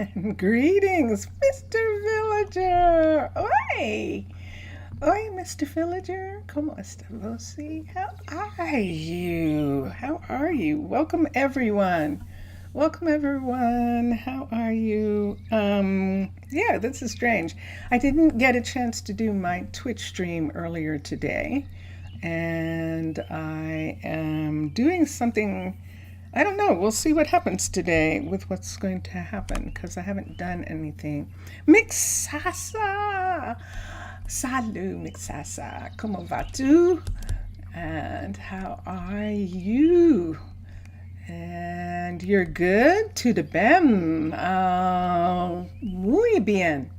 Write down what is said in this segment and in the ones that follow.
Greetings, Mr. Villager. Oi! Oi, Mr. Villager. ¿Cómo está você? How are you? How are you? Welcome, everyone. Welcome, everyone. How are you? Yeah, this is strange. I didn't get a chance to do my Twitch stream earlier today, and I am doing something. I don't know. We'll see what happens today with what's going to happen because I haven't done anything. Mixasa! Salut, Mixasa. Como vas-tu? And how are you? And you're good? To the bem. Muy bien.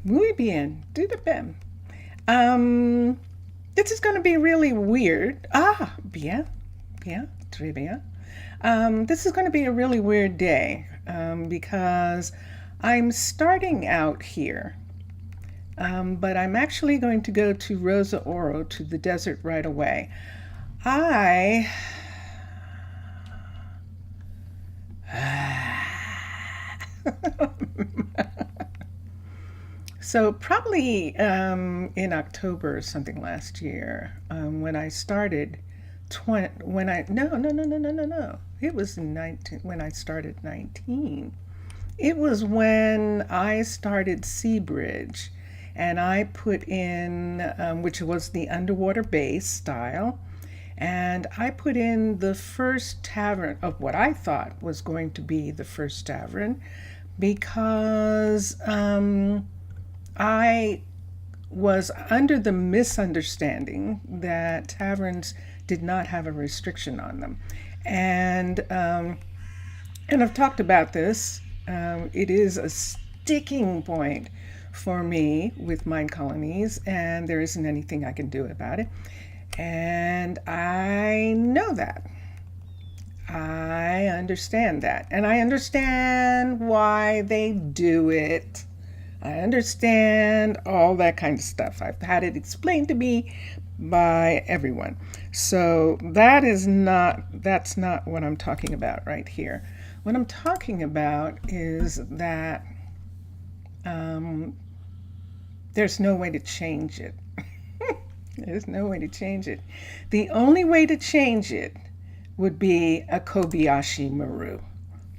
Muy bien. To the bem. This is going to be really weird. Bien. Bien. Très bien. This is going to be a really weird day because I'm starting out here, but I'm actually going to go to Rosa Ouro, to the desert right away. So probably in October or something last year, when I started, no. It was 19 when I started 19. It was when I started Seabridge, and I put in, which was the underwater base style, and I put in the first tavern of what I thought was going to be the first tavern because I was under the misunderstanding that taverns did not have a restriction on them. And I've talked about this. It is a sticking point for me with Minecolonies, and there isn't anything I can do about it. And I know that. I understand that. And I understand why they do it. I understand all that kind of stuff. I've had it explained to me by everyone. So that's not what I'm talking about right here. What I'm talking about is that there's no way to change it. There's no way to change it. The only way to change it would be a Kobayashi Maru.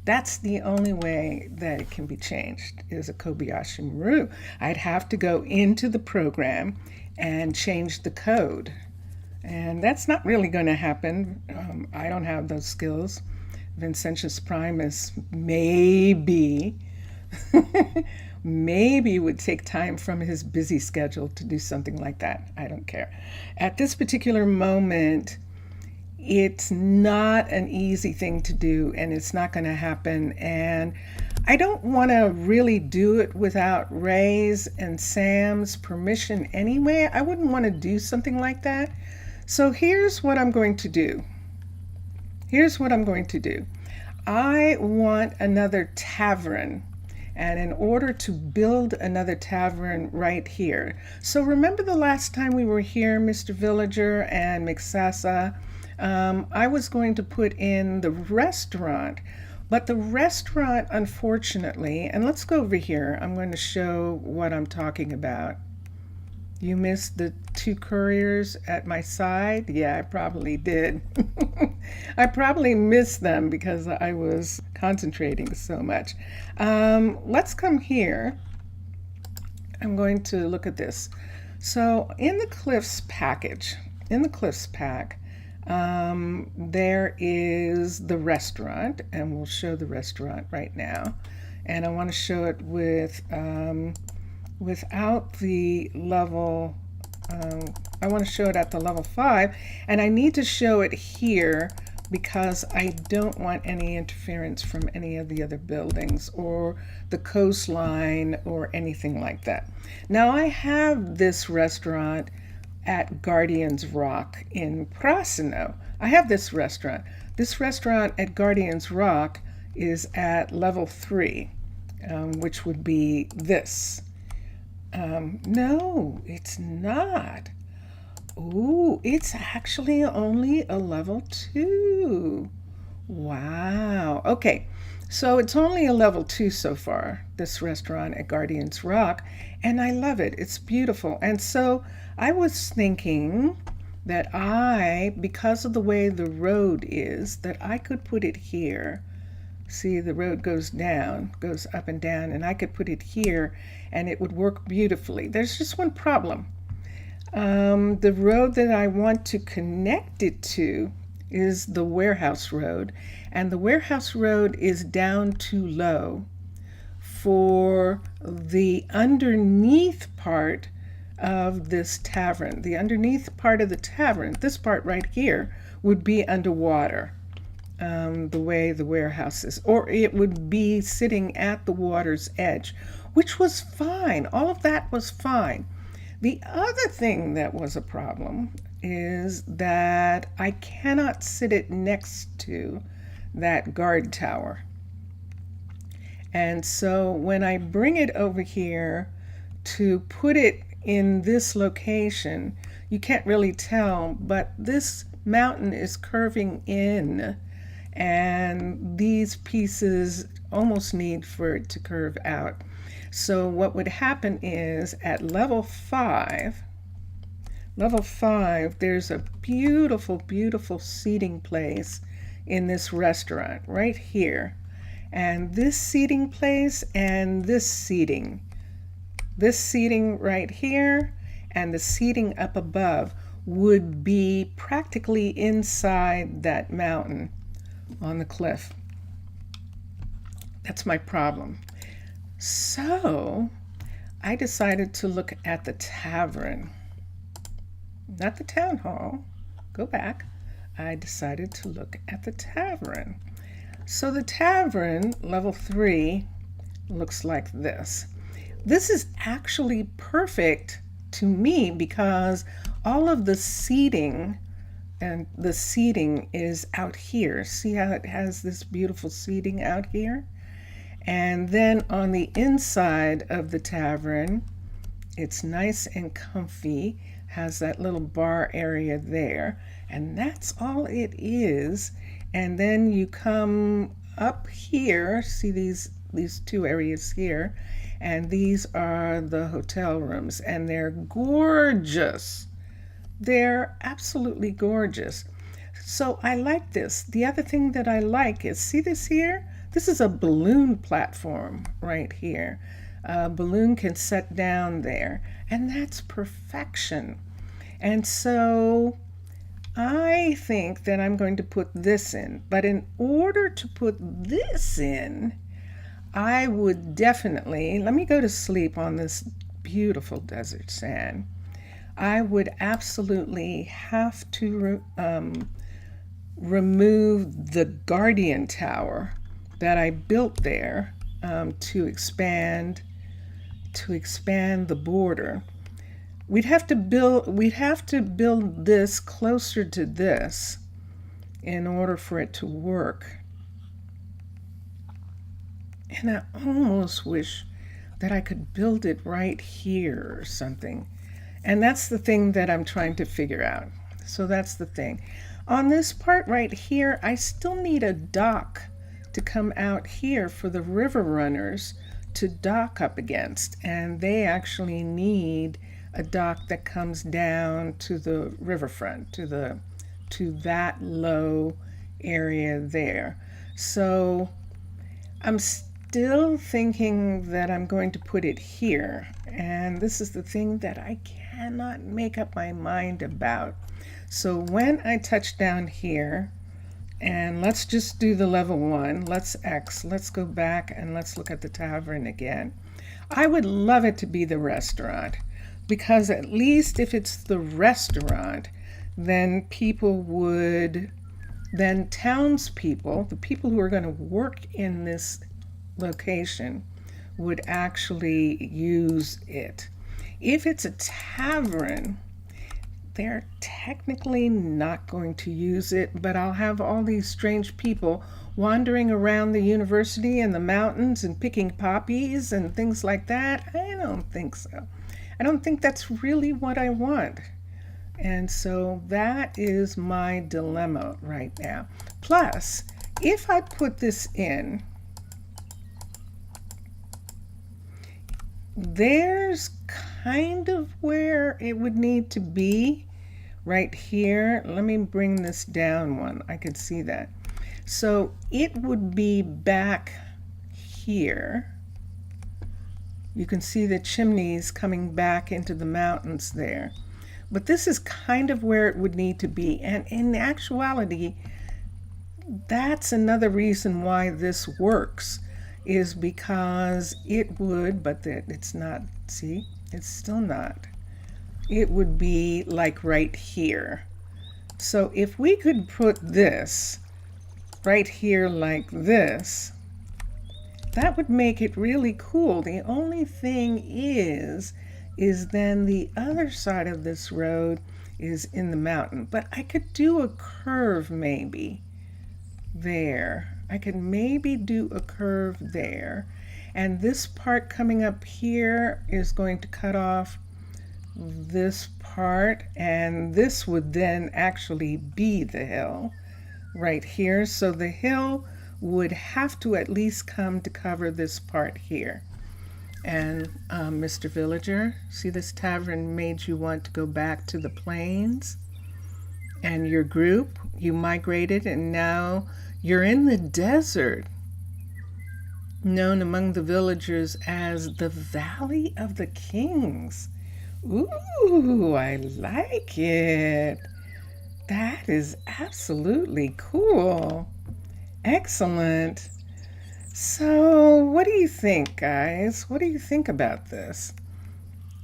That's the only way that it can be changed, is a Kobayashi Maru. I'd have to go into the program and change the code. And that's not really going to happen. I don't have those skills. Vincentius Primus maybe would take time from his busy schedule to do something like that. I don't care. At this particular moment, it's not an easy thing to do, and it's not going to happen. And I don't want to really do it without Ray's and Sam's permission anyway. I wouldn't want to do something like that. So here's what I'm going to do. I want another tavern. And in order to build another tavern right here. So remember the last time we were here, Mr. Villager and Mixasa? I was going to put in the restaurant, but the restaurant, unfortunately, and let's go over here. I'm going to show what I'm talking about. You missed the two couriers at my side? Yeah, I probably did. I probably missed them because I was concentrating so much. Let's come here. I'm going to look at this. So in the Cliffs package, pack, there is the restaurant, and we'll show the restaurant right now. And I want to show it with without the level. I want to show it at the level 5, and I need to show it here because I don't want any interference from any of the other buildings or the coastline or anything like that. Now I have this restaurant at Guardian's Rock in Prasino. I have this restaurant. This restaurant at Guardian's Rock is at level 3, which would be this. No, it's not. Ooh, it's actually only a level 2. Wow. Okay, So it's only a level 2 so far, this restaurant at Guardians Rock, and I love it. It's beautiful. And so I was thinking that because of the way the road is, that I could put it here. See, the road goes down, goes up and down, and I could put it here and it would work beautifully. There's just one problem. The road that I want to connect it to is the warehouse road, and the warehouse road is down too low for the underneath part of this tavern. The underneath part of the tavern, this part right here, would be underwater, the way the warehouse is, or it would be sitting at the water's edge, which was fine. All of that was fine. The other thing that was a problem is that I cannot sit it next to that guard tower. And so when I bring it over here to put it in this location, you can't really tell, but this mountain is curving in, and these pieces almost need for it to curve out. So what would happen is at level 5, there's a beautiful, beautiful seating place in this restaurant right here. And this seating place and this seating right here and the seating up above would be practically inside that mountain on the cliff. That's my problem. So I decided to look at the tavern, not the town hall. Go back. I decided to look at the tavern. So the tavern, level 3, looks like this. This is actually perfect to me because all of the seating is out here. See how it has this beautiful seating out here? And then on the inside of the tavern, it's nice and comfy, has that little bar area there, and that's all it is. And then you come up here, see these two areas here, and these are the hotel rooms, and they're gorgeous. They're absolutely gorgeous. So I like this. The other thing that I like is, see this here? This is a balloon platform right here. A balloon can set down there, and that's perfection. And so I think that I'm going to put this in, but in order to put this in, I would definitely, let me go to sleep on this beautiful desert sand. I would absolutely have to remove the guardian tower that I built there to expand the border. We'd have to build this closer to this in order for it to work. And I almost wish that I could build it right here or something. And that's the thing that I'm trying to figure out. So that's the thing. On this part right here, I still need a dock to come out here for the river runners to dock up against. And they actually need a dock that comes down to the riverfront, to that low area there. So I'm still thinking that I'm going to put it here. And this is the thing that I cannot make up my mind about. So when I touch down here, and let's just do the level 1, let's go back and let's look at the tavern again. I would love it to be the restaurant, because at least if it's the restaurant, then townspeople, the people who are going to work in this location, would actually use it. If it's a tavern, they're technically not going to use it, but I'll have all these strange people wandering around the university and the mountains and picking poppies and things like that. I don't think so. I don't think that's really what I want. And so that is my dilemma right now. Plus, if I put this in, there's kind of where it would need to be right here. Let me bring this down one. I could see that. So it would be back here. You can see the chimneys coming back into the mountains there. But this is kind of where it would need to be. And in actuality, that's another reason why this works, is because it would, but it's not, see, it's still not. It would be like right here. So if we could put this right here like this, that would make it really cool. The only thing is then the other side of this road is in the mountain. But I could do a curve maybe there. I could maybe do a curve there. And this part coming up here is going to cut off this part, and this would then actually be the hill right here. So the hill would have to at least come to cover this part here. And Mr. Villager, see, this tavern made you want to go back to the plains, and your group, you migrated, and now you're in the desert, known among the villagers as the Valley of the Kings. Ooh, I like it. That is absolutely cool. Excellent. So what do you think, guys? What do you think about this?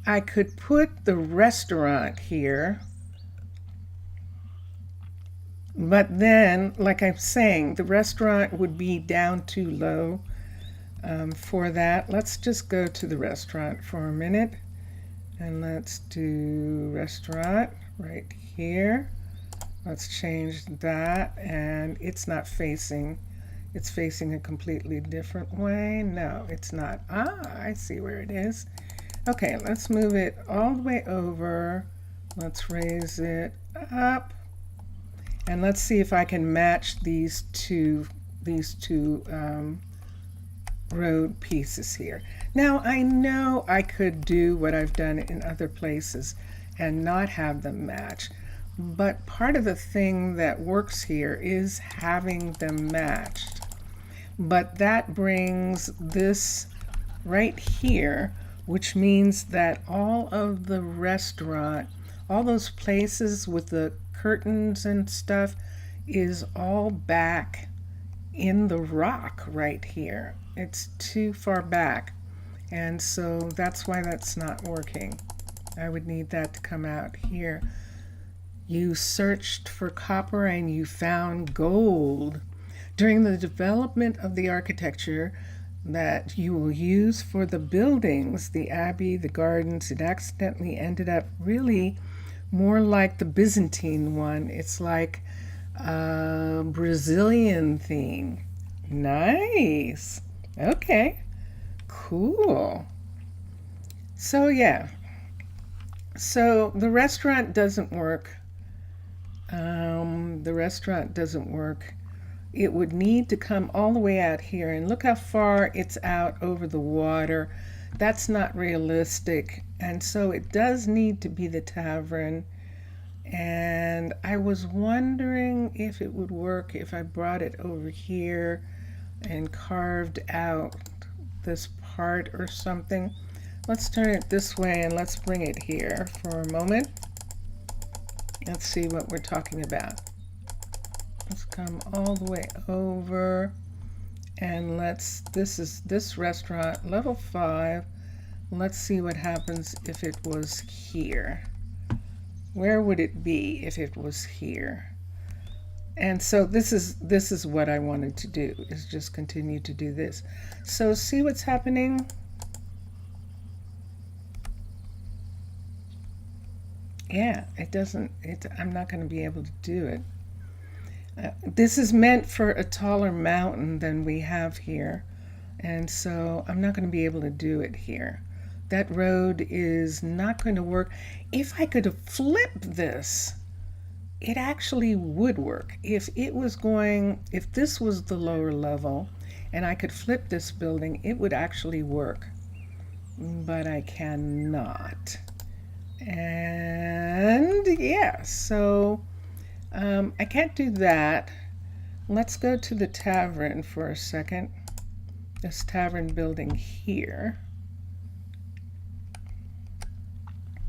I could put the restaurant here, but then, like I'm saying, the restaurant would be down too low for that. Let's just go to the restaurant for a minute, and let's do restaurant right here. Let's change that, and it's not facing, it's facing a completely different way. No, it's not. Ah, I see where it is. Okay, let's move it all the way over. Let's raise it up, and let's see if I can match these two road pieces here. Now, I know I could do what I've done in other places and not have them match, but part of the thing that works here is having them matched. But that brings this right here, which means that all of the restaurant, all those places with the curtains and stuff, is all back in the rock right here. It's too far back, and so that's why that's not working. I would need that to come out here. You searched for copper and you found gold. During the development of the architecture that you will use for the buildings, the abbey, the gardens, it accidentally ended up really more like the Byzantine one. It's like a Brazilian theme. Nice. Okay, cool. So yeah, so the restaurant doesn't work. The restaurant doesn't work. It would need to come all the way out here, and look how far it's out over the water. That's not realistic, and so it does need to be the tavern. And I was wondering if it would work if I brought it over here and carved out this part or something. Let's turn it this way and let's bring it here for a moment. Let's see what we're talking about. Let's come all the way over, and this is this restaurant, level 5. Let's see what happens if it was here. Where would it be if it was here? And so this is what I wanted to do, is just continue to do this. So see what's happening? Yeah, I'm not going to be able to do it. This is meant for a taller mountain than we have here, and so I'm not going to be able to do it here. That road is not going to work. If I could flip this, it actually would work. If this was the lower level and I could flip this building, it would actually work. but I cannot. And yeah, so I can't do that. Let's go to the tavern for a second. This tavern building here.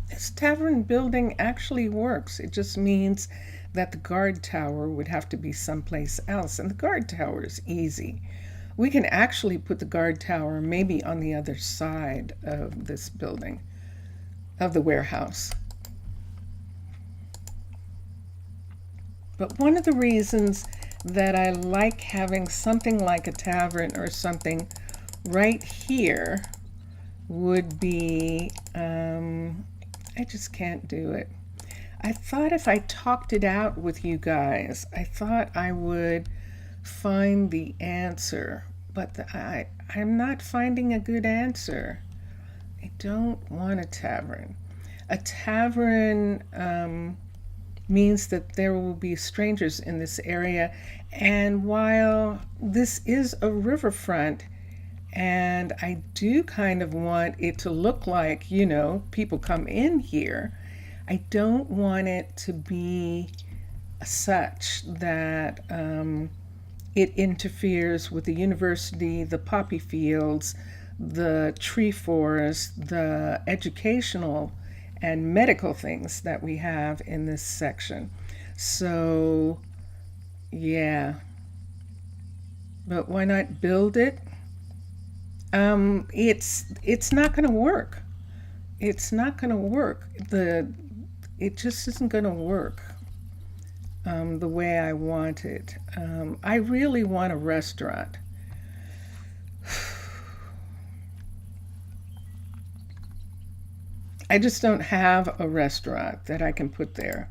This tavern building actually works. It just means that the guard tower would have to be someplace else, and the guard tower is easy. We can actually put the guard tower maybe on the other side of this building, of the warehouse. But one of the reasons that I like having something like a tavern or something right here would be, I just can't do it. I thought if I talked it out with you guys, I thought I would find the answer, but I'm not finding a good answer. I don't want a tavern. A tavern means that there will be strangers in this area, and while this is a riverfront, and I do kind of want it to look like, you know, people come in here, I don't want it to be such that it interferes with the university, the poppy fields, the tree forest, the educational and medical things that we have in this section. So, yeah. But why not build it? It's not going to work. It's not going to work. It just isn't going to work the way I want it. I really want a restaurant. I just don't have a restaurant that I can put there.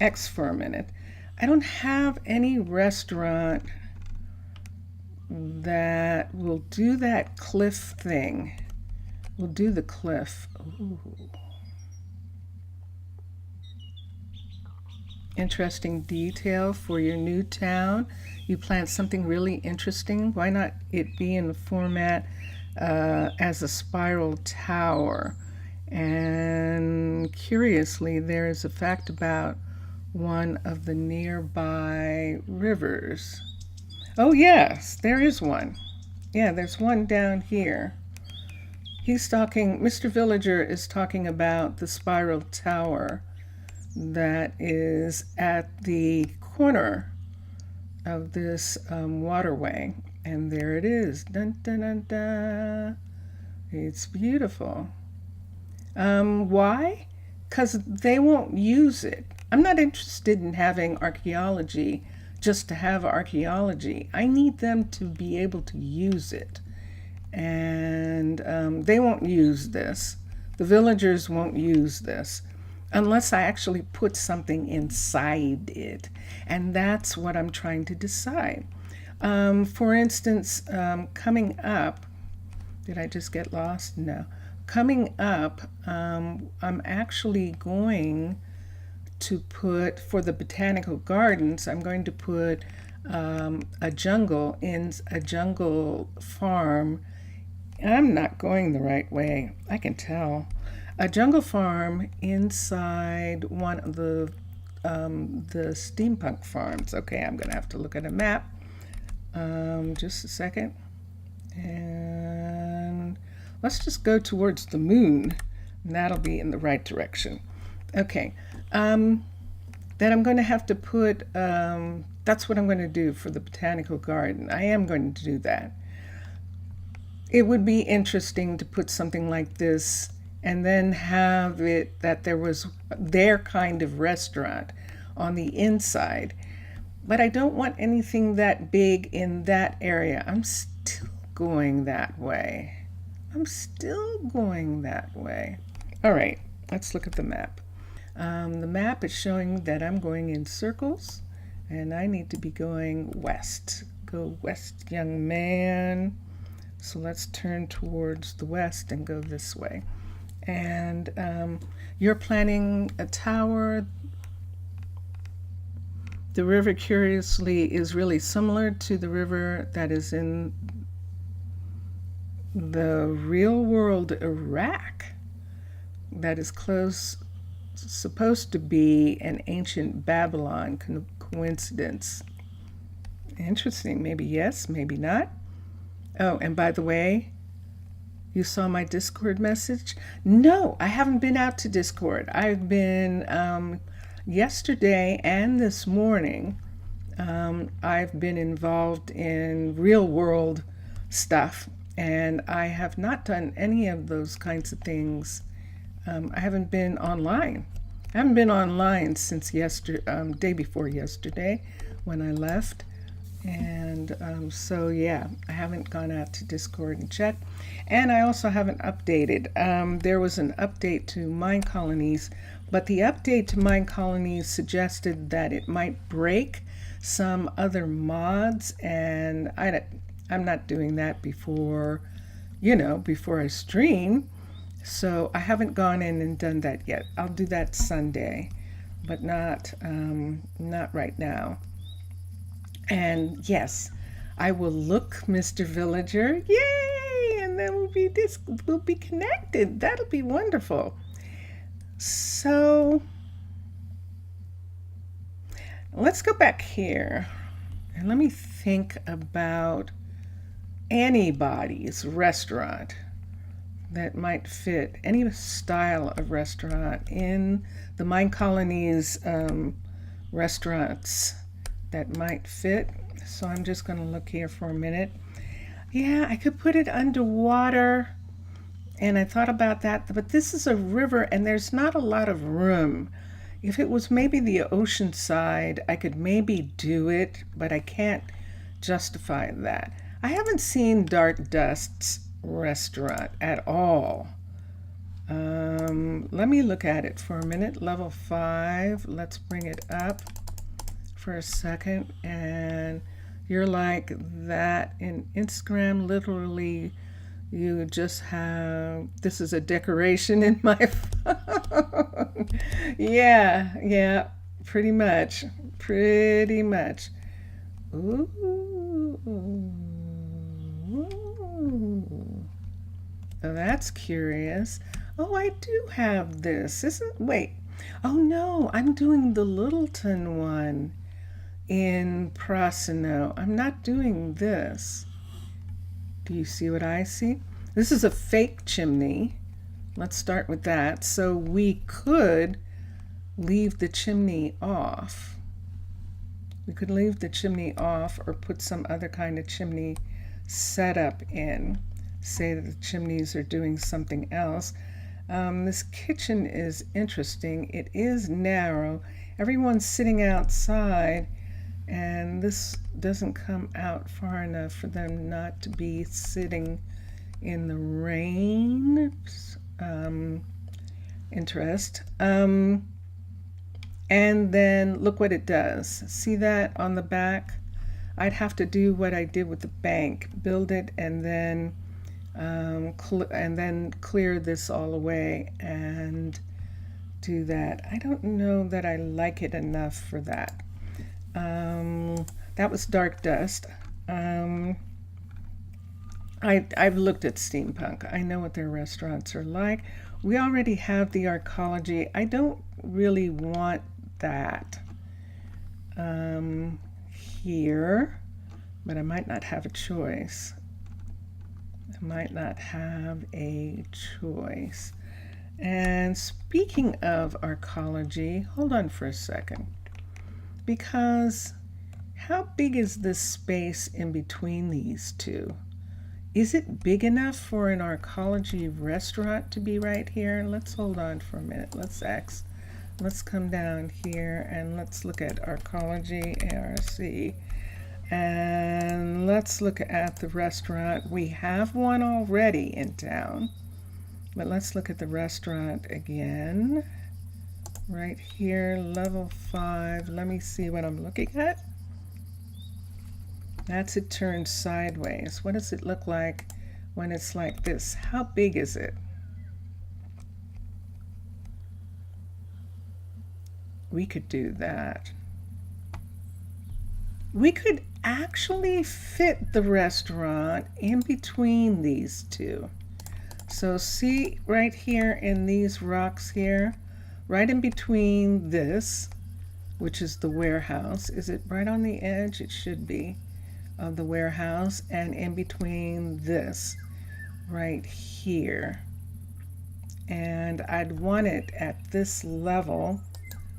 X for a minute. I don't have any restaurant that will do that cliff thing. We'll do the cliff. Ooh. Interesting detail for your new town. You plan something really interesting. Why not it be in the format as a spiral tower? And curiously, there is a fact about one of the nearby rivers. Oh yes, there is one. Yeah, there's one down here. Mr. Villager is talking about the spiral tower that is at the corner of this waterway. And there it is. Dun, dun, dun, dun. It's beautiful. Why? Because they won't use it. I'm not interested in having archaeology just to have archaeology. I need them to be able to use it. And they won't use this. The villagers won't use this unless I actually put something inside it. And that's what I'm trying to decide. For instance, coming up, did I just get lost? No. Coming up, I'm actually going to put, for the botanical gardens, I'm going to put a jungle farm. I'm not going the right way, I can tell. A jungle farm inside one of the steampunk farms. Okay, I'm gonna have to look at a map. Just a second. And let's just go towards the moon, and that'll be in the right direction. Okay. Then I'm going to have to put, that's what I'm going to do for the botanical garden. I am going to do that. It would be interesting to put something like this and then have it that there was their kind of restaurant on the inside. But I don't want anything that big in that area. I'm still going that way. I'm still going that way. All right, let's look at the map. The map is showing that I'm going in circles, and I need to be going west. Go west, young man. So let's turn towards the west and go this way. And you're planning a tower. The river, curiously, is really similar to the river that is in the real world Iraq that is supposed to be an ancient Babylon coincidence. Interesting. Maybe yes, maybe not. Oh, and by the way, you saw my Discord message? No, I haven't been out to Discord. I've been, yesterday and this morning, I've been involved in real world stuff, and I have not done any of those kinds of things. I haven't been online. I haven't been online since day before yesterday when I left. And so, yeah, I haven't gone out to Discord and checked. And I also haven't updated. There was an update to Minecolonies, but the update to Minecolonies suggested that it might break some other mods, and I'm not doing that before I stream. So I haven't gone in and done that yet. I'll do that Sunday, but not right now. And yes, I will look, Mr. Villager. Yay! And then we'll be connected. That'll be wonderful. So let's go back here and let me think about anybody's restaurant that might fit, any style of restaurant in the Minecolonies restaurants that might fit. So I'm just going to look here for a minute. Yeah, I could put it underwater, and I thought about that, but this is a river and there's not a lot of room. If it was maybe the ocean side, I could maybe do it, but I can't justify that. I haven't seen Dark Dust's restaurant at all. Let me look at it for a minute. Level 5. Let's bring it up for a second. And you're like that in Instagram. Literally, you just have, this is a decoration in my phone. Yeah, pretty much. Ooh. Oh, that's curious. Oh, I do have this. Wait. Oh no, I'm doing the Littleton one in Prasino. I'm not doing this. Do you see what I see? This is a fake chimney. Let's start with that. So we could leave the chimney off. We could leave the chimney off or put some other kind of chimney setup in. Say that the chimneys are doing something else. This kitchen is interesting. It is narrow. Everyone's sitting outside, and this doesn't come out far enough for them not to be sitting in the rain. Interest. And then look what it does. See that on the back? I'd have to do what I did with the bank, build it, and then clear this all away and do that. I don't know that I like it enough for that. That was Dark Dust. I've looked at Steampunk. I know what their restaurants are like. We already have the arcology. I don't really want that here, but I might not have a choice. And speaking of arcology, hold on for a second, because how big is this space in between these two? Is it big enough for an arcology restaurant to be right here? Let's hold on for a minute. Let's come down here and let's look at arcology, ARC. And let's look at the restaurant. We have one already in town, but let's look at the restaurant again. Right here, level 5. Let me see what I'm looking at. That's it turned sideways. What does it look like when it's like this? How big is it? We could do that. We could actually fit the restaurant in between these two. So see right here in these rocks here, right in between this, which is the warehouse. Is it right on the edge? It should be, of the warehouse, and in between this right here. And I'd want it at this level,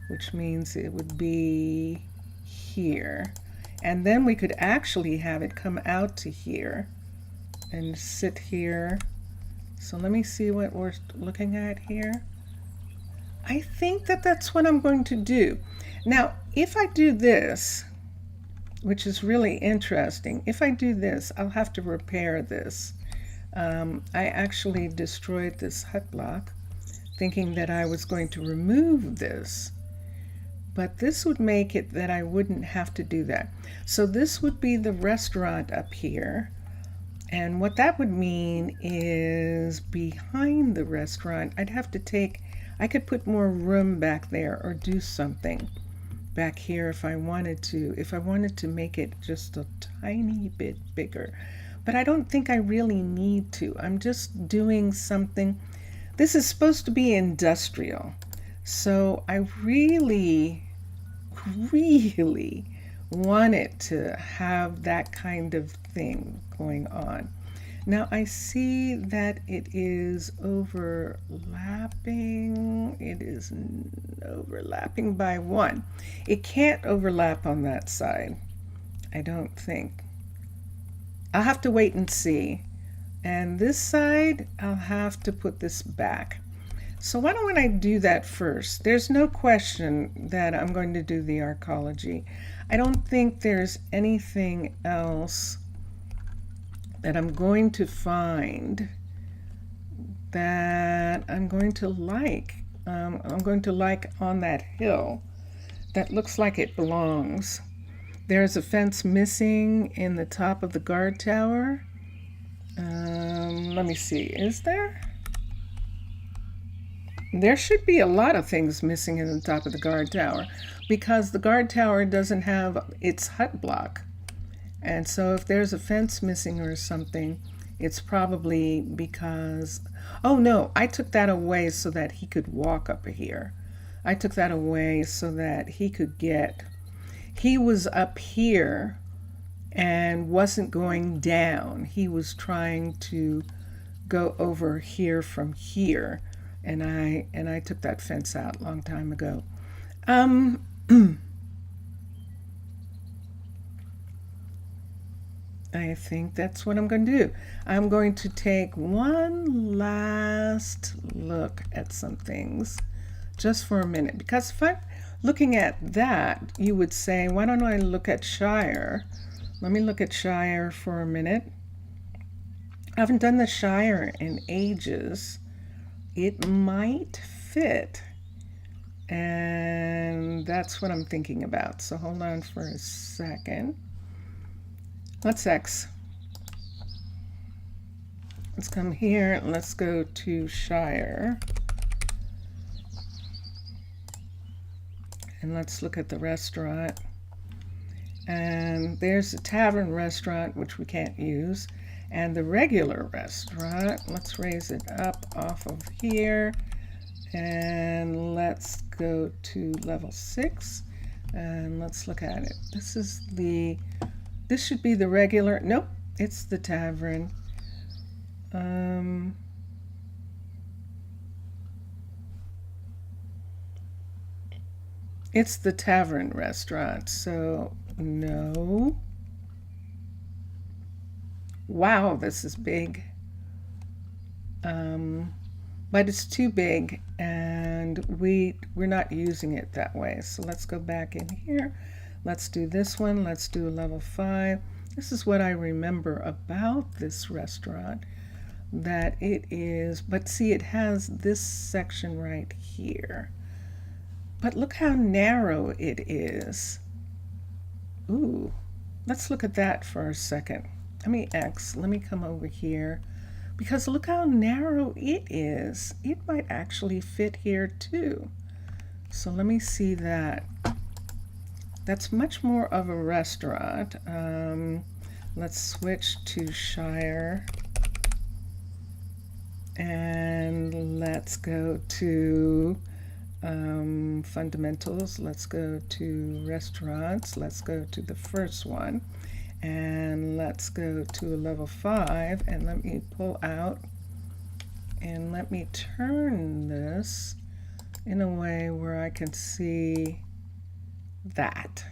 which means it would be here. And then we could actually have it come out to here and sit here. So let me see what we're looking at here. I think that that's what I'm going to do. Now, if I do this, which is really interesting, if I do this, I'll have to repair this. I actually destroyed this hut block thinking that I was going to remove this, but this would make it that I wouldn't have to do that. So this would be the restaurant up here, and what that would mean is behind the restaurant I'd have to take, I could put more room back there or do something back here if I wanted to make it just a tiny bit bigger. But I don't think I really need to. I'm just doing something. This is supposed to be industrial. So I really want it to have that kind of thing going on. Now I see that it is overlapping. It is overlapping by 1. It can't overlap on that side, I don't think. I'll have to wait and see. And this side, I'll have to put this back. So why don't I do that first? There's no question that I'm going to do the arcology. I don't think there's anything else that I'm going to find that I'm going to like. I'm going to like on that hill that looks like it belongs. There's a fence missing in the top of the guard tower. Let me see, is there? There should be a lot of things missing in the top of the guard tower because the guard tower doesn't have its hut block. And so if there's a fence missing or something, it's probably because, oh no, I took that away so that he could walk up here. I took that away so that he could get, he was up here and wasn't going down. He was trying to go over here from here. And I took that fence out a long time ago. I think that's what I'm going to do. I'm going to take one last look at some things just for a minute, because if I'm looking at that, you would say, why don't I look at Shire? Let me look at Shire for a minute. I haven't done the Shire in ages. It might fit, and that's what I'm thinking about. So hold on for a second. What's X? Let's come here and let's go to Shire. And let's look at the restaurant. And there's a tavern restaurant, which we can't use. And the regular restaurant, let's raise it up off of here. And let's go to level 6. And let's look at it. This should be the regular, nope, it's the tavern. It's the tavern restaurant, so no. Wow, this is big. But it's too big and we're not using it that way. So let's go back in here. Let's do this one. Let's do a level 5. This is what I remember about this restaurant, that it is, but see, it has this section right here. But look how narrow it is. Ooh, let's look at that for a second. Let me come over here, because look how narrow it is. It might actually fit here too. So let me see that. That's much more of a restaurant. Let's switch to Shire. And let's go to fundamentals. Let's go to restaurants. Let's go to the first one. And let's go to a level 5. And let me pull out. And let me turn this in a way where I can see that.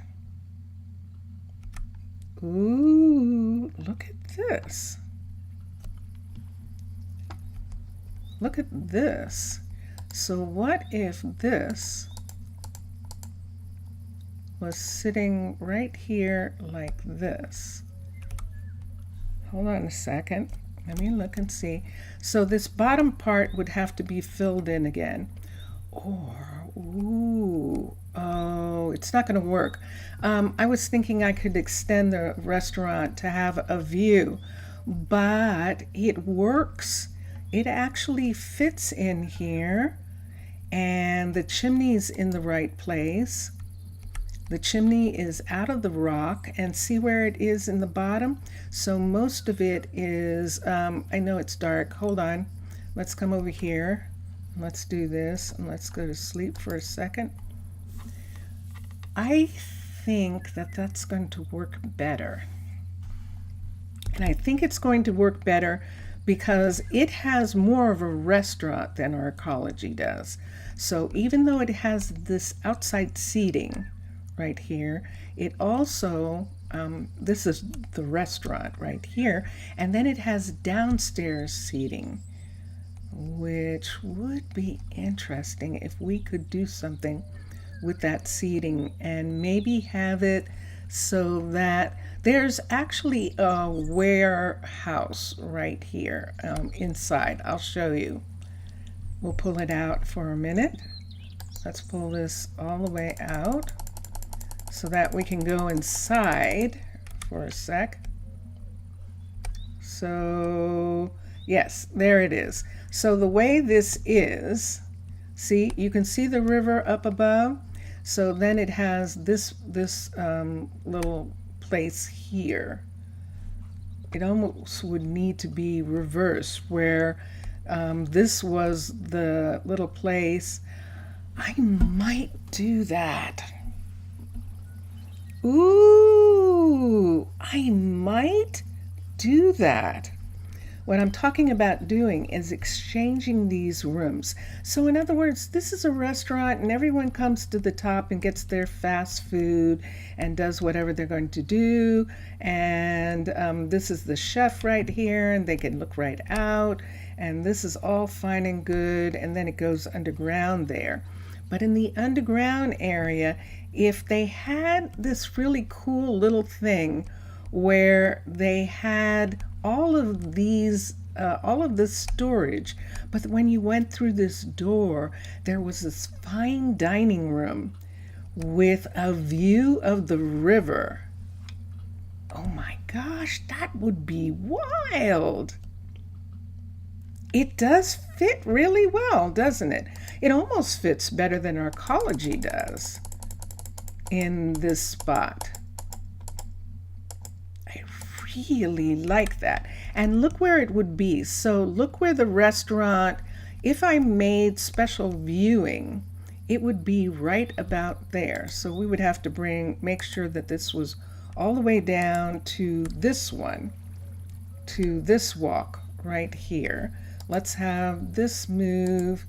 Ooh, look at this. Look at this. So what if this was sitting right here like this? Hold on a second. Let me look and see. So this bottom part would have to be filled in again. Or, ooh, oh, it's not going to work. I was thinking I could extend the restaurant to have a view, but it works. It actually fits in here, and the chimney's in the right place. The chimney is out of the rock, and see where it is in the bottom? So most of it is, I know it's dark. Hold on. Let's come over here. Let's do this, and let's go to sleep for a second. I think that that's going to work better. And I think it's going to work better because it has more of a restaurant than our ecology does. So even though it has this outside seating right here, it also, this is the restaurant right here, and then it has downstairs seating, which would be interesting if we could do something with that seating and maybe have it so that there's actually a warehouse right here inside. I'll show you. We'll pull it out for a minute. Let's pull this all the way out so that we can go inside for a sec. So yes, there it is. So the way this is, see, you can see the river up above. So then it has this little place here. It almost would need to be reversed, where this was the little place. I might do that. Ooh, I might do that. What I'm talking about doing is exchanging these rooms. So in other words, this is a restaurant and everyone comes to the top and gets their fast food and does whatever they're going to do. And this is the chef right here, and they can look right out. And this is all fine and good. And then it goes underground there. But in the underground area, if they had this really cool little thing where they had all of this storage, but when you went through this door, there was this fine dining room with a view of the river. Oh my gosh, that would be wild. It does fit really well, doesn't it? It almost fits better than our ecology does in this spot. I really like that. And look where it would be. So look where the restaurant, if I made special viewing, it would be right about there. So we would have to make sure that this was all the way down to this one, to this walk right here. Let's have this move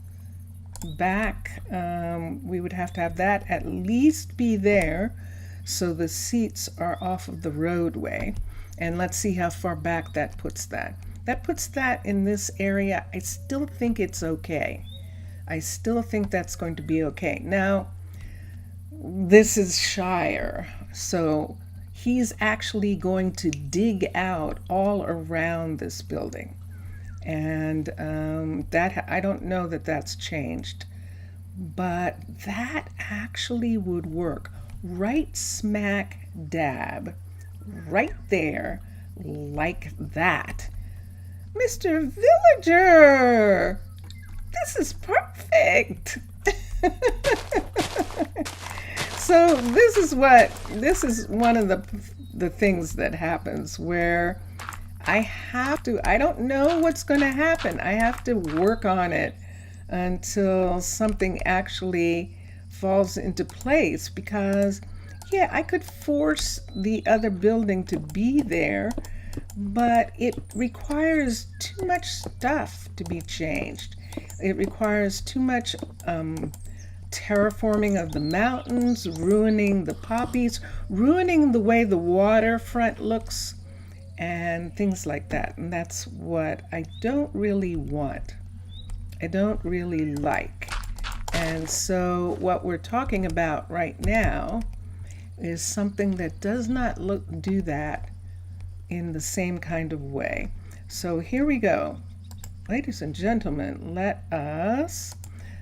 back. We would have to have that at least be there so the seats are off of the roadway. And let's see how far back that puts that. That puts that in this area. I still think it's okay. I still think that's going to be okay. Now, this is Shire, so he's actually going to dig out all around this building. And that, I don't know that that's changed, but that actually would work right smack dab, right there, like that. Mr. Villager, this is perfect. So this is one of the things that happens where I don't know what's going to happen. I have to work on it until something actually falls into place, because yeah, I could force the other building to be there, but it requires too much stuff to be changed. It requires too much terraforming of the mountains, ruining the poppies, ruining the way the waterfront looks, and things like that. And that's what I don't really want. I don't really like. And so what we're talking about right now is something that does not do that in the same kind of way. So here we go. Ladies and gentlemen, let us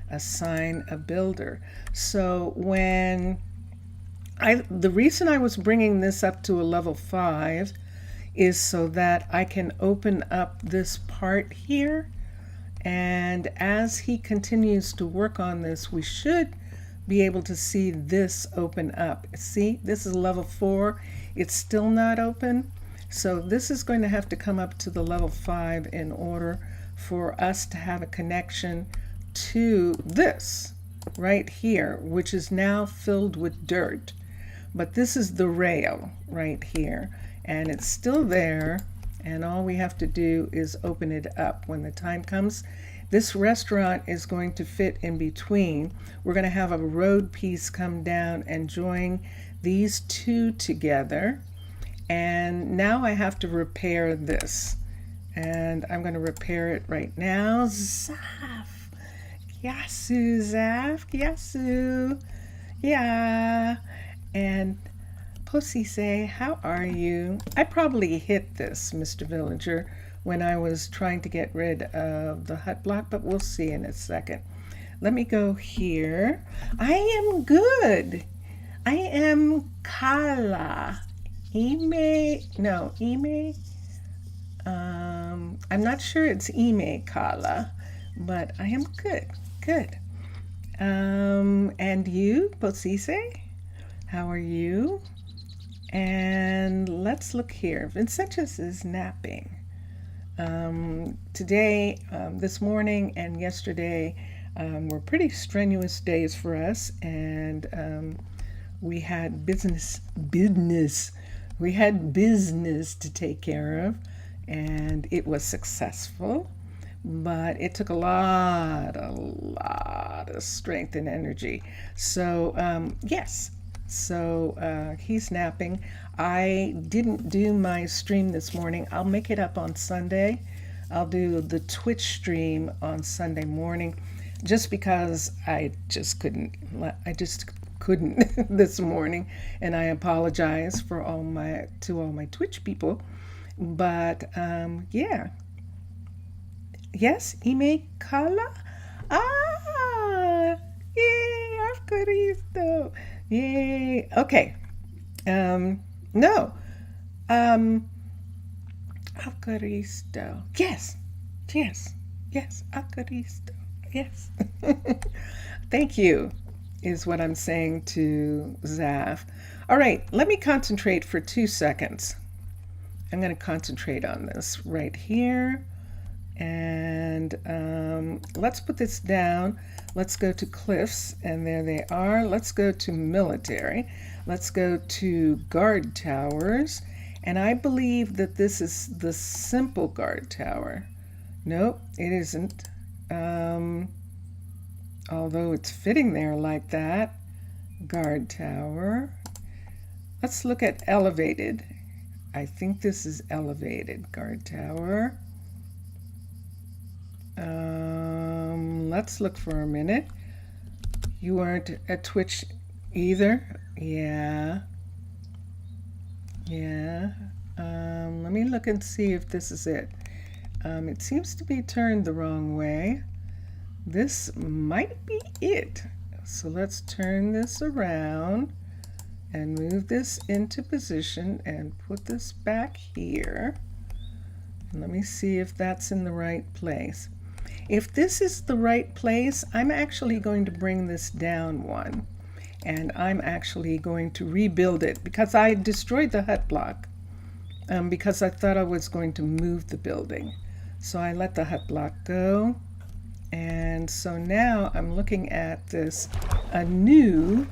assign a builder. So the reason I was bringing this up to a level 5 is so that I can open up this part here. And as he continues to work on this, we should be able to see this open up. See, this is level 4. It's still not open. So this is going to have to come up to the level 5 in order for us to have a connection to this right here, which is now filled with dirt. But this is the rail right here, and it's still there, and all we have to do is open it up when the time comes. This restaurant is going to fit in between. We're going to have a road piece come down and join these two together. And now I have to repair this. And I'm going to repair it right now. Zaf. Yasu, Zaf. Yasu. Yeah. And Pussy say, how are you? I probably hit this, Mr. Villager, when I was trying to get rid of the hut block, but we'll see in a second. Let me go here. I am good. I am Kala. Ime. I'm not sure it's Ime Kala, but I am good. Good. And you, Posise? How are you? And let's look here. Vincentus is napping. Today, this morning and yesterday were pretty strenuous days for us, and we had business to take care of, and it was successful, but it took a lot of strength and energy. So yes. So he's napping. I didn't do my stream this morning. I'll make it up on Sunday. I'll do the Twitch stream on Sunday morning, just because I just couldn't this morning, and I apologize to all my Twitch people. But yeah. Yes, Ime Kala? Ah, yay, I've got Easter. Yay. Okay. No. Alcaristo. Yes. Alcaristo. Yes. Thank you, is what I'm saying to Zaf. All right, let me concentrate for 2 seconds. I'm going to concentrate on this right here. And let's put this down. Let's go to cliffs, and there they are. Let's go to military. Let's go to guard towers. And I believe that this is the simple guard tower. Nope, it isn't. Although it's fitting there like that. Guard tower. Let's look at elevated. I think this is elevated guard tower. Let's look for a minute. You weren't at Twitch either? Yeah. Let me look and see if this is it. It seems to be turned the wrong way. This might be it. So let's turn this around and move this into position and put this back here. And let me see if that's in the right place. If this is the right place, I'm actually going to bring this down one. and I'm actually going to rebuild it because I destroyed the hut block because I thought I was going to move the building. So I let the hut block go. And so now I'm looking at this anew.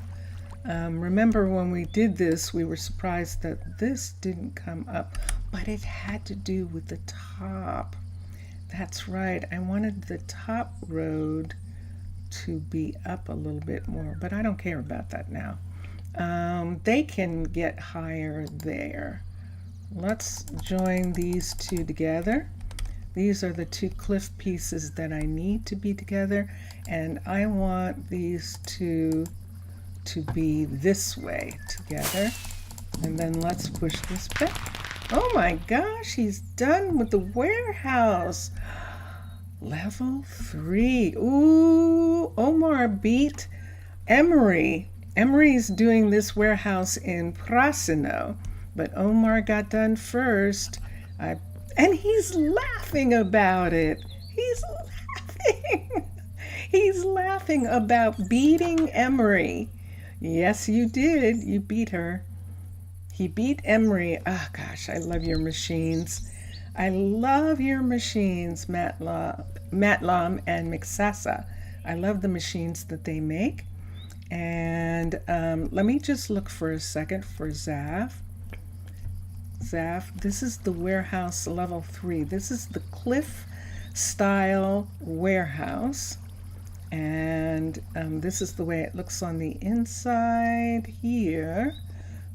Remember when we did this, we were surprised that this didn't come up, but it had to do with the top. That's right, I wanted the top road to be up a little bit more, but I don't care about that now. They can get higher there. Let's join these two together. These are the two cliff pieces that I need to be together, and I want these two to be this way together. And then let's push this back. Oh my gosh, he's done with the warehouse. Level 3. Ooh, Omar beat Emery. Emery's doing this warehouse in Prasino, but Omar got done first. And he's laughing about it. He's laughing. He's laughing about beating Emery. Yes, you did. You beat her. He beat Emery. Oh, gosh, I love your machines. I love your machines, Matlam and Mixasa. I love the machines that they make. And let me just look for a second for Zaf. Zaf, this is the warehouse level 3. This is the cliff style warehouse. And this is the way it looks on the inside here,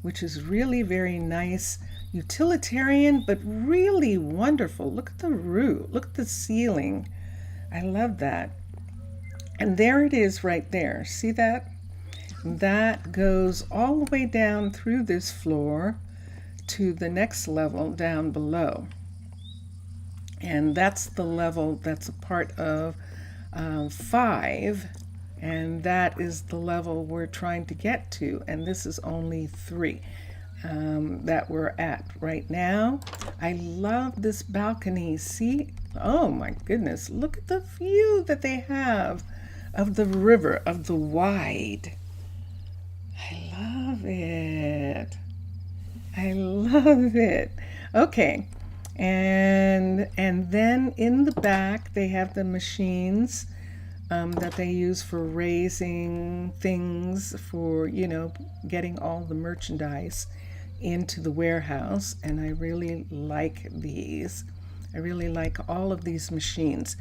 which is really very nice. Utilitarian, but really wonderful. Look at the roof. Look at the ceiling. I love that. And there it is right there. See that? That goes all the way down through this floor to the next level down below. And that's the level that's a part of 5, and that is the level we're trying to get to, and this is only 3 that we're at right now. I love this balcony. See? Oh my goodness, look at the view that they have of the river, of the Wide. I love it. I love it. Okay. And then in the back they have the machines that they use for raising things, for, you know, getting all the merchandise into the warehouse. And I really like these. I really like all of these machines.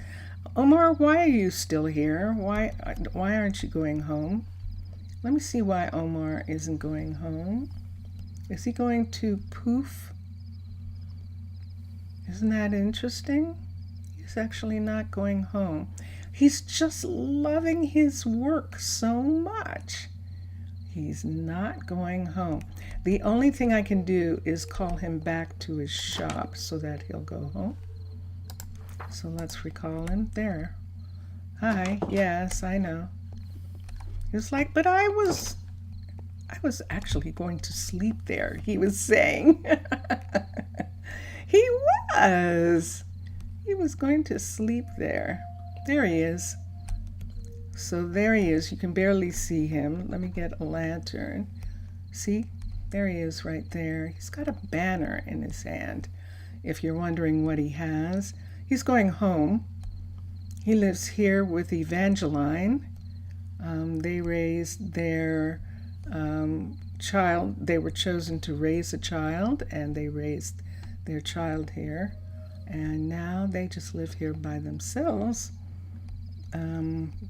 Omar, why are you still here? Why aren't you going home? Let me see why Omar isn't going home. Is he going to poof? Isn't that interesting? He's actually not going home. He's just loving his work so much. He's not going home. The only thing I can do is call him back to his shop so that he'll go home. So let's recall him there. Hi, yes, I know. He was like, but I was actually going to sleep there, he was saying. He was going to sleep there. There he is. So there he is. You can barely see him. Let me get a lantern. See? There he is right there. He's got a banner in his hand, if you're wondering what he has. He's going home. He lives here with Evangeline. They raised their child. They were chosen to raise a child, and they raised their child here. And now they just live here by themselves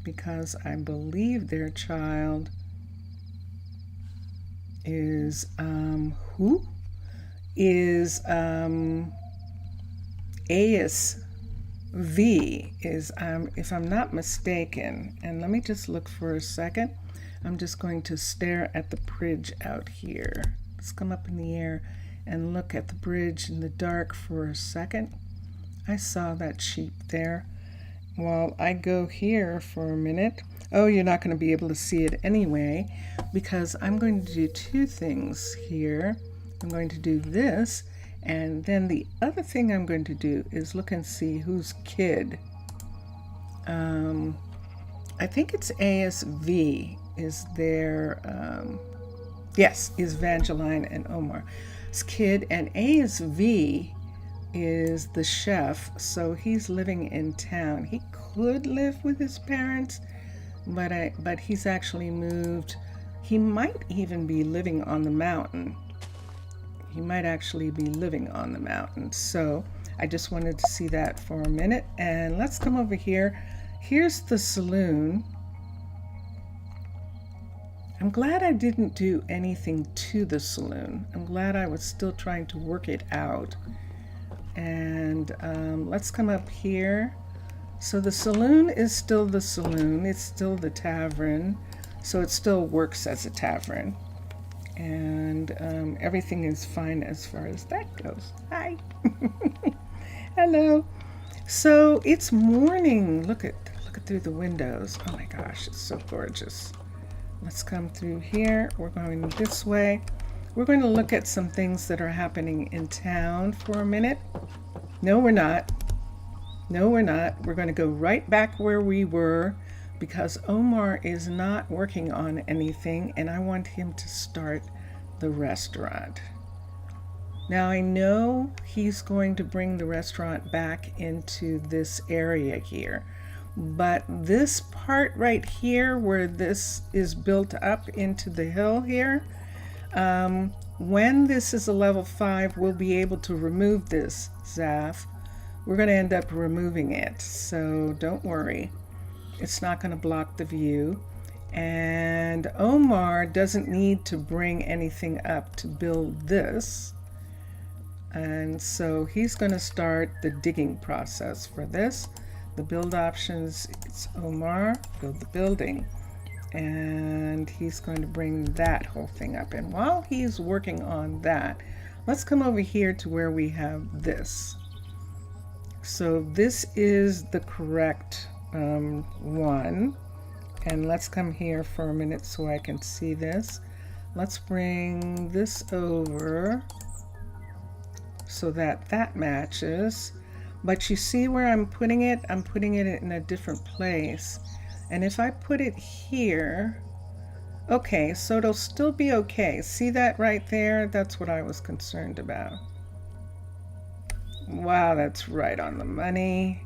because I believe their child is who? Is ASV is if I'm not mistaken. And let me just look for a second. I'm just going to stare at the bridge out here. Let's come up in the air and look at the bridge in the dark for a second. I saw that sheep there. Well, I go here for a minute. Oh, you're not going to be able to see it anyway, because I'm going to do 2 things here. I'm going to do this, and then the other thing I'm going to do is look and see whose kid. I think it's ASV is there, yes, is Vangeline and Omar's kid, and A is V is the chef, so he's living in town. He could live with his parents, but he's actually moved. He might even be living on the mountain. He might actually be living on the mountain. So I just wanted to see that for a minute. And let's come over here. Here's the saloon. I'm glad I didn't do anything to the saloon. I'm glad I was still trying to work it out. And let's come up here. So the saloon is still the saloon. It's still the tavern. So it still works as a tavern. And everything is fine as far as that goes. Hi. Hello. So it's morning. Look at through the windows. Oh my gosh, it's so gorgeous. Let's come through here. We're going this way. We're going to look at some things that are happening in town for a minute. No, we're not. No, we're not. We're going to go right back where we were because Omar is not working on anything and I want him to start the restaurant. Now I know he's going to bring the restaurant back into this area here, but this part right here where this is built up into the hill here, when this is a level 5, we'll be able to remove this Zaf. We're going to end up removing it, so don't worry. It's not going to block the view. And Omar doesn't need to bring anything up to build this. And so he's going to start the digging process for this. The build options, it's Omar, build the building. And he's going to bring that whole thing up. And while he's working on that, let's come over here to where we have this. So this is the correct one. And let's come here for a minute so I can see this. Let's bring this over so that that matches. But you see where I'm putting it? I'm putting it in a different place. And if I put it here, okay, so it'll still be okay. See that right there? That's what I was concerned about. Wow, that's right on the money.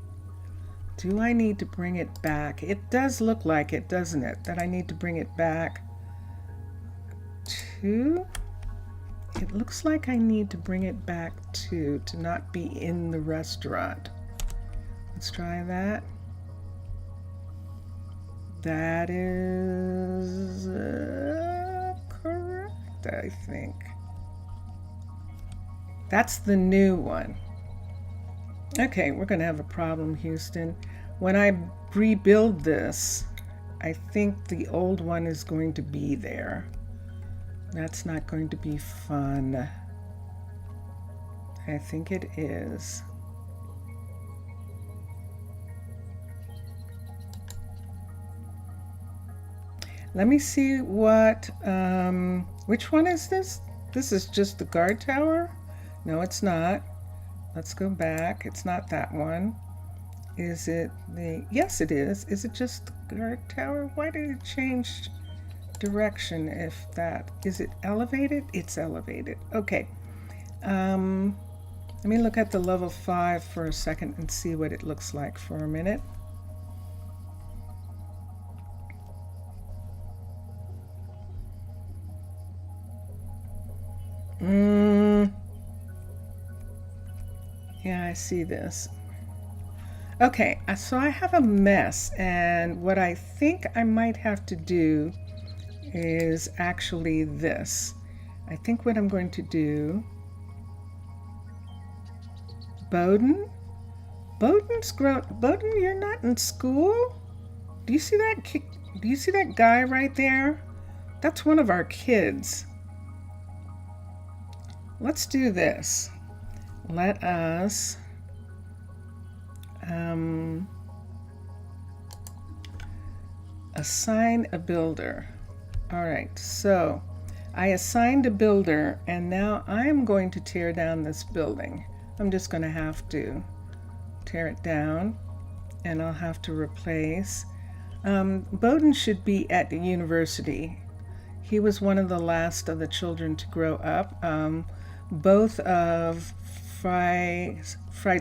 Do I need to bring it back? It does look like it, doesn't it? That I need to bring it back to... It looks like I need to bring it back to not be in the restaurant. Let's try that. That is correct, I think. That's the new one. Okay, we're going to have a problem, Houston. When I rebuild this, I think the old one is going to be there. That's not going to be fun. I think it is. Let me see what, which one is this? This is just the guard tower? No, it's not. Let's go back. It's not that one. Is it the, yes it is. Is it just the guard tower? Why did it change direction if that, is it elevated? It's elevated. Okay. Let me look at the level 5 for a second and see what it looks like for a minute. Yeah, I see this. Okay, so I have a mess, and what I think I might have to do is actually this. I think what I'm going to do, Bowden, Bowden, you're not in school? Do you see that? Do you see that guy right there? That's one of our kids. Let's do this. Let us assign a builder. All right, so I assigned a builder, and now I'm going to tear down this building. I'm just going to have to tear it down, and I'll have to replace. Bowden should be at the university. He was one of the last of the children to grow up. Both of Fright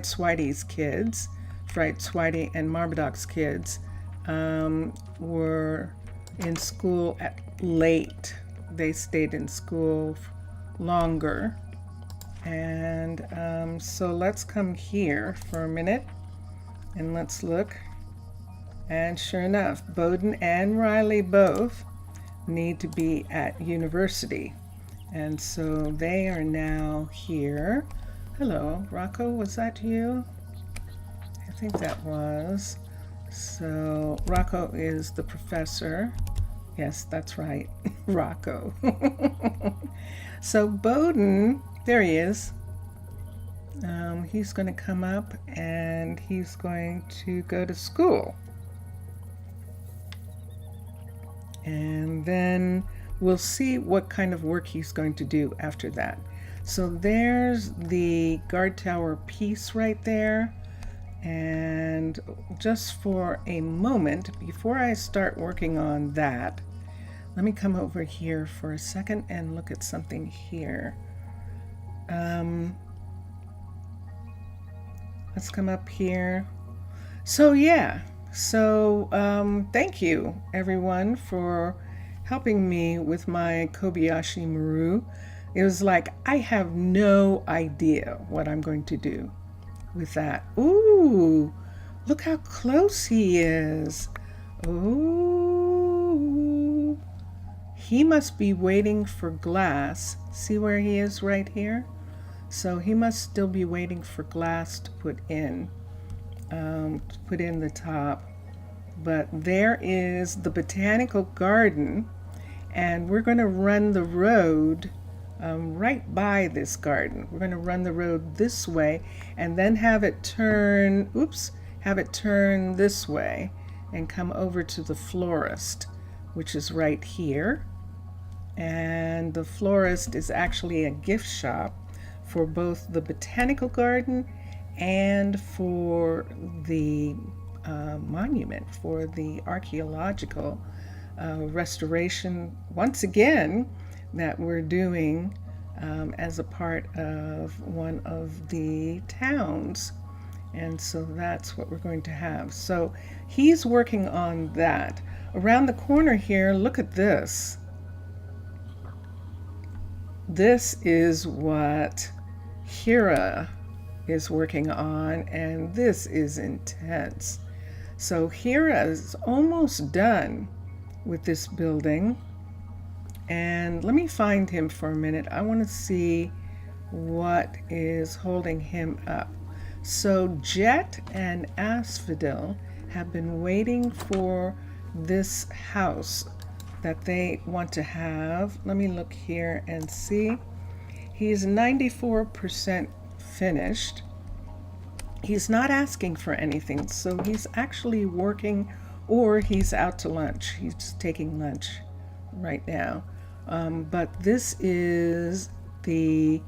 Switey's kids, Fright Switey and Marmadoc's kids, were in school at late. They stayed in school longer. And so let's come here for a minute and let's look. And sure enough, Bowden and Riley both need to be at university. And so they are now here. Hello, Rocco, was that you? I think that was. So Rocco is the professor. Yes, that's right, Rocco. So Bowden, there he is. He's going to come up and he's going to go to school. And then we'll see what kind of work he's going to do after that. So there's the guard tower piece right there. And just for a moment, before I start working on that, let me come over here for a second and look at something here. Let's come up here. So yeah, thank you everyone for helping me with my Kobayashi Maru. It was like, I have no idea what I'm going to do with that. Ooh, look how close he is. Ooh, he must be waiting for glass. See where he is right here? So he must still be waiting for glass to put in the top. But there is the botanical garden, and we're going to run the road right by this garden. We're going to run the road this way and then have it turn, have it turn this way and come over to the florist, which is right here. And the florist is actually a gift shop for both the botanical garden and for the monument, for the archaeological restoration, once again, that we're doing as a part of one of the towns. And so that's what we're going to have. So he's working on that. Around the corner here, look at this. This is what Hira is working on, and this is intense. So Hira is almost done with this building. And let me find him for a minute. I want to see what is holding him up. So Jet and Asphodel have been waiting for this house that they want to have. Let me look here and see. He's 94% finished. He's not asking for anything, so he's actually working, or he's out to lunch. He's just taking lunch right now. But this is the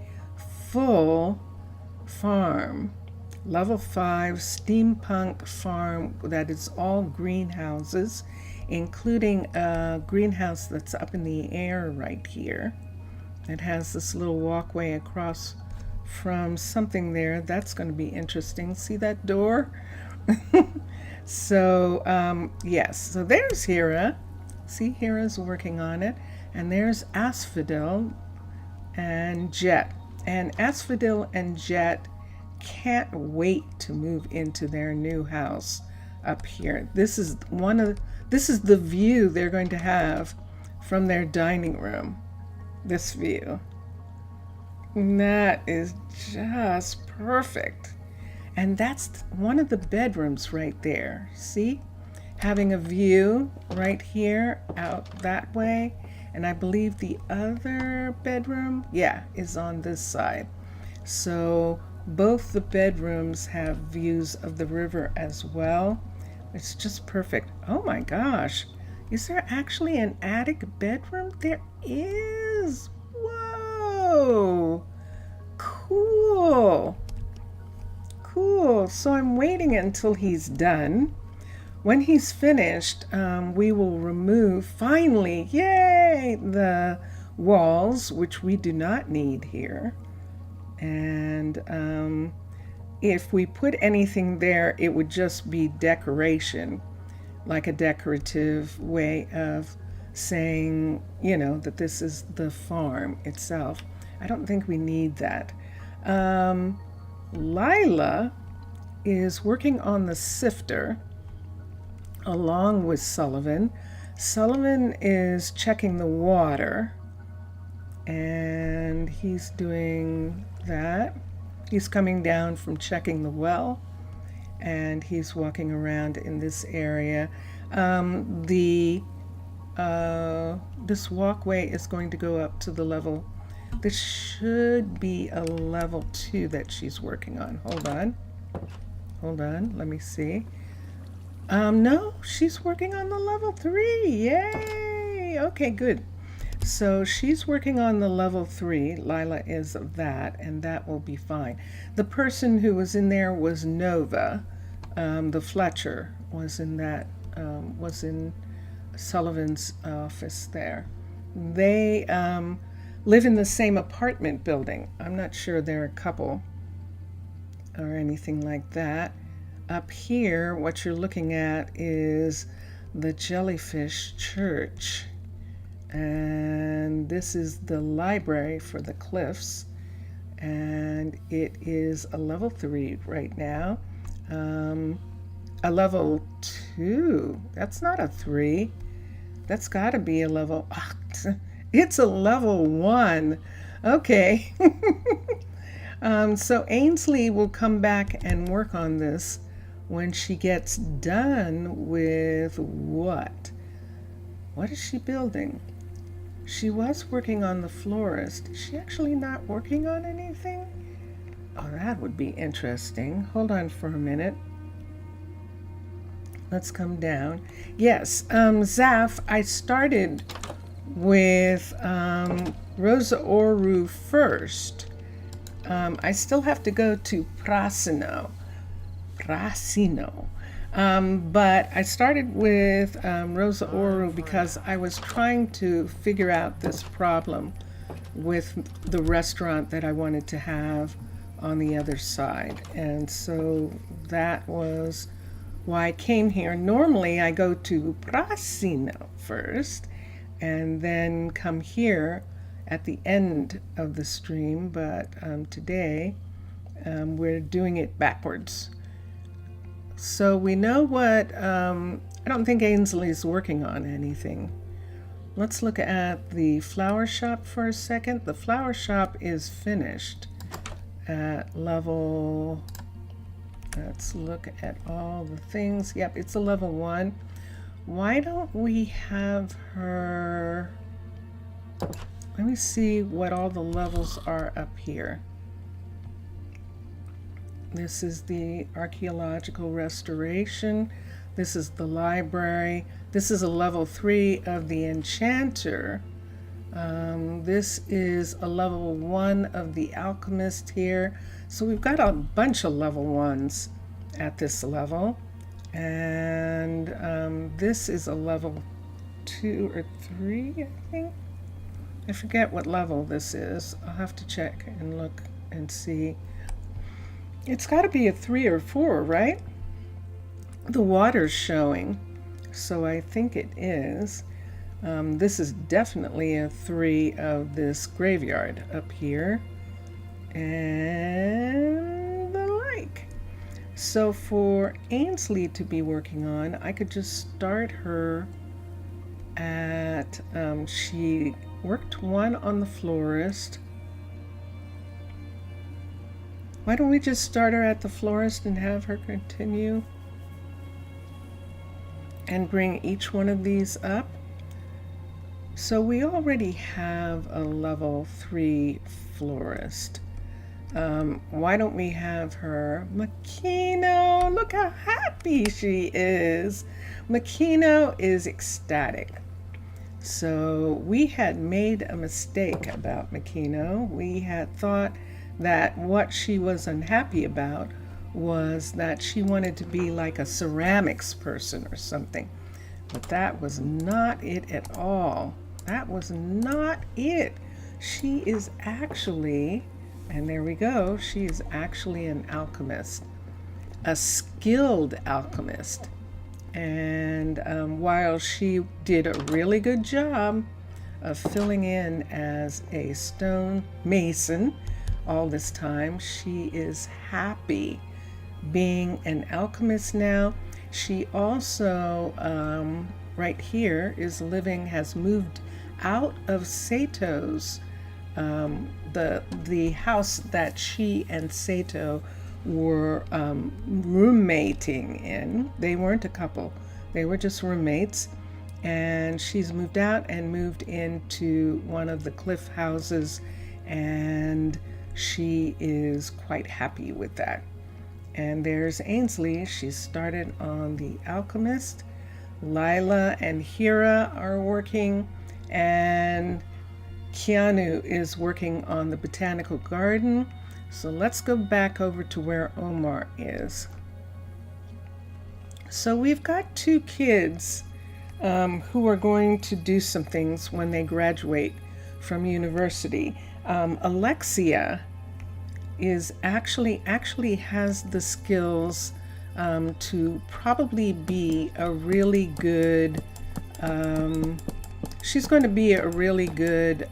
full farm, level 5 steampunk farm that is all greenhouses, including a greenhouse that's up in the air right here. It has this little walkway across from something there. That's going to be interesting. See that door? So yes, so there's Hira. See, Hira's working on it. And there's Asphodel and Jet. And Asphodel and Jet can't wait to move into their new house up here. This is the view they're going to have from their dining room. This view. And that is just perfect. And that's one of the bedrooms right there. See? Having a view right here out that way. And I believe the other bedroom, is on this side. So both the bedrooms have views of the river as well. It's just perfect. Oh my gosh. Is there actually an attic bedroom? There is. Whoa. Cool. Cool. So I'm waiting until he's done When he's finished, we will remove, finally, yay, the walls, which we do not need here. And if we put anything there, it would just be decoration, like a decorative way of saying, you know, that this is the farm itself. I don't think we need that. Lila is working on the sifter along with Sullivan. Sullivan is checking the water, and he's doing that. He's coming down from checking the well, and he's walking around in this area. This walkway is going to go up to the level. This should be a level 2 that she's working on. Hold on, let me see. No, she's working on the level 3. Yay! Okay, good. So she's working on the level 3. Lila is of that, and that will be fine. The person who was in there was Nova. The Fletcher was in that, was in Sullivan's office there. They live in the same apartment building. I'm not sure they're a couple or anything like that. Up here, what you're looking at is the Jellyfish Church. And this is the library for the Cliffs. And it is a level 3 right now. A level 2. That's not a 3. That's got to be a level. It's a level 1. Okay. So Ainsley will come back and work on this when she gets done with what? What is she building? She was working on the florist. Is she actually not working on anything? Oh, that would be interesting. Hold on for a minute. Let's come down. Yes, Zaf, I started with Rosa Ouro first. I still have to go to Prasino. But I started with Rosa Ouro because I was trying to figure out this problem with the restaurant that I wanted to have on the other side. And so that was why I came here. Normally I go to Prasino first and then come here at the end of the stream, but today we're doing it backwards. So we know what, I don't think Ainsley's working on anything. Let's look at the flower shop for a second. The flower shop is finished at level, let's look at all the things. Yep, it's a level 1. Why don't we have her, let me see what all the levels are up here. This is the archaeological restoration. This is the library. This is a level 3 of the enchanter. This is a level 1 of the alchemist here. So we've got a bunch of level 1s at this level. And this is a level 2 or 3, I think. I forget what level this is. I'll have to check and look and see. It's got to be a 3 or 4, right? The water's showing, so I think it is. This is definitely a 3 of this graveyard up here, and the like. So for Ainsley to be working on, I could just start her at, she worked 1 on the florist. Why don't we just start her at the florist and have her continue and bring each one of these up? So we already have a level 3 florist. Why don't we have her? Makino, look how happy she is. Makino is ecstatic. So we had made a mistake about Makino. We had thought that what she was unhappy about was that she wanted to be like a ceramics person or something. But that was not it at all. That was not it. She is actually, and there we go, she is actually an alchemist, a skilled alchemist. And while she did a really good job of filling in as a stone mason all this time, she is happy being an alchemist now. She also, right here, has moved out of Sato's, the house that she and Sato were roommating in. They weren't a couple, they were just roommates. And she's moved out and moved into one of the cliff houses, and she is quite happy with that. And there's Ainsley. She started on the Alchemist. Lila and Hira are working, and Keanu is working on the Botanical Garden. So let's go back over to where Omar is. So we've got two kids who are going to do some things when they graduate from university. Alexia is actually has the skills to probably be a really good, she's going to be a really good,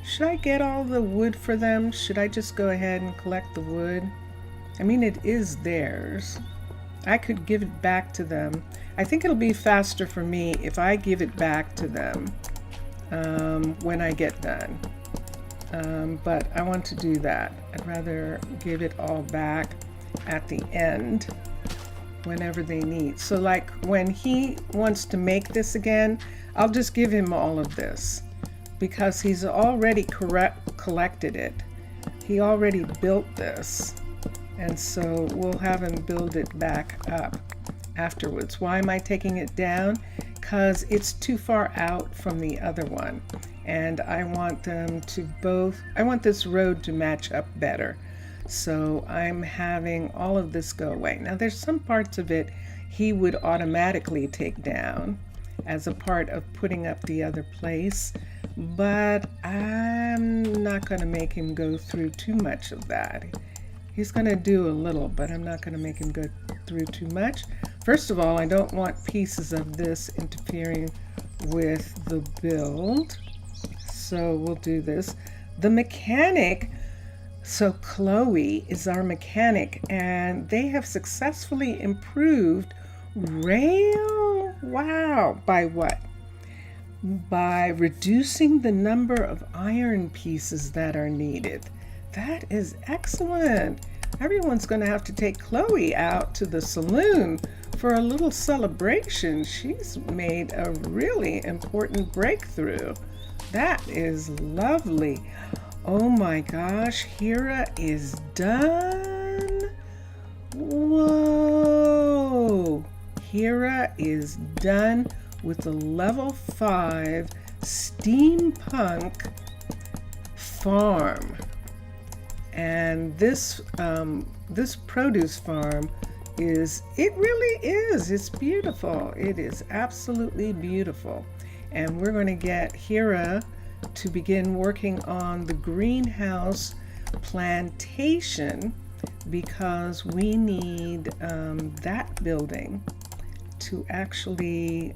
should I get all the wood for them? Should I just go ahead and collect the wood? I mean, it is theirs. I could give it back to them. I think it'll be faster for me if I give it back to them when I get done. But I want to do that. I'd rather give it all back at the end whenever they need. So like when he wants to make this again, I'll just give him all of this because he's already collected it. He already built this. And so we'll have him build it back up afterwards. Why am I taking it down? Because it's too far out from the other one. And I want them to I want this road to match up better. So I'm having all of this go away. Now there's some parts of it he would automatically take down as a part of putting up the other place. But I'm not going to make him go through too much of that. He's going to do a little, but I'm not going to make him go through too much. First of all, I don't want pieces of this interfering with the build. So we'll do this. The mechanic, so Chloe is our mechanic, and they have successfully improved rail. Wow. By what? By reducing the number of iron pieces that are needed. That is excellent. Everyone's going to have to take Chloe out to the saloon for a little celebration. She's made a really important breakthrough. That is lovely. Oh my gosh, Hira is done. Whoa. Hira is done with the level 5 steampunk farm. And this produce farm it's beautiful. It is absolutely beautiful. And we're going to get Hira to begin working on the greenhouse plantation because we need that building to actually,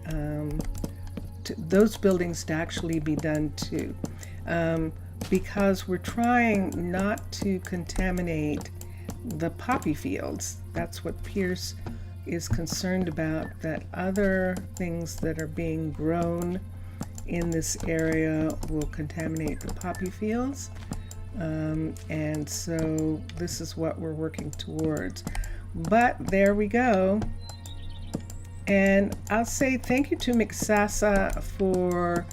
those buildings to actually be done too. Because we're trying not to contaminate the poppy fields. That's what Pierce is concerned about, that other things that are being grown in this area will contaminate the poppy fields. And so this is what we're working towards. But there we go. And I'll say thank you to Miksasa for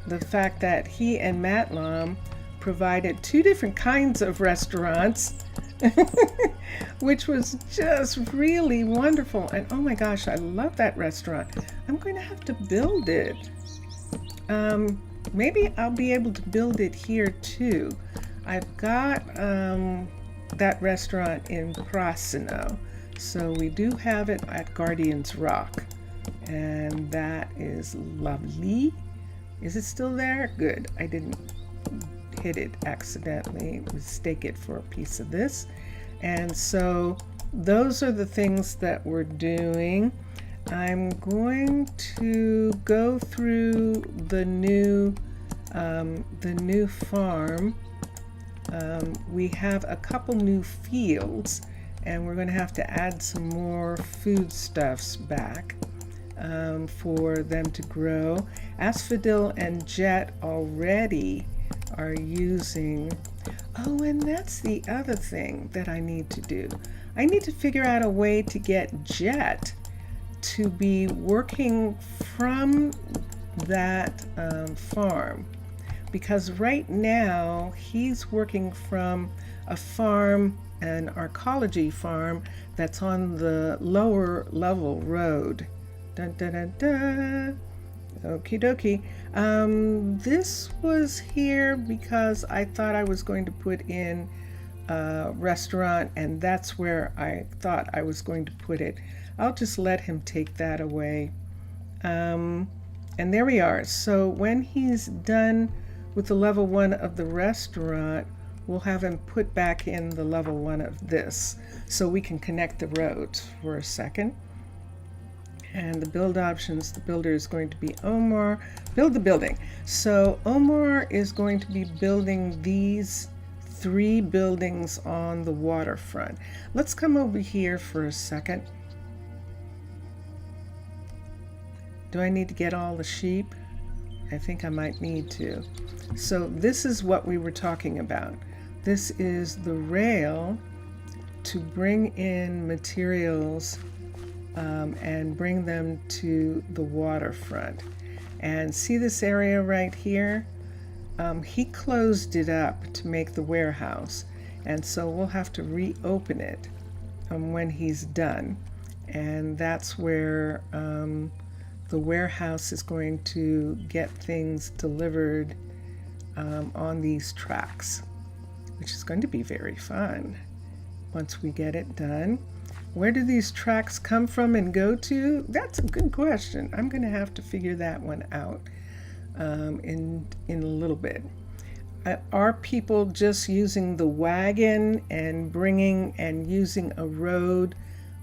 the fact that he and Matlam provided 2 different kinds of restaurants, which was just really wonderful. And oh my gosh, I love that restaurant. I'm going to have to build it. Maybe I'll be able to build it here too. I've got that restaurant in Prasino. So we do have it at Guardian's Rock, and that is lovely. Is it still there? Good. I didn't hit it accidentally, mistake it for a piece of this. And so those are the things that we're doing. I'm going to go through the new farm. We have a couple new fields, and we're going to have to add some more foodstuffs back for them to grow. Asphodel and Jet already are using. Oh, and that's the other thing that I need to do. I need to figure out a way to get Jet to be working from that farm, because right now he's working from a farm, an arcology farm that's on the lower level road. Dun, dun, dun, dun. Okie dokie. This was here because I thought I was going to put in a restaurant, and that's where I thought I was going to put it. I'll just let him take that away. And there we are. So when he's done with the level 1 of the restaurant, we'll have him put back in the level 1 of this so we can connect the roads for a second. And the build options, the builder is going to be Omar. Build the building. So Omar is going to be building these 3 buildings on the waterfront. Let's come over here for a second. Do I need to get all the sheep? I think I might need to. So this is what we were talking about. This is the rail to bring in materials and bring them to the waterfront. And see this area right here? He closed it up to make the warehouse, and so we'll have to reopen it when he's done. And that's where the warehouse is going to get things delivered on these tracks, which is going to be very fun once we get it done. Where do these tracks come from and go to? That's a good question. I'm going to have to figure that one out in a little bit. Are people just using the wagon and bringing and using a road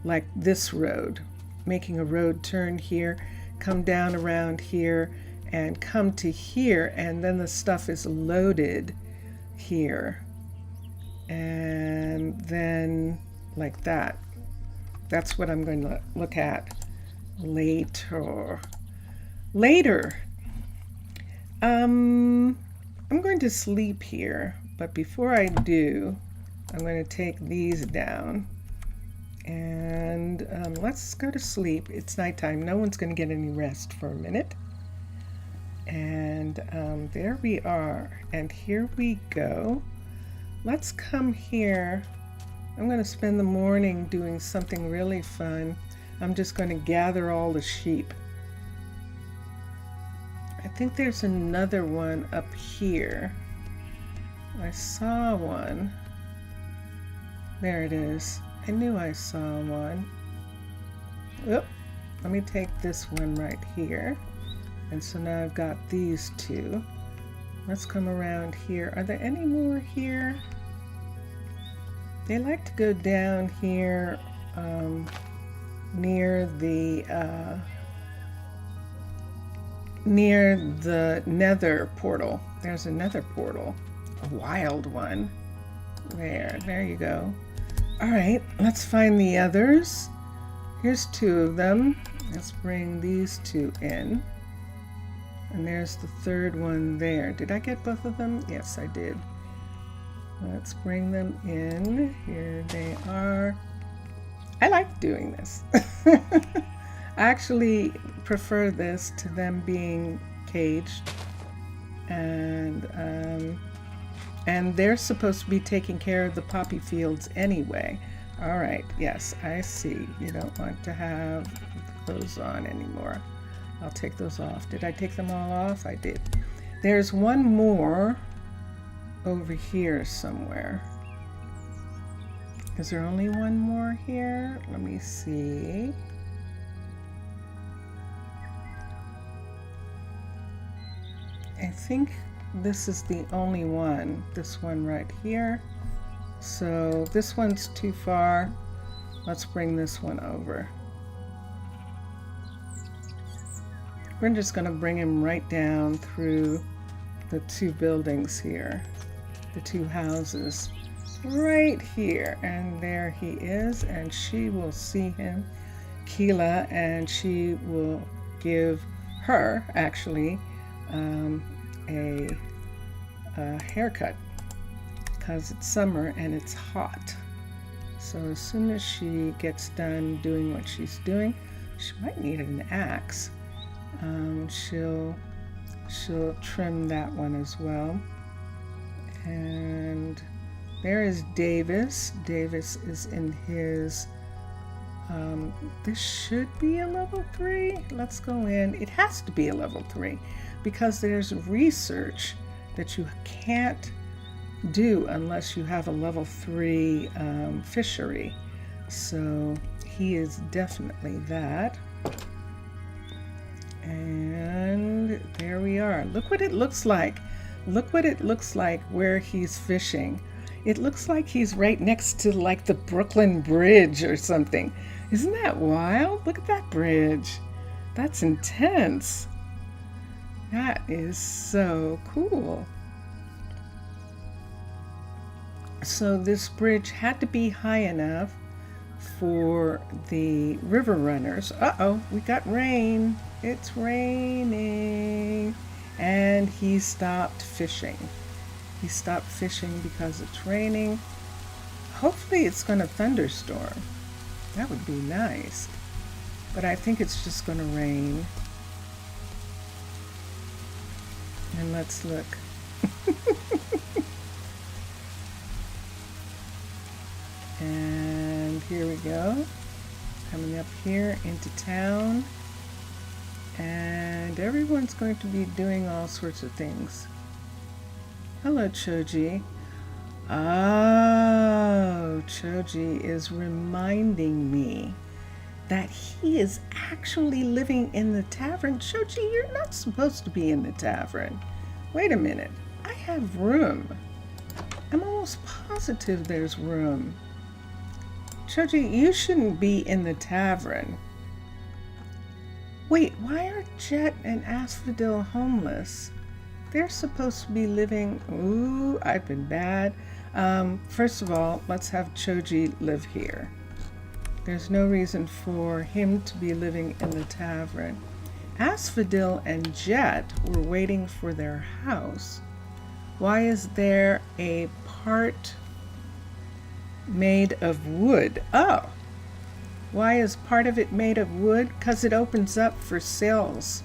like this road, making a road turn here, come down around here, and come to here, and then the stuff is loaded here, and then like that? That's what I'm going to look at later. I'm going to sleep here, but before I do, I'm going to take these down, and let's go to sleep. It's nighttime. No one's going to get any rest for a minute. And there we are, and here we go. Let's come here. I'm going to spend the morning doing something really fun. I'm just going to gather all the sheep. I think there's another one up here. I saw one. There it is. I knew I saw one. Oop. Let me take this one right here. And so now I've got these 2. Let's come around here. Are there any more here? They like to go down here near the nether portal. There's a nether portal, a wild one. There you go. All right, let's find the others. Here's 2 of them. Let's bring these 2 in. And there's the 3rd one there. Did I get both of them? Yes, I did. Let's bring them in. Here they are. I like doing this. I actually prefer this to them being caged. And they're supposed to be taking care of the poppy fields anyway. All right, yes, I see. You don't want to have those on anymore. I'll take those off. Did I take them all off? I did. There's one more over here somewhere. Is there only one more here? Let me see. I think this is the only one, this one right here. So this one's too far. Let's bring this one over. We're just going to bring him right down through the two buildings here, the two houses, right here. And there he is, and she will see him, Keela, and she will give her, actually, a haircut, because it's summer and it's hot. So as soon as she gets done doing what she's doing, she might need an axe. She'll trim that one as well. And there is Davis. Davis is in his, this should be a level 3. Let's go in. It has to be a level 3 because there's research that you can't do unless you have a level 3 fishery. So he is definitely that. And there we are. Look what it looks like. Look what it looks like where he's fishing. It looks like he's right next to like the Brooklyn Bridge or something. Isn't that wild? Look at that bridge. That's intense. That is so cool. So this bridge had to be high enough for the river runners. Uh-oh, we got rain. It's raining. And he stopped fishing. He stopped fishing because it's raining. Hopefully it's going to thunderstorm. That would be nice. But I think it's just going to rain. And let's look. And here we go. Coming up here into town. And everyone's going to be doing all sorts of things. Hello, Choji. Oh, Choji is reminding me that he is actually living in the tavern. Choji, you're not supposed to be in the tavern. Wait a minute. I have room. I'm almost positive there's room. Choji, you shouldn't be in the tavern. Wait, why are Jet and Asphodel homeless? They're supposed to be living... Ooh, I've been bad. First of all, let's have Choji live here. There's no reason for him to be living in the tavern. Asphodel and Jet were waiting for their house. Why is there a part made of wood? Oh! Why is part of it made of wood? Because it opens up for sails.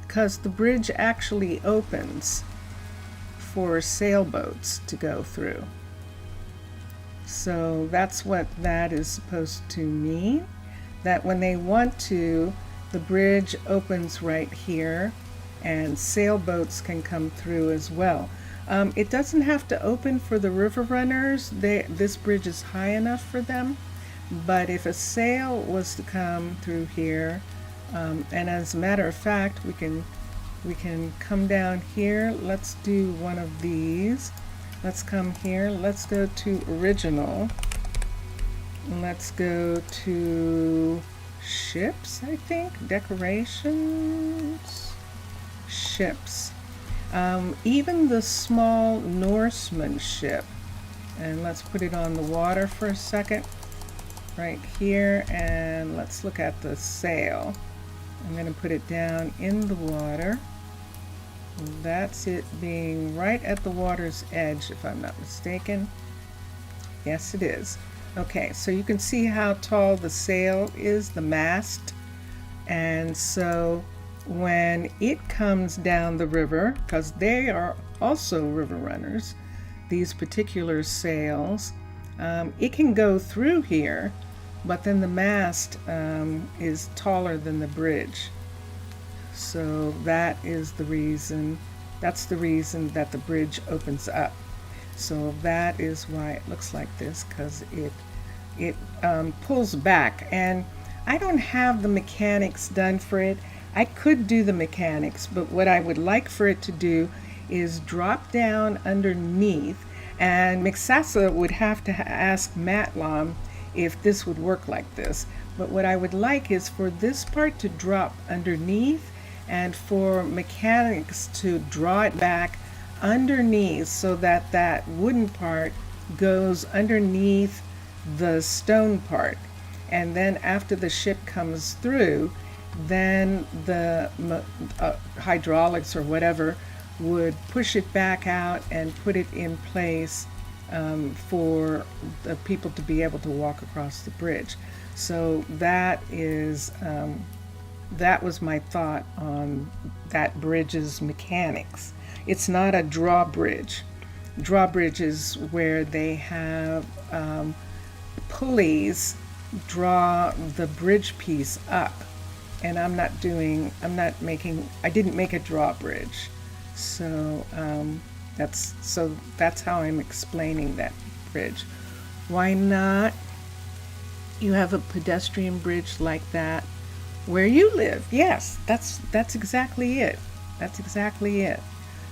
Because the bridge actually opens for sailboats to go through. So that's what that is supposed to mean. That when they want to, the bridge opens right here and sailboats can come through as well. It doesn't have to open for the river runners. This bridge is high enough for them. But if a sail was to come through here, and as a matter of fact, we can come down here. Let's do one of these. Let's come here. Let's go to original. Let's go to ships, I think. Decorations. Ships. Even the small Norseman ship. And let's put it on the water for a second. Right here, and let's look at the sail. I'm going to put it down in the water. That's it being right at the water's edge, if I'm not mistaken. Yes, it is. Okay, so you can see how tall the sail is, the mast. And so when it comes down the river, because they are also river runners, these particular sails, it can go through here, but then the mast is taller than the bridge. So that is the reason, that's the reason that the bridge opens up. So that is why it looks like this, because it pulls back. And I don't have the mechanics done for it. I could do the mechanics, but what I would like for it to do is drop down underneath, and Mixasa would have to ask Matlam if this would work like this. But what I would like is for this part to drop underneath and for mechanics to draw it back underneath so that that wooden part goes underneath the stone part. And then after the ship comes through, then the hydraulics or whatever would push it back out and put it in place for the people to be able to walk across the bridge. So that is that was my thought on that bridge's mechanics. It's not a drawbridge. Drawbridge is where they have pulleys draw the bridge piece up, and I didn't make a drawbridge. So that's how I'm explaining that bridge. Why not? You have a pedestrian bridge like that where you live. Yes, that's exactly it. That's exactly it.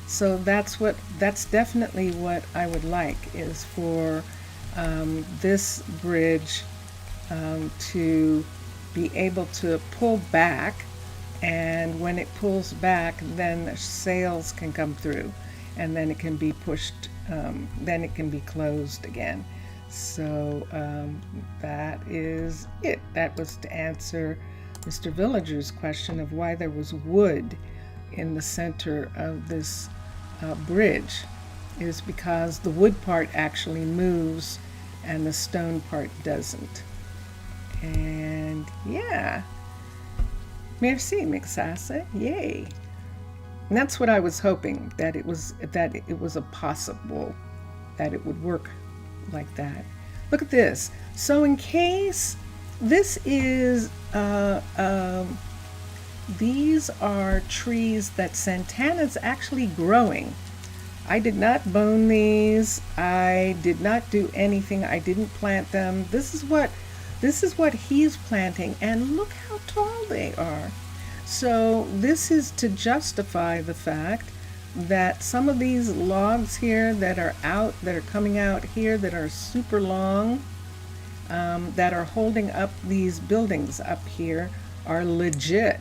So that's definitely what I would like, is for this bridge to be able to pull back, and when it pulls back, then the sails can come through, and then it can be pushed, then it can be closed again. So that is it. That was to answer Mr. Villager's question of why there was wood in the center of this bridge. Is because the wood part actually moves and the stone part doesn't. And yeah, merci Mixasa, yay. And that's what I was hoping, that it was a possible, that it would work like that. Look at this. So in case this is these are trees that Santana's actually growing. I did not bone these. I did not do anything. I didn't plant them. This is what he's planting, and look how tall they are. So this is to justify the fact that some of these logs here that are coming out here, that are super long, that are holding up these buildings up here, are legit.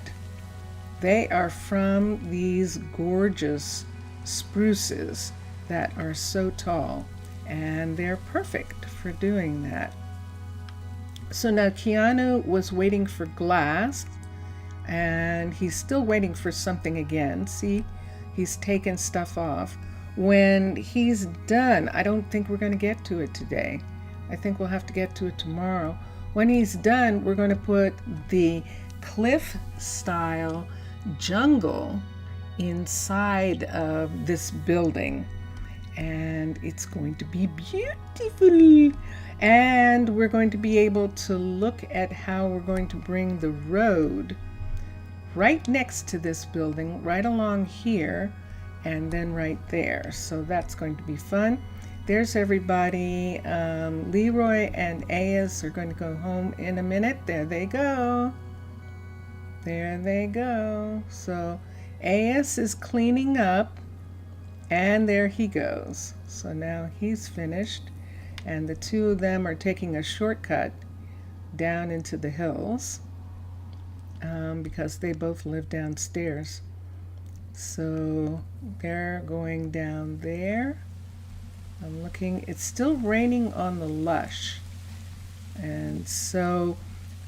They are from these gorgeous spruces that are so tall, and they're perfect for doing that. So now Keanu was waiting for glass, and he's still waiting for something again. See, he's taken stuff off. When he's done, I don't think we're going to get to it today. I think we'll have to get to it tomorrow. When he's done, we're going to put the cliff style jungle inside of this building, and it's going to be beautiful. And we're going to be able to look at how we're going to bring the road right next to this building, right along here, and then right there. So that's going to be fun. There's everybody. Leroy and Ayas are going to go home in a minute. There they go. There they go. So Ayas is cleaning up, and there he goes. So now he's finished, and the two of them are taking a shortcut down into the hills because they both live downstairs. So they're going down there. I'm looking, it's still raining on the lush, and so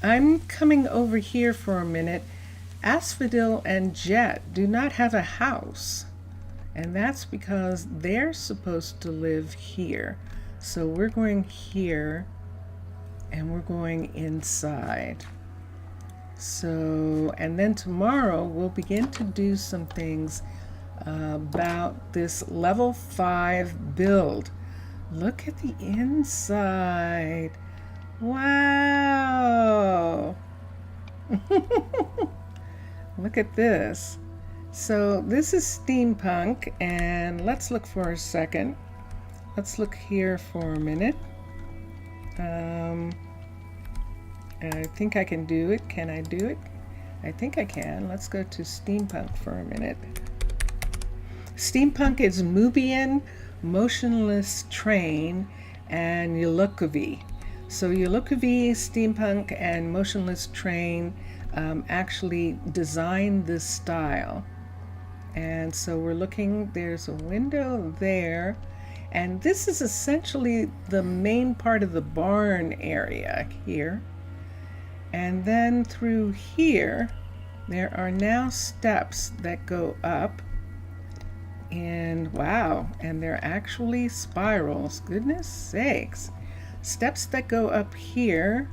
I'm coming over here for a minute. Asphodel and Jet do not have a house, and that's because they're supposed to live here. So we're going here, and we're going inside. So, and then tomorrow we'll begin to do some things about this level 5 build. Look at the inside. Wow. Look at this. So this is steampunk, and let's look for a second. let's look here for a minute. I think I can do it. Can I do it? I think I can. Let's go to steampunk for a minute. Steampunk is Mubian, motionless train, and Yulukovi. So Yulukovi, steampunk, and motionless train actually designed this style. And so we're looking, there's a window there, and this is essentially the main part of the barn area here. And then through here, there are now steps that go up, and wow, and they're actually spirals, goodness sakes. Steps that go up here,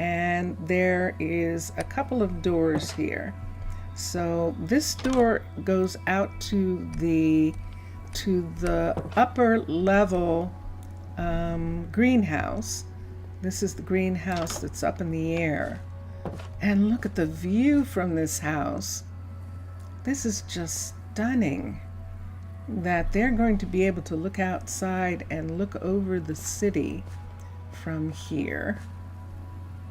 and there is a couple of doors here. So this door goes out to the upper level greenhouse. This is the greenhouse that's up in the air. And look at the view from this house. This is just stunning, that they're going to be able to look outside and look over the city from here.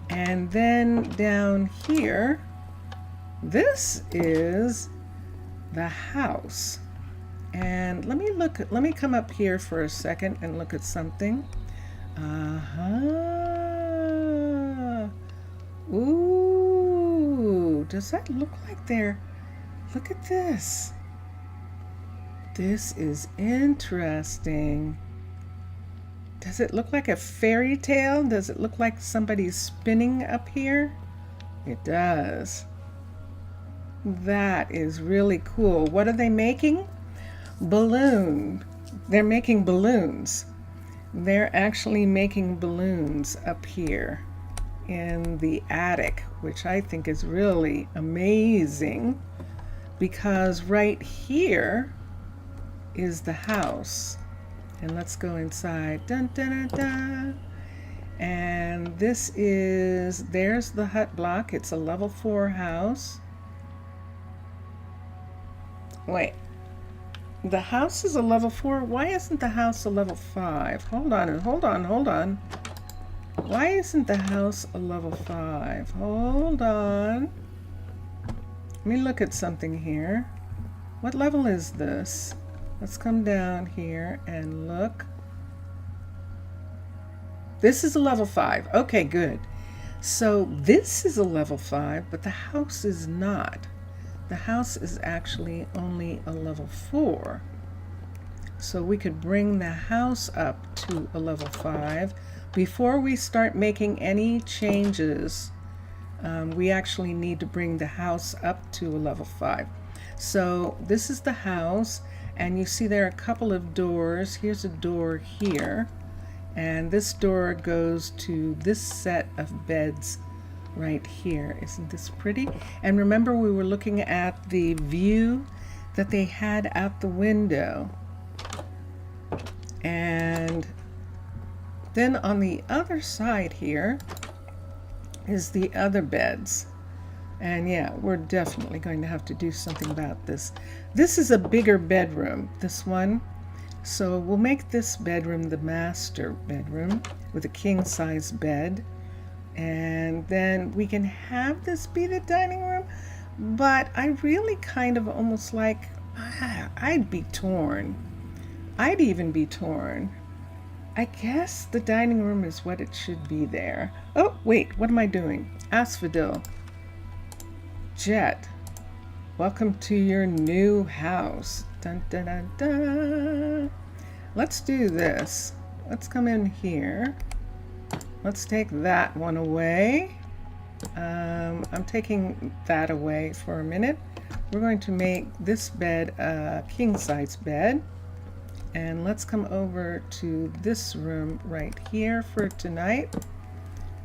And then down here, this is the house. And let me come up here for a second and look at something. Ooh, does that look like they're, look at this. This is interesting. Does it look like a fairy tale? Does it look like somebody's spinning up here? It does. That is really cool. What are they making? Balloon. They're making balloons. They're actually making balloons up here in the attic, which I think is really amazing, because right here is the house. And let's go inside. Dun, dun, dun, dun. And this is, there's the hut block. It's a level 4 house. Wait, the house is a level 4. Why isn't the house a level 5? Hold on. Why isn't the house a level 5? Hold on. Let me look at something here. What level is this? Let's come down here and look. This is a level 5. Okay, good. So this is a level 5, but the house is not. The house is actually only a level 4. So we could bring the house up to a level 5. Before we start making any changes, we actually need to bring the house up to a level 5. So this is the house, and you see there are a couple of doors. Here's a door here, and this door goes to this set of beds right here. Isn't this pretty? And remember, we were looking at the view that they had out the window. And then on the other side here is the other beds. And yeah, we're definitely going to have to do something about this. This is a bigger bedroom, this one. So we'll make this bedroom the master bedroom with a king-size bed. And then we can have this be the dining room. But I really kind of almost like, I'd be torn. I'd even be torn. I guess the dining room is what it should be there. Oh, wait, what am I doing? Asphodel. Jet, welcome to your new house. Dun, dun, dun, dun. Let's do this. Let's come in here. Let's take that one away. I'm taking that away for a minute. We're going to make this bed a king-size bed. And let's come over to this room right here for tonight.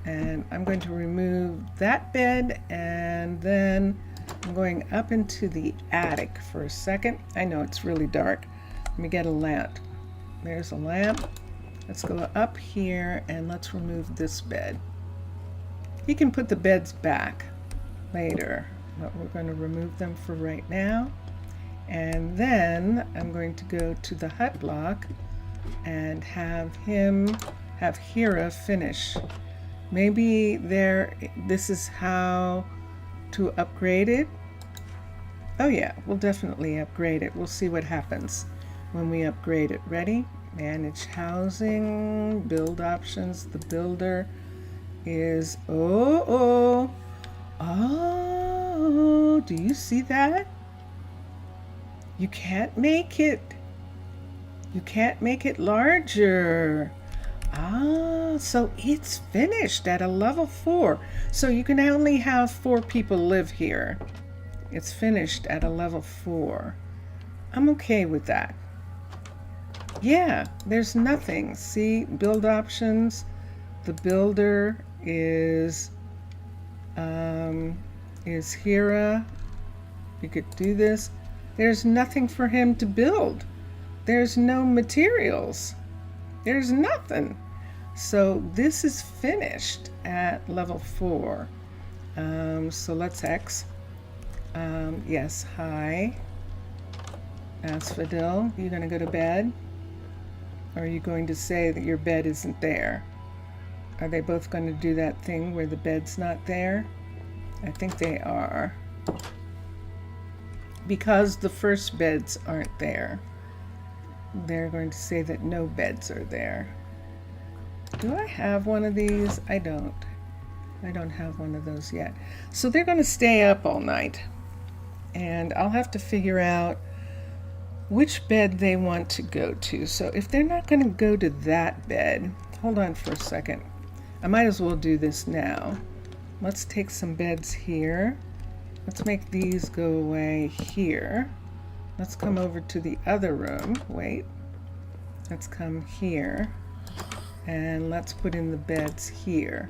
And I'm going to remove that bed, and then I'm going up into the attic for a second. I know it's really dark. Let me get a lamp. There's a lamp. Let's go up here and let's remove this bed. You can put the beds back later, but we're going to remove them for right now. And then I'm going to go to the hut block. and have Hira finish. Maybe this is how to upgrade it. Oh yeah, we'll definitely upgrade it. We'll see what happens when we upgrade it. Ready? Manage housing, build options. The builder is, oh, do you see that? You can't make it larger. So it's finished at a level 4. So you can only have 4 people live here. It's finished at a level 4. I'm okay with that. Yeah, there's nothing. See, build options. The builder is Hira. You could do this. There's nothing for him to build. There's no materials. There's nothing. So this is finished at level 4. So let's X. Yes, hi. Asphodel, you gonna go to bed? Or are you going to say that your bed isn't there? Are they both going to do that thing where the bed's not there? I think they are. Because the first beds aren't there, they're going to say that no beds are there. Do I have one of these? I don't. I don't have one of those yet. So they're going to stay up all night. And I'll have to figure out which bed they want to go to. So if they're not going to go to that bed, hold on for a second. I might as well do this now. Let's take some beds here. Let's make these go away here. Let's come over to the other room. Wait. Let's come here. And let's put in the beds here.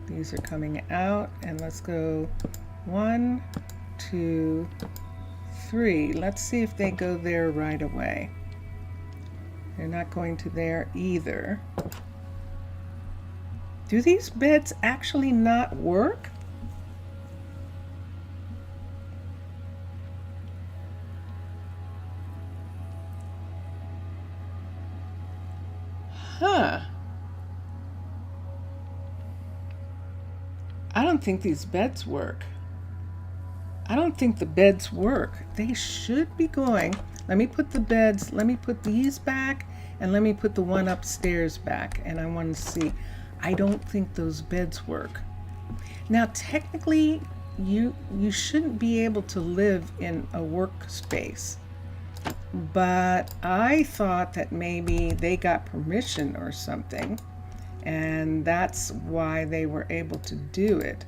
These are coming out. And let's go 1, 2, 3. Let's see if they go there right away. They're not going to there either. Do these beds actually not work? Huh. I don't think these beds work. I don't think the beds work. They should be going. Let me put the beds, let me put these back, and let me put the one upstairs back. And I want to see. I don't think those beds work. Now, technically, you shouldn't be able to live in a workspace. But I thought that maybe they got permission or something, and that's why they were able to do it.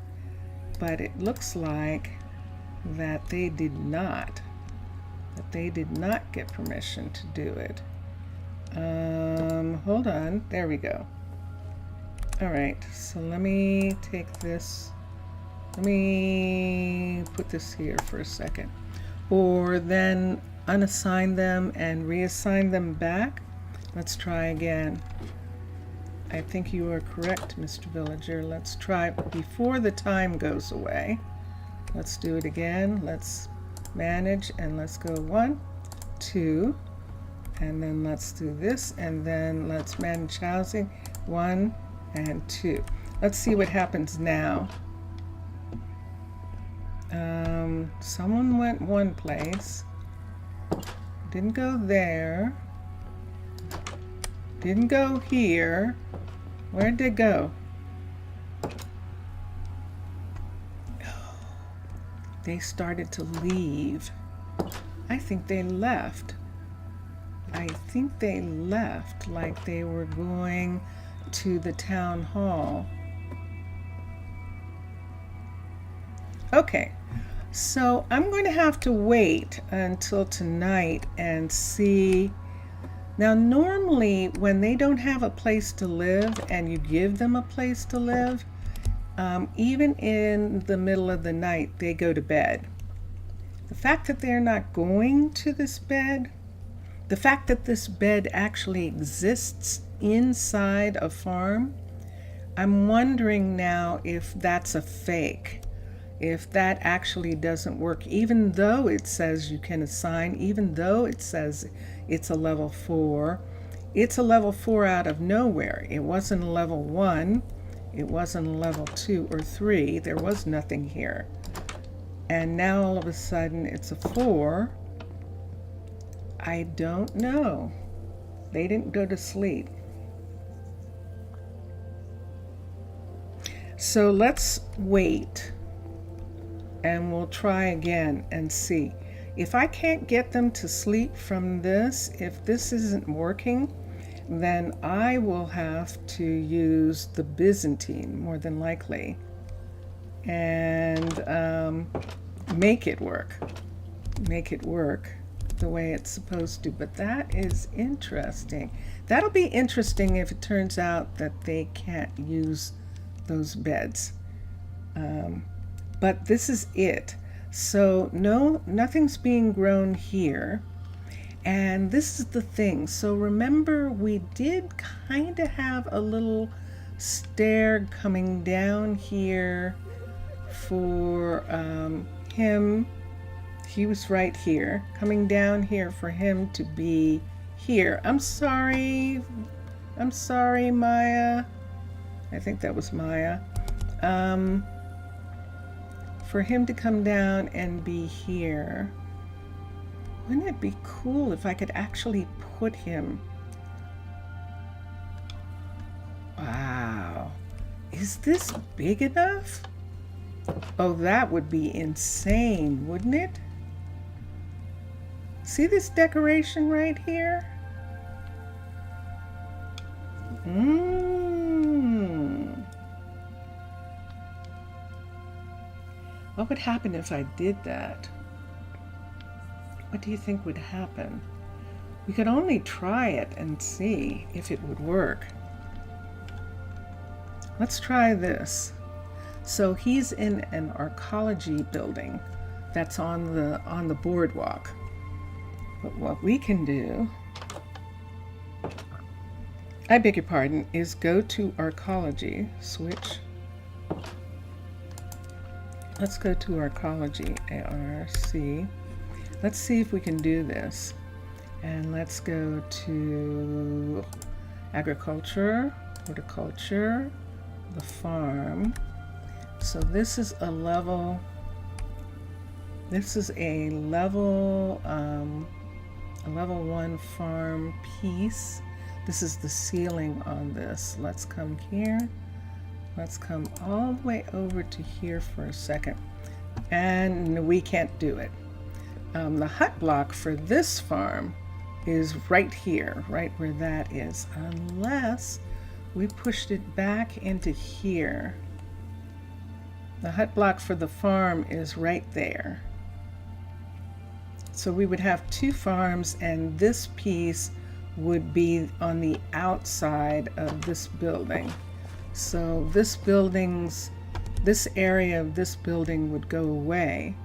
But it looks like that they did not. That they did not get permission to do it. Hold on. There we go. All right. So let me take this. Let me put this here for a second. Or then unassign them and reassign them back. Let's try again. I think you are correct, Mr. Villager. Let's try before the time goes away. Let's do it again. Let's manage and let's go 1, 2, and then let's do this, and then let's manage housing 1 and 2. Let's see what happens now. Someone went one place, didn't go there, didn't go here. Where'd they go? They started to leave. I think they left. I think they left like they were going to the town hall. Okay, so I'm going to have to wait until tonight and see. Now, normally when they don't have a place to live and you give them a place to live, even in the middle of the night, they go to bed. The fact that they're not going to this bed, the fact that this bed actually exists inside a farm, I'm wondering now if that's a fake, if that actually doesn't work, even though it says you can assign, even though it says it's a level 4, It's a level 4 out of nowhere. It wasn't a level 1. It wasn't a level 2 or 3. There was nothing here. And now all of a sudden it's a 4. I don't know. They didn't go to sleep. So let's wait and we'll try again and see. If I can't get them to sleep from this, if this isn't working, then I will have to use the Byzantine more than likely and make it work the way it's supposed to. But that is interesting. That'll be interesting if it turns out that they can't use those beds. But this is it. So no, nothing's being grown here. And this is the thing. So remember, we did kind of have a little stair coming down here for him. He was right here, coming down here for him to be here. I'm sorry, Maya. I think that was Maya. For him to come down and be here. Wouldn't it be cool if I could actually put him? Wow. Is this big enough? Oh, that would be insane, wouldn't it? See this decoration right here? What would happen if I did that? What do you think would happen? We could only try it and see if it would work. Let's try this. So he's in an archaeology building that's on the boardwalk. But what we can do, I beg your pardon, is go to archaeology, switch. Let's go to archaeology, ARC. Let's see if we can do this. And let's go to agriculture, horticulture, the farm. So this is a level, a level 1 farm piece. This is the ceiling on this. Let's come here. Let's come all the way over to here for a second. And we can't do it. The hut block for this farm is right here, right where that is, unless we pushed it back into here. The hut block for the farm is right there. So we would have 2 farms, and this piece would be on the outside of this building. So this area of this building would go away,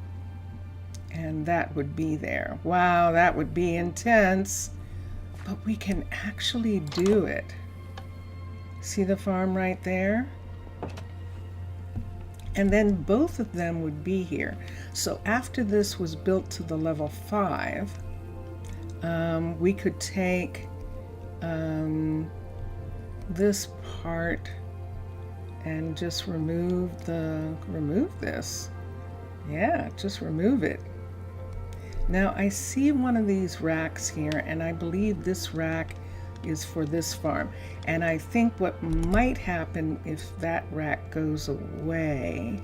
and that would be there. Wow, that would be intense, but we can actually do it. See the farm right there? And then both of them would be here. So after this was built to the level 5, we could take this part and just remove this. Yeah, just remove it. Now I see one of these racks here, and I believe this rack is for this farm. And I think what might happen if that rack goes away,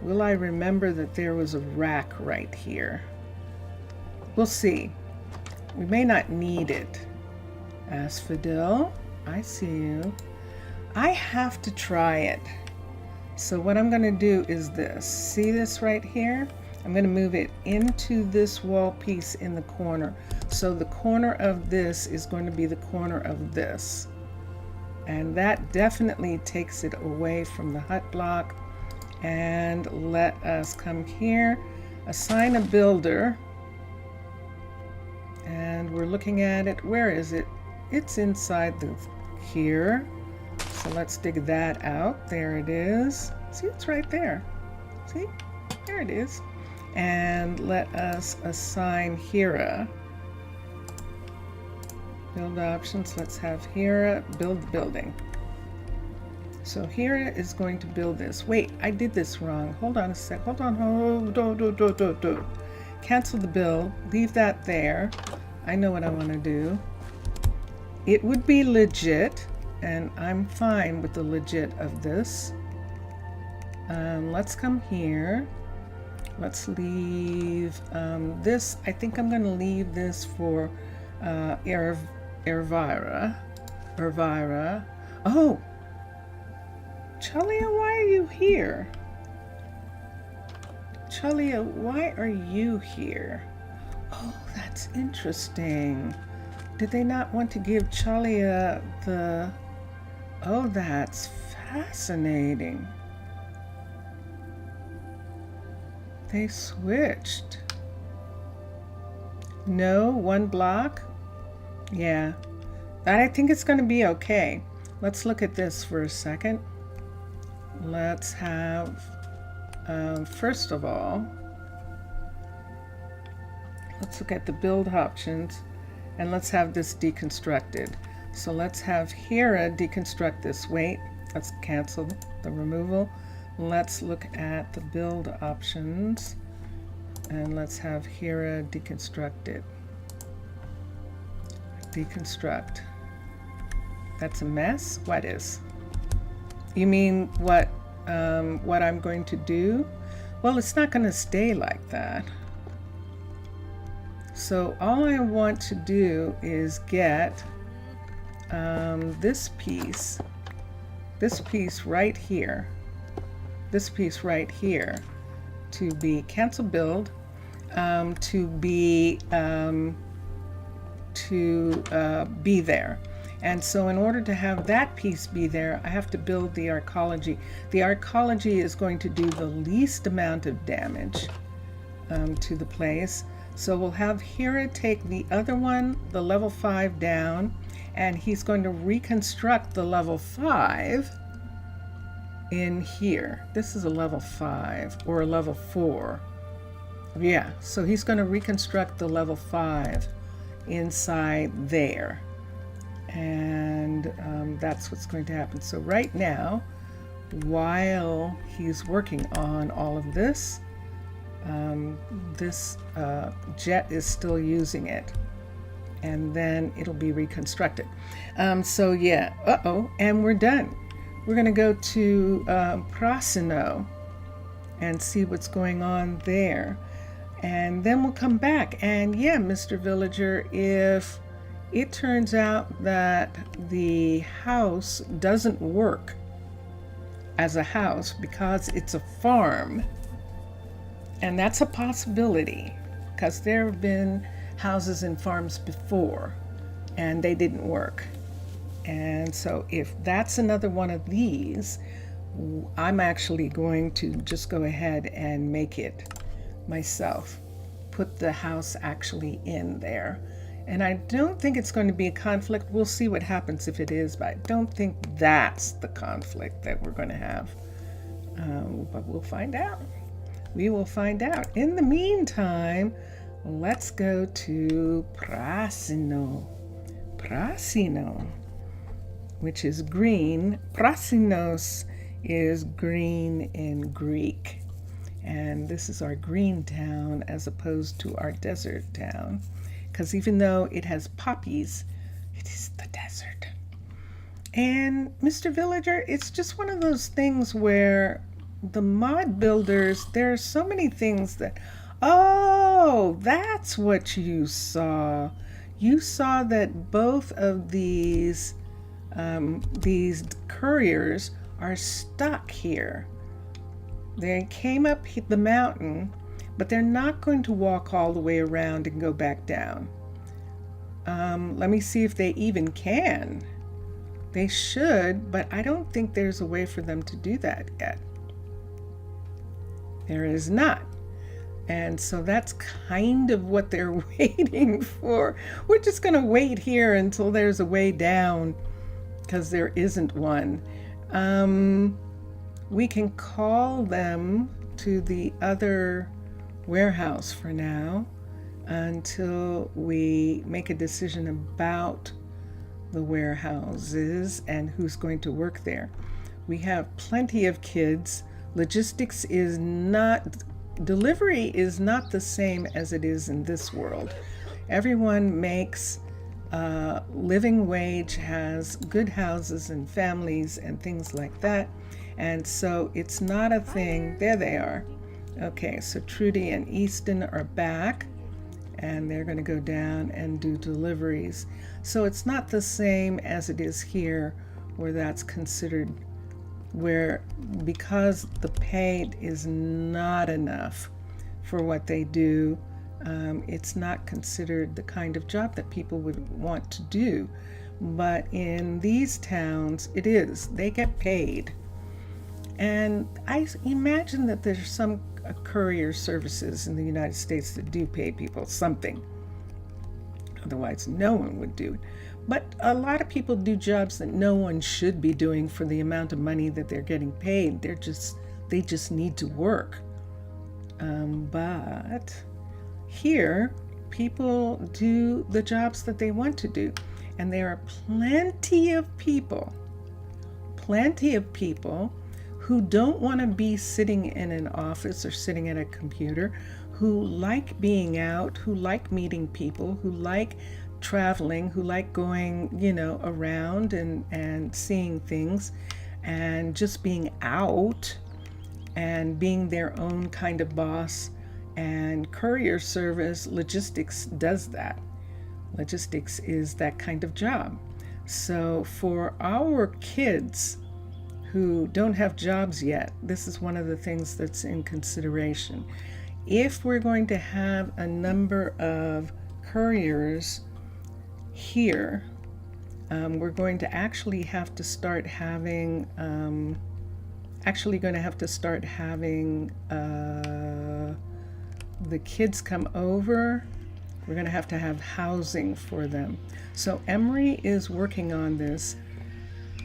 will I remember that there was a rack right here? We'll see. We may not need it. Asphodel, I see you. I have to try it. So what I'm going to do is this. See this right here? I'm going to move it into this wall piece in the corner. So the corner of this is going to be the corner of this. And that definitely takes it away from the hut block. And let us come here, assign a builder. And we're looking at it. Where is it? It's inside here. So let's dig that out. There it is. See, it's right there. See? There it is. And let us assign Hera. Build options. Let's have Hera build the building. So Hera is going to build this. Wait, I did this wrong. Hold on a sec. Hold on. Cancel the build. Leave that there. I know what I want to do. It would be legit, and I'm fine with the legit of this. Let's come here. Let's leave this. I think I'm going to leave this for Elvira. Oh! Chalia, why are you here? Chalia, why are you here? Oh, that's interesting. Did they not want to give Chalia the... Oh, that's fascinating. They switched. No, one block? Yeah. I think it's going to be okay. Let's look at this for a second. Let's have, first of all, let's look at the build options and let's have this deconstructed. So let's have Hera deconstruct this. Wait, let's cancel the removal. Let's look at the build options and let's have Hera deconstruct it. Deconstruct. That's a mess? What is? You mean what I'm going to do? Well, it's not going to stay like that. So all I want to do is get this piece right here, to be cancel build, to be there. And so in order to have that piece be there, I have to build the arcology. The arcology is going to do the least amount of damage to the place. So we'll have Hera take the other one, the level 5 down, and he's going to reconstruct the level 5 in here. This is a level 5 or a level 4. Yeah, so he's going to reconstruct the level 5 inside there. And that's what's going to happen. So right now, while he's working on all of this, this jet is still using it, and then it'll be reconstructed. So yeah, and we're done. We're gonna go to Prasino and see what's going on there, and then we'll come back. And yeah, Mr. Villager, if it turns out that the house doesn't work as a house because it's a farm, and that's a possibility because there have been houses and farms before and they didn't work. And so if that's another one of these, I'm actually going to just go ahead and make it myself, put the house actually in there. And I don't think it's going to be a conflict. We'll see what happens if it is, but I don't think that's the conflict that we're going to have. But we'll find out. We will find out. In the meantime, let's go to Prasino. Prasino, which is green. Prasinos is green in Greek. And this is our green town as opposed to our desert town. Because even though it has poppies, it is the desert. And Mr. Villager, it's just one of those things where the mod builders, there are so many things that, oh, that's what you saw. You saw that both of these couriers are stuck here. They came up the mountain, but they're not going to walk all the way around and go back down. Let me see if they even can. They should, but I don't think there's a way for them to do that yet. There is not. And so that's kind of what they're waiting for. We're just going to wait here until there's a way down, because there isn't one. We can call them to the other warehouse for now until we make a decision about the warehouses and who's going to work there. We have plenty of kids. Logistics is not, delivery is not the same as it is in this world. Everyone makes living wage, has good houses and families and things like that. And so it's not a thing. There they are. Okay, so Trudy and Easton are back, and they're going to go down and do deliveries. So it's not the same as it is here, where that's considered, where because the pay is not enough for what they do, it's not considered the kind of job that people would want to do. But in these towns, it is. They get paid. And I imagine that there's some courier services in the United States that do pay people something. Otherwise, no one would do it. But a lot of people do jobs that no one should be doing for the amount of money that they're getting paid. They just need to work. But here, people do the jobs that they want to do. And there are plenty of people who don't want to be sitting in an office or sitting at a computer, who like being out, who like meeting people, who like traveling, who like going, around and seeing things and just being out and being their own kind of boss. And courier service, logistics does that. Logistics is that kind of job. So for our kids who don't have jobs yet, this is one of the things that's in consideration. If we're going to have a number of couriers here, we're going to actually have to start having the kids come over. We're going to have housing for them. So Emory is working on this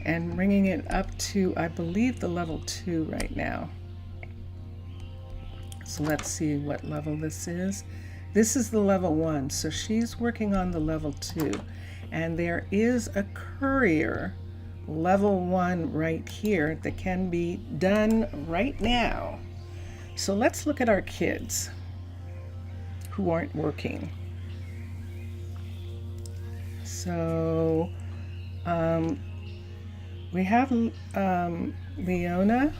and bringing it up to, I believe, the level 2 right now. So let's see what level this is. This is the level 1, so she's working on the level 2. And there is a courier level 1 right here that can be done right now. So let's look at our kids who aren't working. So we have Leona,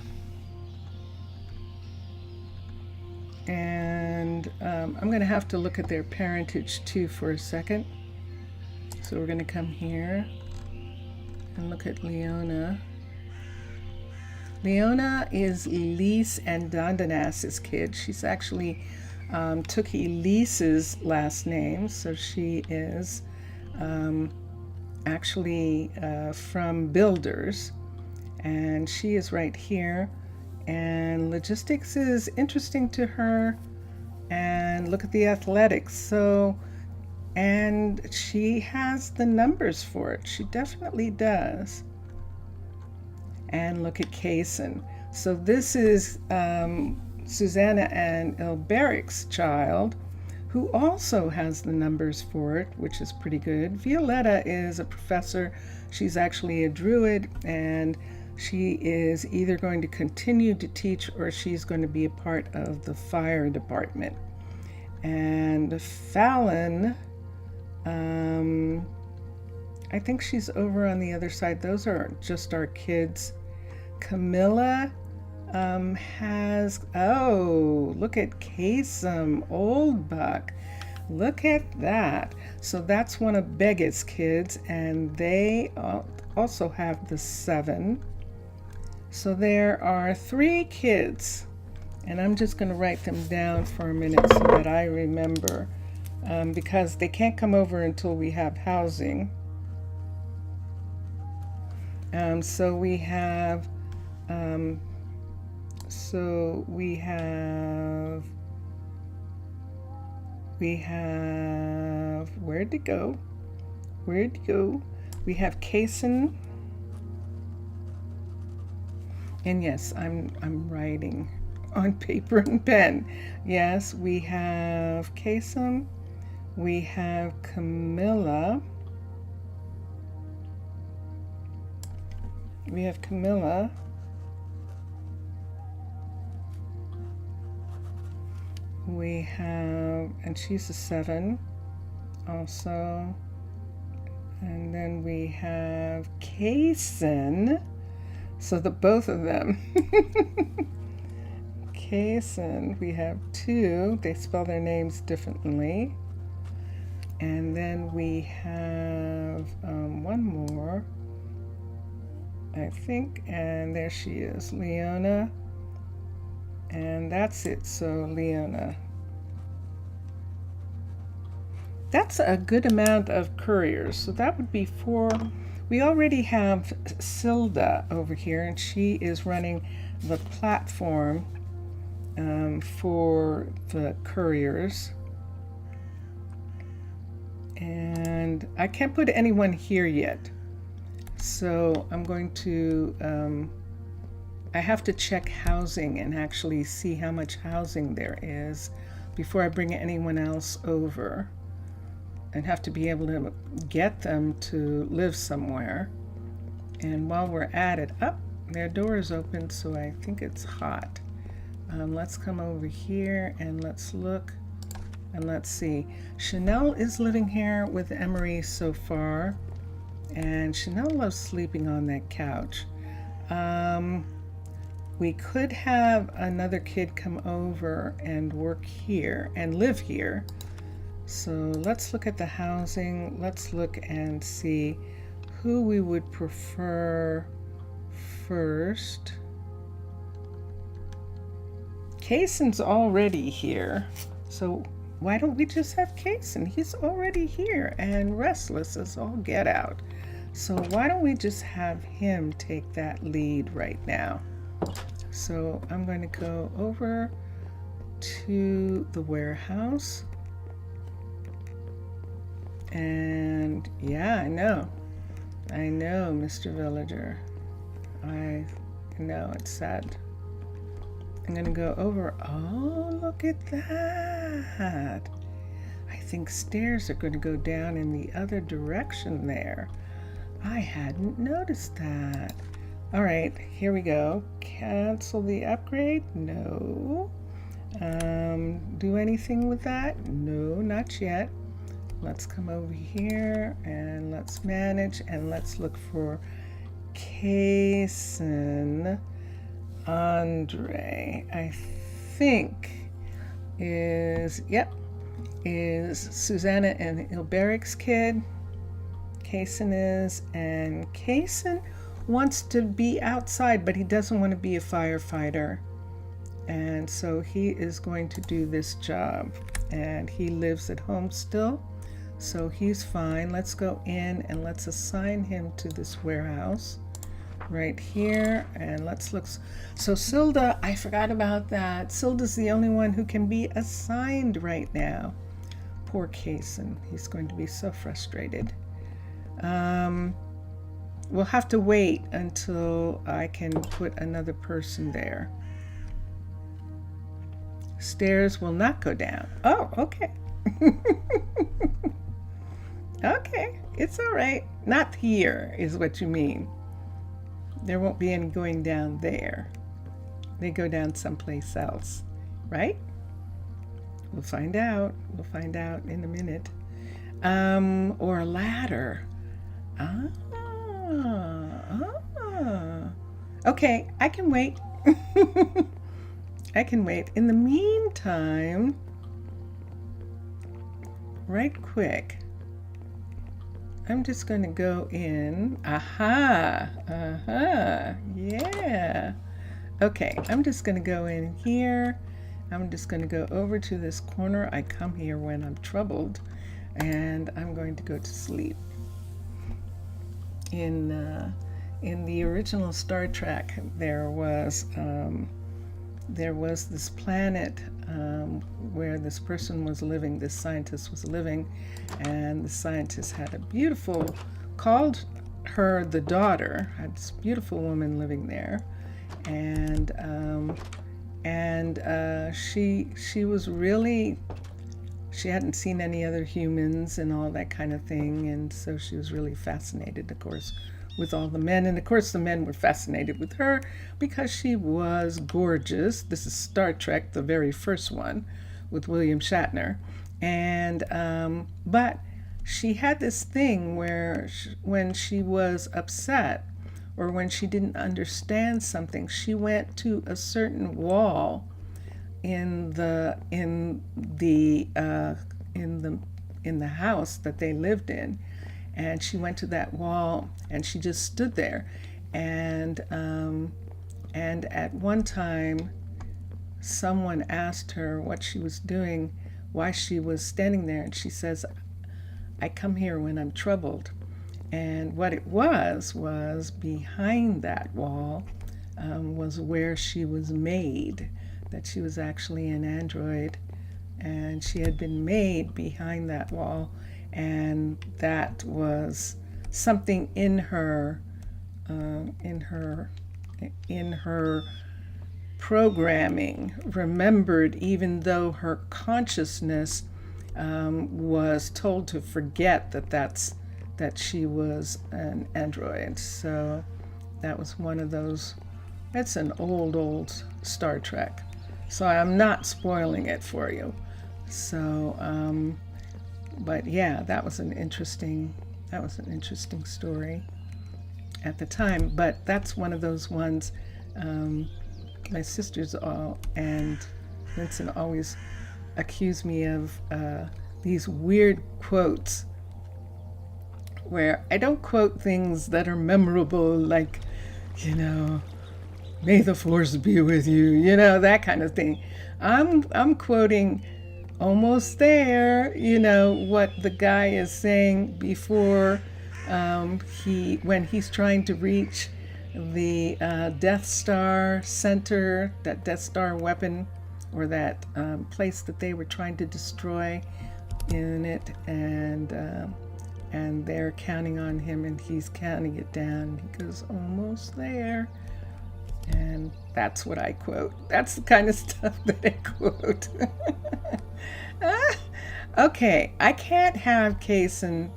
and I'm going to have to look at their parentage too for a second. So we're going to come here and look at Leona. Leona is Elise and Dondanas's kid. She's actually took Elise's last name, so she is actually from Builders, and she is right here. And logistics is interesting to her, and look at the athletics. So, and she has the numbers for it. She definitely does. And look at Kaysen. So this is Susanna and Ilberic's child, who also has the numbers for it, which is pretty good. Violetta is a professor. She's actually a druid, and she is either going to continue to teach or she's going to be a part of the fire department. And Fallon, I think she's over on the other side. Those are just our kids. Camilla has, oh, look at Kasem, Old Buck. Look at that. So that's one of Begit's kids, and they also have the 7. So there are 3 kids, and I'm just going to write them down for a minute so that I remember, because they can't come over until we have housing. So we have, where'd it go? We have Kaysen. And yes, I'm writing on paper and pen. Yes, we have Kaysen. We have Camilla. We have Camilla. We have, and she's a 7 also. And then we have Kaysen. So the both of them. Kaysen, we have 2. They spell their names differently. And then we have one more, I think, and there she is, Leona. And that's it, so Leona. That's a good amount of couriers, so that would be 4. We already have Silda over here, and she is running the platform for the couriers. And I can't put anyone here yet, so I'm going to I have to check housing and actually see how much housing there is before I bring anyone else over, and have to be able to get them to live somewhere. And while we're at it, their door is open, so I think it's hot. Let's come over here and let's look and let's see. Chanel is living here with Emery so far, and Chanel loves sleeping on that couch. We could have another kid come over and work here and live here. So let's look at the housing. Let's look and see who we would prefer first. Kaysen's already here, so why don't we just have Kaysen? He's already here and restless as all get out. So why don't we just have him take that lead right now? So I'm going to go over to the warehouse. And yeah, I know, Mr. Villager. I know it's sad. I'm going to go over. Oh, look at that. I think stairs are going to go down in the other direction there. I hadn't noticed that. All right, here we go. Cancel the upgrade? No. Do anything with that? No, not yet. Let's come over here and let's manage and let's look for Kaysen. Andre, I think is Susanna and Ilberic's kid. Kaysen is, and Kaysen wants to be outside, but he doesn't want to be a firefighter. And so he is going to do this job, and he lives at home still, so he's fine. Let's go in and let's assign him to this warehouse right here, and let's look. So Silda, I forgot about that. Silda's the only one who can be assigned right now. Poor Kaysen, he's going to be so frustrated. We'll have to wait until I can put another person there. Stairs will not go down. Oh, okay. Okay, it's all right. Not here is what you mean. There won't be any going down there. They go down someplace else, right? We'll find out. We'll find out in a minute. Or a ladder. Okay, I can wait. I can wait. In the meantime, right quick, I'm just going to go in. Yeah. Okay, I'm just going to go in here. I'm just going to go over to this corner. I come here when I'm troubled, and I'm going to go to sleep. In the original Star Trek, there was this planet where this person was living, this scientist was living, and the scientist had a beautiful, called her the daughter, had this beautiful woman living there, and she was really, she hadn't seen any other humans and all that kind of thing, and so she was really fascinated, of course, with all the men. And of course, the men were fascinated with her because she was gorgeous. This is Star Trek, the very first one with William Shatner. And, but she had this thing where when she was upset or when she didn't understand something, she went to a certain wall in the house that they lived in, and she went to that wall and she just stood there, and at one time someone asked her what she was doing, why she was standing there, and she says, "I come here when I'm troubled." And what it was behind that wall was where she was made, that she was actually an android, and she had been made behind that wall, and that was something in her programming remembered, even though her consciousness was told to forget that she was an android. So that was one of those. It's an old Star Trek, so I'm not spoiling it for you. So but yeah, that was an interesting story at the time. But that's one of those ones. My sisters and Vincent always accuse me of these weird quotes where I don't quote things that are memorable, like, "May the force be with you," that kind of thing. I'm quoting almost there, what the guy is saying before when he's trying to reach the Death Star center, that Death Star weapon, or that place that they were trying to destroy in it, and they're counting on him, and he's counting it down. He goes, "Almost there." And that's what I quote. That's the kind of stuff that I quote. Okay, I can't have Kaysen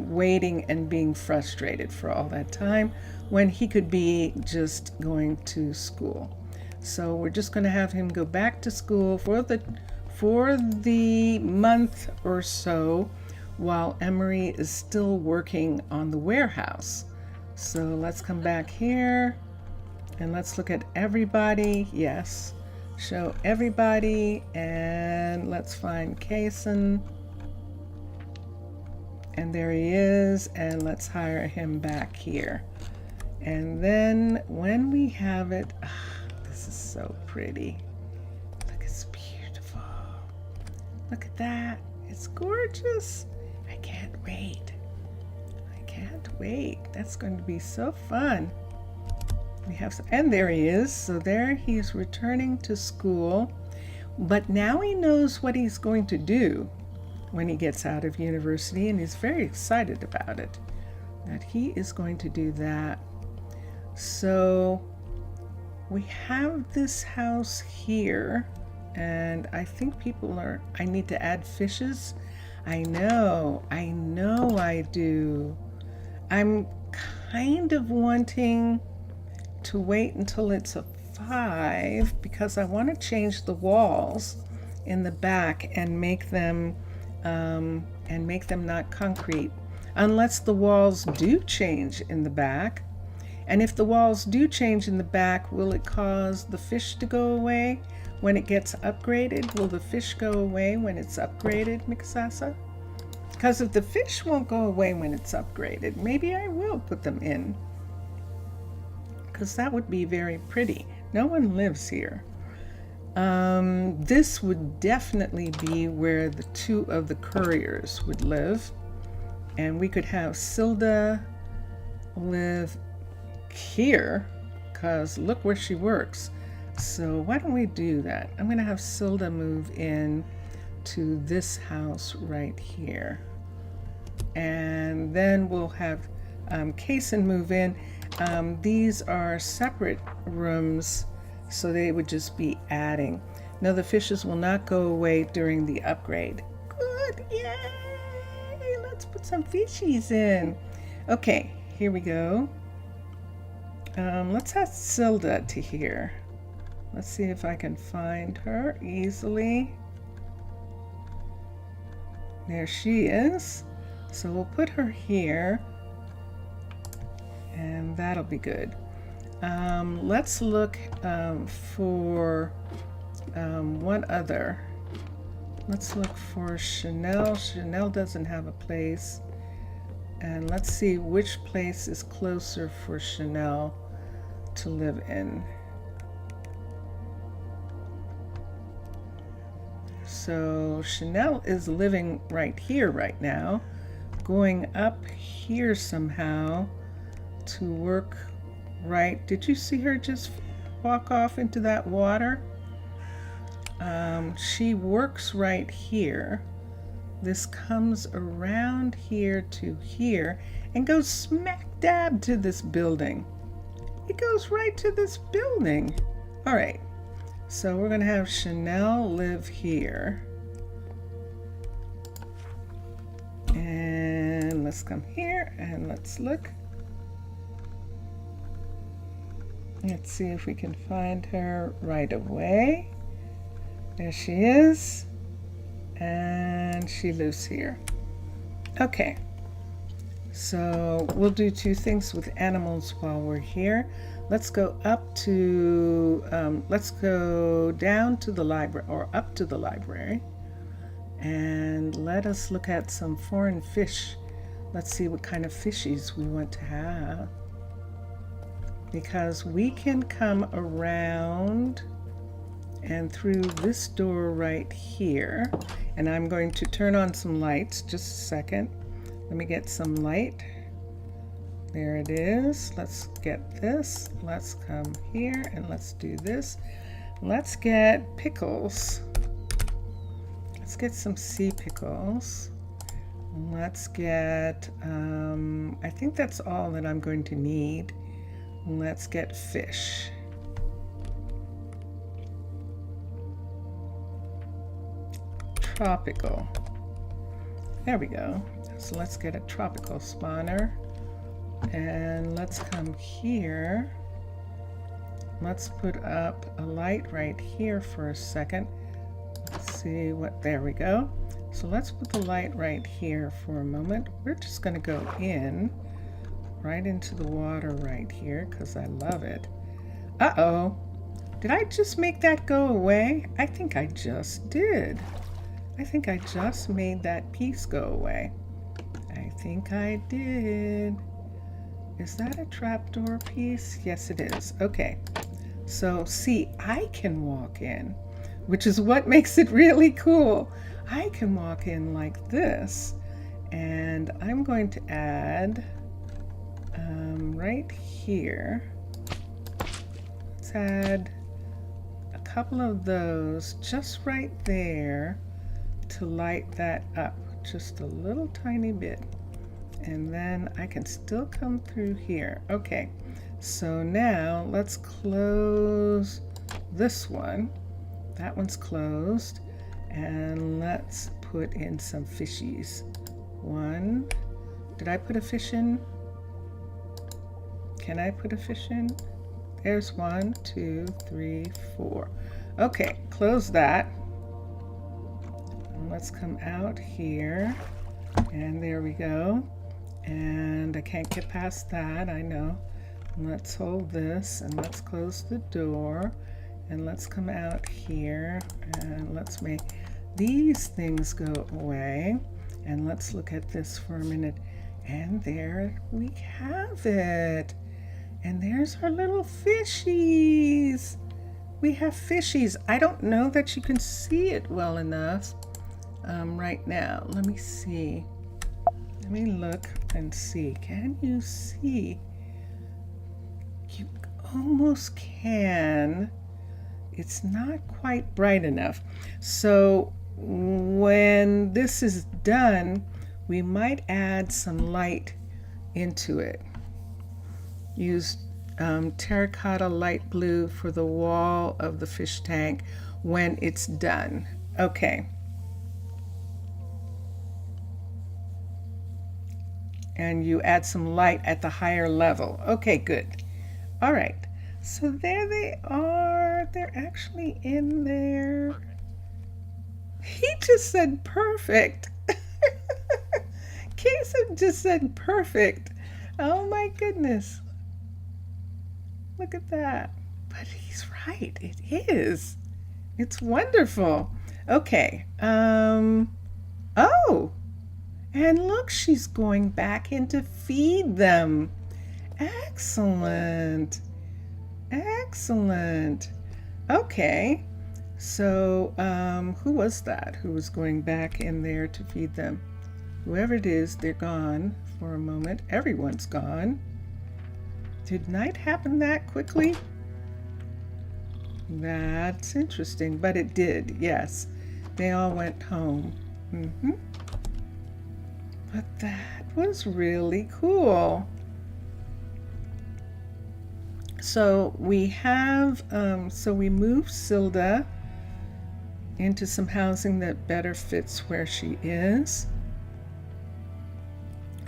waiting and being frustrated for all that time when he could be just going to school. So we're just going to have him go back to school for the month or so while Emery is still working on the warehouse. So let's come back here and let's look at everybody. Yes, show everybody, and let's find Kaysen. And there he is, and let's hire him back here. And then when we have it, this is so pretty. Look, it's beautiful. Look at that. It's gorgeous. I can't wait. I can't wait. That's going to be so fun. And there he is. So there he's returning to school. But now he knows what he's going to do when he gets out of university, and he's very excited about it, that he is going to do that. So we have this house here, and I think I need to add fishes. I know I do. I'm kind of wanting to wait until it's a 5 because I want to change the walls in the back and make them not concrete, unless the walls do change in the back. And if the walls do change in the back, will it cause the fish to go away when it gets upgraded? Will the fish go away when it's upgraded, Mikasasa? Because if the fish won't go away when it's upgraded, maybe I will put them in, because that would be very pretty. No one lives here. This would definitely be where the 2 of the couriers would live, and we could have Silda live here, because look where she works. So why don't we do that? I'm going to have Silda move in to this house right here, and then we'll have Kaysen move in. These are separate rooms, so they would just be adding. No, the fishes will not go away during the upgrade. Good, yay! Let's put some fishies in. Okay, here we go. Let's add Silda to here. Let's see if I can find her easily. There she is. So we'll put her here, and that'll be good. Let's look for one other. Let's look for Chanel. Chanel doesn't have a place. And let's see which place is closer for Chanel to live in. So Chanel is living right here right now, going up here somehow to work right. Did you see her just walk off into that water? She works right here. This comes around here to here and goes smack dab to this building. It goes right to this building. All right, so we're gonna have Chanel live here. And let's come here and let's look. Let's see if we can find her right away. There she is. And she lives here. Okay, so we'll do two things with animals while we're here. Let's go up to, let's go down to the library, or up to the library, and let us look at some foreign fish. Let's see what kind of fishies we want to have, because we can come around and through this door right here, and I'm going to turn on some lights. Just a second. Let me get some light. There it is. Let's get this. Let's come here and let's do this. Let's get pickles. Let's get some sea pickles. Let's get, I think that's all that I'm going to need. Let's get fish. Tropical. There we go. So let's get a tropical spawner, and let's come here. Let's put up a light right here for a second. Let's see what, there we go. So let's put the light right here for a moment. We're just going to go in right into the water right here because I love it. Uh-oh. Did I just make that go away? I think I just did. I think I just made that piece go away. I think I did. Is that a trapdoor piece? Yes, it is. Okay. So see, I can walk in, which is what makes it really cool. I can walk in like this, and I'm going to add right here. Let's add a couple of those just right there to light that up just a little tiny bit, and then I can still come through here. Okay, so now let's close this one. That one's closed, and let's put in some fishies. One, did I put a fish in? Can I put a fish in? There's 1, 2, 3, 4. Okay, close that. Let's come out here, and there we go. And I can't get past that, I know. Let's hold this, and let's close the door, and let's come out here, and let's make these things go away. And let's look at this for a minute, and there we have it. And there's our little fishies. We have fishies. I don't know that you can see it well enough right now. Let me see. Let me look and see. Can you see? You almost can. It's not quite bright enough. So when this is done, we might add some light into it. Use terracotta light blue for the wall of the fish tank when it's done. Okay. and you add some light at the higher level. Okay, good. All right, so there they are. They're actually in there. He just said perfect. Kasem just said perfect. Oh my goodness. Look at that. But he's right. It is. It's wonderful. Okay. Oh. And look, she's going back in to feed them. Excellent. Excellent. Okay. So, who was that who was going back in there to feed them? Whoever it is, they're gone for a moment. Everyone's gone. Did night happen that quickly? That's interesting, but it did, yes. They all went home. But that was really cool. So we have, we moved Silda into some housing that better fits where she is.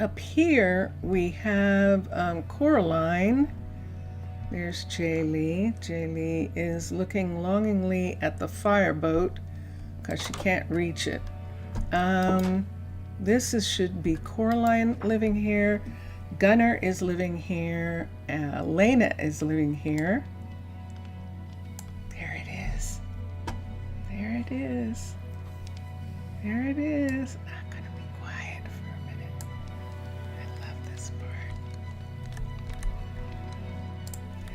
Up here we have Coraline. There's Jaylee. Jaylee is looking longingly at the fireboat because she can't reach it. Should be Coraline living here. Gunnar is living here. Lena is living here. There it is. There it is. There it is. I'm gonna be quiet for a minute. I love this part.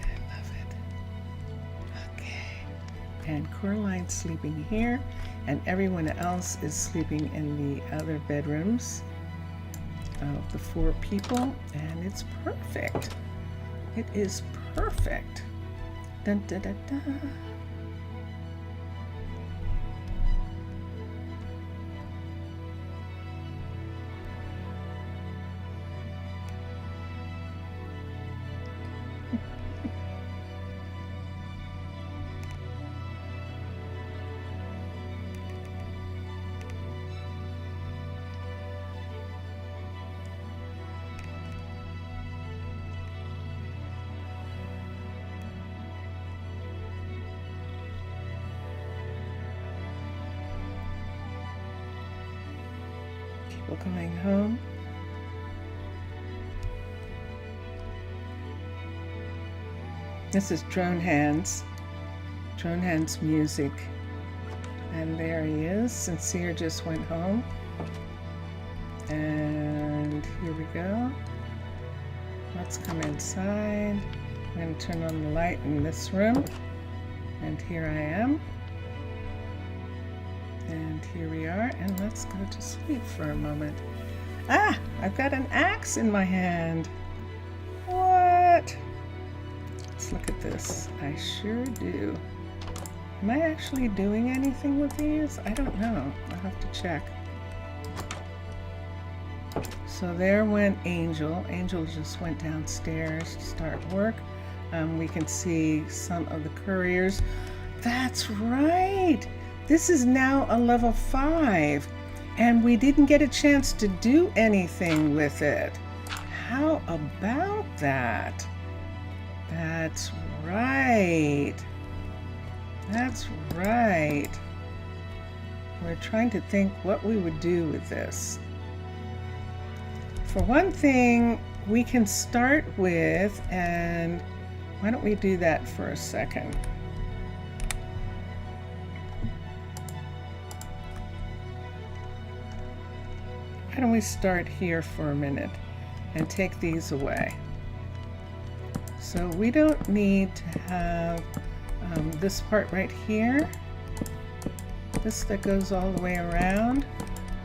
I love it. Okay. And Coraline's sleeping here, and everyone else is sleeping in the other bedrooms of the 4 people, and it's perfect. It is perfect. Dun, dun, dun, dun. People coming home. This is Drone Hands music. And there he is. Sincere just went home. And here we go. Let's come inside. I'm going to turn on the light in this room. And here I am. And here we are, and let's go to sleep for a moment. Ah, I've got an axe in my hand. What? Let's look at this. I sure do. Am I actually doing anything with these? I don't know. I'll have to check. So there went Angel. Angel just went downstairs to start work. We can see some of the couriers. That's right. This is now a level 5, and we didn't get a chance to do anything with it. How about that? That's right. That's right. We're trying to think what we would do with this. For one thing, we can start with, and why don't we do that for a second? Why don't we start here for a minute and take these away? So we don't need to have this part right here. This that goes all the way around.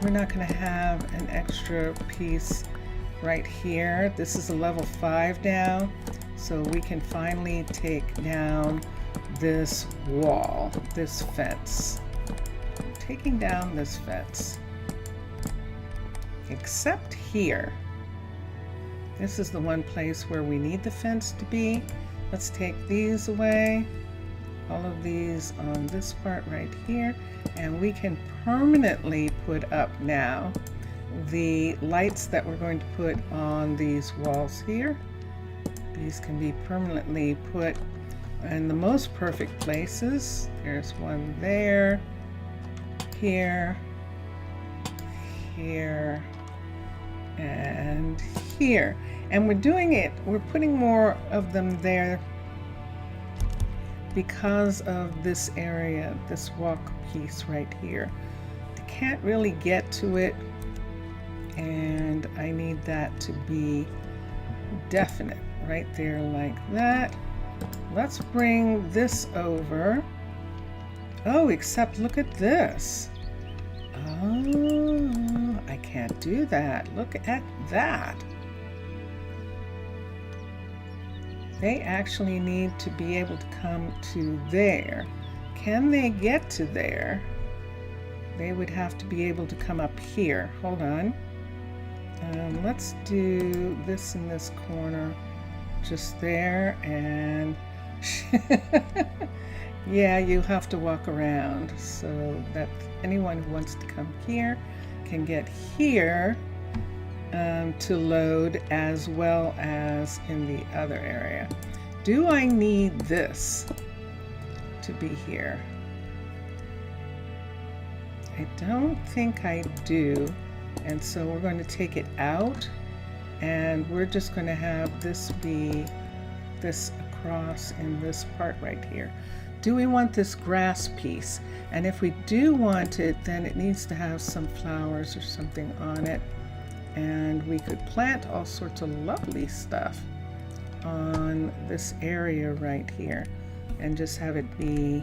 We're not going to have an extra piece right here. This is a level 5 now, so we can finally take down this wall, this fence. I'm taking down this fence. Except here. This is the one place where we need the fence to be. Let's take these away. All of these on this part right here. And we can permanently put up now the lights that we're going to put on these walls here. These can be permanently put in the most perfect places. There's one there, here, here, and here. And we're putting more of them there because of this area, this walk piece right here. I can't really get to it, and I need that to be definite right there like that. Let's bring this over. Oh, except look at this. Oh, I can't do that. Look at that. They actually need to be able to come to there. Can they get to there? They would have to be able to come up here. Hold on. Let's do this in this corner, just there, and yeah, you have to walk around so that anyone who wants to come here can get here to load, as well as in the other area. Do I need this to be here? I don't think I do. And so we're going to take it out, and we're just going to have this be this across in this part right here. Do we want this grass piece? And if we do want it, then it needs to have some flowers or something on it. And we could plant all sorts of lovely stuff on this area right here and just have it be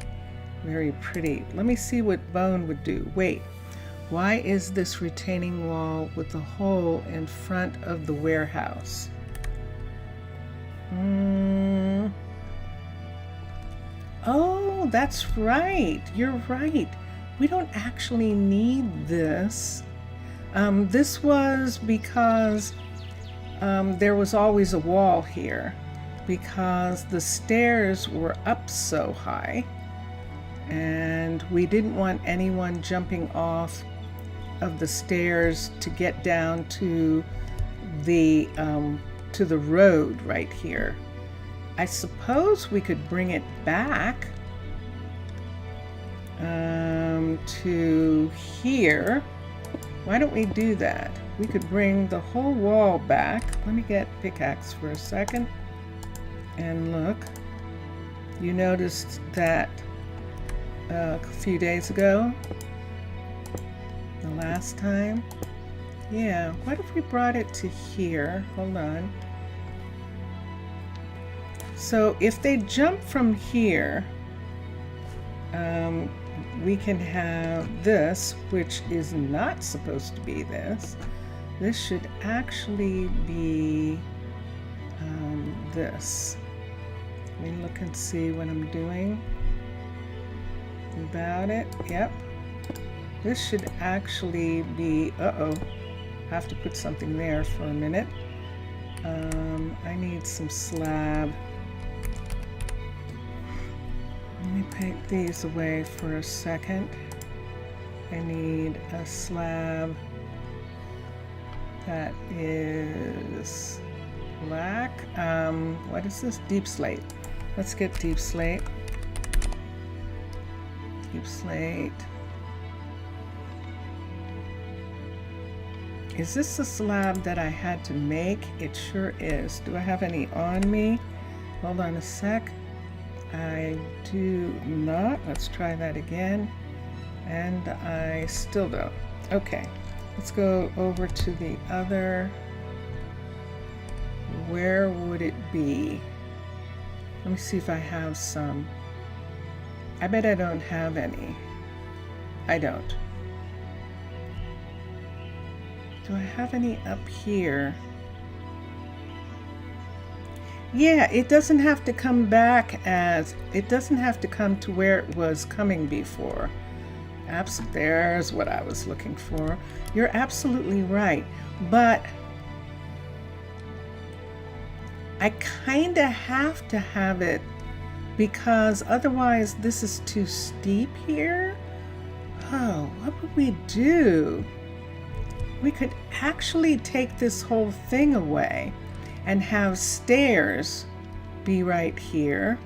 very pretty. Let me see what bone would do. Wait. Why is this retaining wall with the hole in front of the warehouse? Oh, that's right. You're right. We don't actually need this. This was because there was always a wall here, because the stairs were up so high, and we didn't want anyone jumping off of the stairs to get down to the road right here. I suppose we could bring it back to here. Why don't we do that? We could bring the whole wall back. Let me get pickaxe for a second and look. You noticed that a few days ago, the last time. Yeah, what if we brought it to here? Hold on. So if they jump from here, we can have this, which is not supposed to be this. This should actually be this. Let me look and see what I'm doing about it. Yep. This should actually be, have to put something there for a minute. I need some slab. Let me take these away for a second. I need a slab that is black. What is this? Deep slate. Let's get deep slate. Deep slate. Is this the slab that I had to make? It sure is. Do I have any on me? Hold on a sec. I do not. Let's try that again. And I still don't. Okay, let's go over to the other. Where would it be? Let me see if I have some. I bet I don't have any. I don't. Do I have any up here? Yeah, it doesn't have to come back it doesn't have to come to where it was coming before. There's what I was looking for. You're absolutely right. But I kind of have to have it because otherwise this is too steep here. Oh, what would we do? we could actually take this whole thing away and have stairs be right here.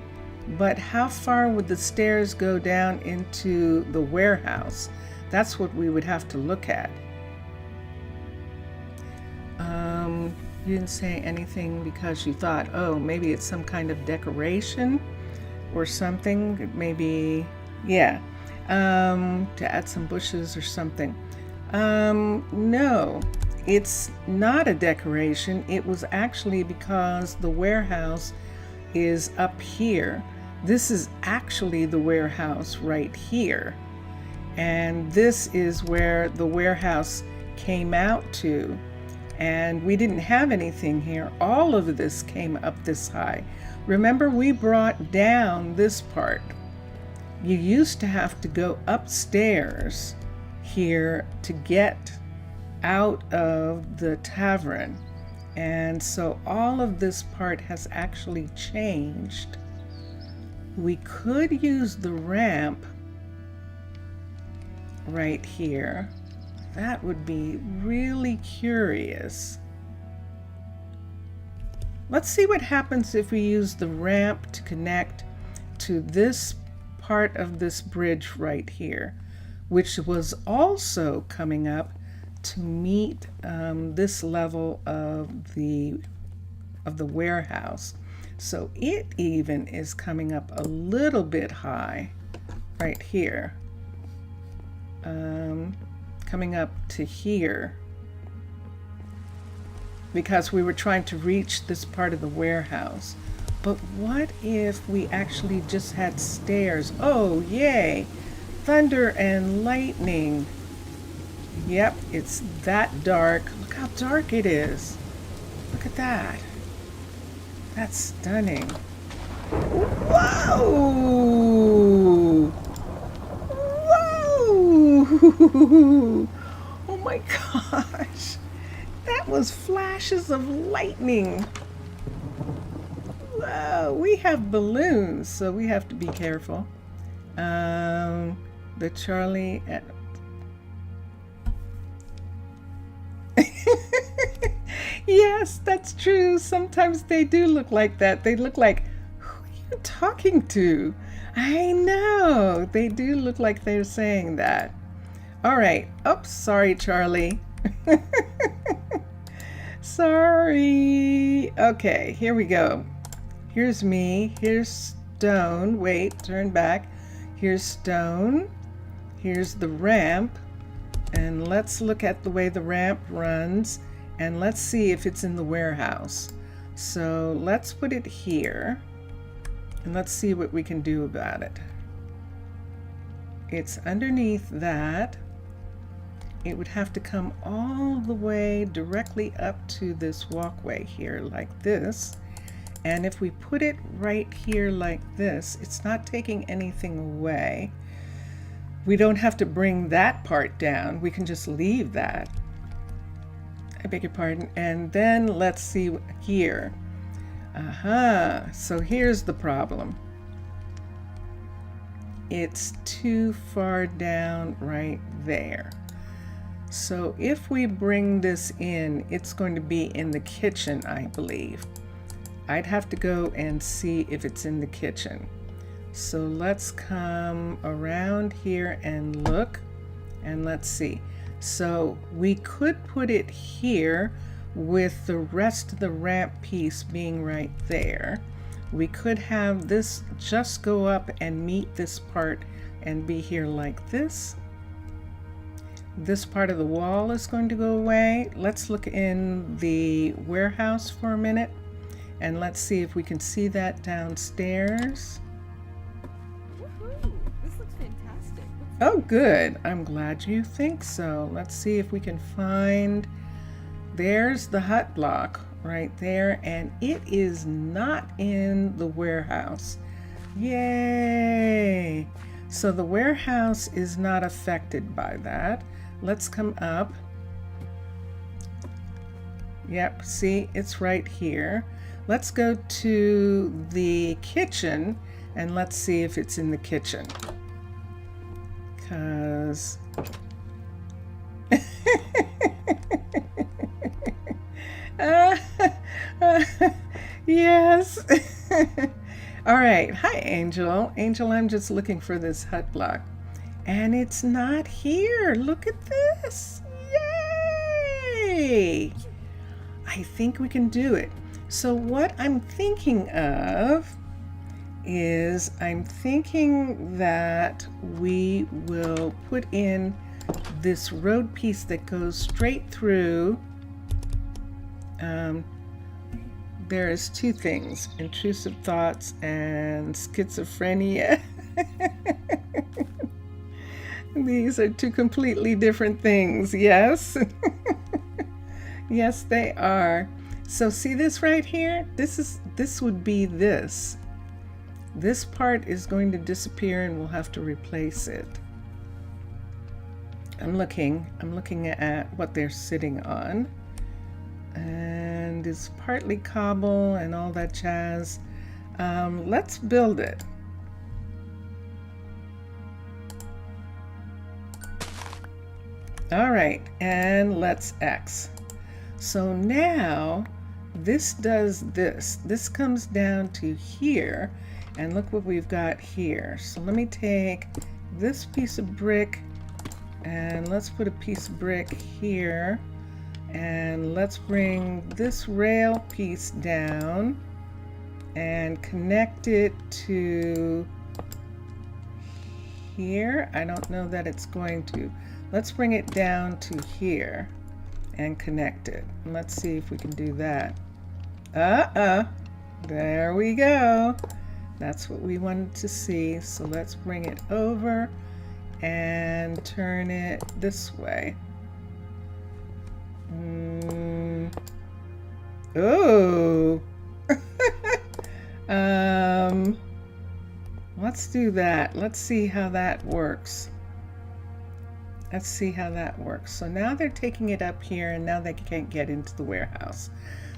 But how far would the stairs go down into the warehouse? That's what we would have to look at. You didn't say anything because you thought, oh, maybe it's some kind of decoration or something. Maybe, yeah, to add some bushes or something. No, it's not a decoration. It was actually because the warehouse is up here. This is actually the warehouse right here. And this is where the warehouse came out to. And we didn't have anything here. All of this came up this high. Remember, we brought down this part. You used to have to go upstairs here to get out of the tavern. And so all of this part has actually changed. We could use the ramp right here. That would be really curious. Let's see what happens if we use the ramp to connect to this part of this bridge right here, which was also coming up to meet this level of the warehouse. So it even is coming up a little bit high right here. Coming up to here because we were trying to reach this part of the warehouse. But what if we actually just had stairs? Oh, yay! Thunder and lightning. Yep, it's that dark. Look how dark it is. Look at that. That's stunning. Whoa! Whoa! Oh my gosh. That was flashes of lightning. Whoa, we have balloons, so we have to be careful. The Charlie at Yes, that's true. Sometimes they do look like that. They look like, who are you talking to? I know. They do look like they're saying that. All right. Oops, sorry, Charlie. Sorry. Okay, here we go. Here's me. Here's stone. Wait, turn back. Here's stone. Here's the ramp. And let's look at the way the ramp runs. And let's see if it's in the warehouse. So let's put it here. And let's see what we can do about it. It's underneath that. It would have to come all the way directly up to this walkway here like this. And if we put it right here like this, it's not taking anything away. We don't have to bring that part down. We can just leave that. I beg your pardon. And then let's see here. So here's the problem. It's too far down right there. So if we bring this in, it's going to be in the kitchen, I believe. I'd have to go and see if it's in the kitchen. So let's come around here and look, and let's see. So we could put it here with the rest of the ramp piece being right there. We could have this just go up and meet this part and be here like this. This part of the wall is going to go away. Let's look in the warehouse for a minute and let's see if we can see that downstairs. Woohoo! This looks fantastic. Oh, good. I'm glad you think so. Let's see if we can find. There's the hut block right there, and it is not in the warehouse. Yay! So the warehouse is not affected by that. Let's come up. Yep, see, it's right here. Let's go to the kitchen and let's see if it's in the kitchen. Because Uh, yes. All right. Hi, Angel. Angel, I'm just looking for this hut block. And it's not here. Look at this. Yay! I think we can do it. So what I'm thinking of is I'm thinking that we will put in this road piece that goes straight through. There's two things, intrusive thoughts and schizophrenia. These are two completely different things, yes? Yes, they are. So see this right here? This would be this. This part is going to disappear and we'll have to replace it. I'm looking at what they're sitting on. And it's partly cobble and all that jazz. Let's build it. All right, and let's X. So now this does this. This comes down to here, and look what we've got here. So let me take this piece of brick and let's put a piece of brick here, and let's bring this rail piece down and connect it to here. I don't know that it's going to. Let's bring it down to here and connect it. And let's see if we can do that. There we go. That's what we wanted to see. So let's bring it over and turn it this way. Oh. Let's do that. Let's see how that works. Let's see how that works. So now they're taking it up here and now they can't get into the warehouse.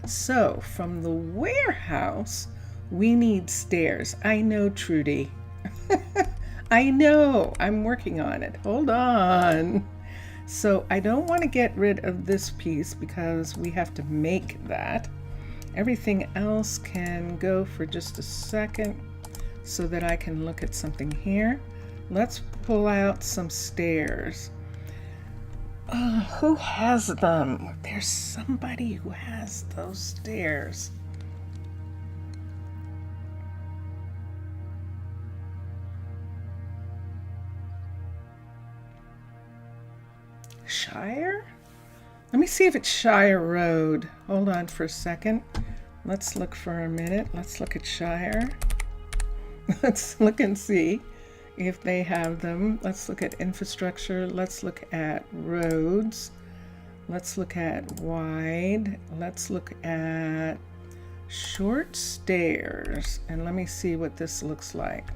So from the warehouse, we need stairs. I know, Trudy. I know. I'm working on it. Hold on. So I don't want to get rid of this piece because we have to make that. Everything else can go for just a second so that I can look at something here. Let's pull out some stairs. Who has them? There's somebody who has those stairs. Shire? Let me see if it's Shire Road. Hold on for a second. Let's look for a minute. Let's look at Shire. Let's look and see if they have them. Let's look at infrastructure. Let's look at roads. Let's look at wide. Let's look at short stairs. And let me see what this looks like.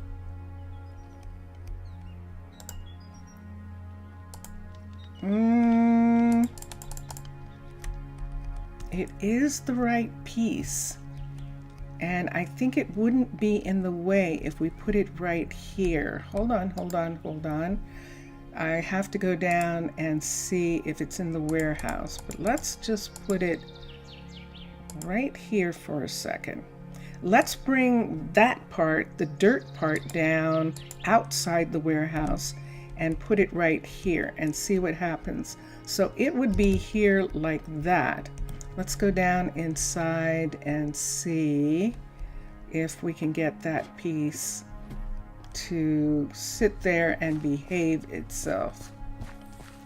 It is the right piece. And I think it wouldn't be in the way if we put it right here. Hold on. I have to go down and see if it's in the warehouse. But let's just put it right here for a second. Let's bring that part, the dirt part, down outside the warehouse and put it right here and see what happens. So it would be here like that. Let's go down inside and see if we can get that piece to sit there and behave itself.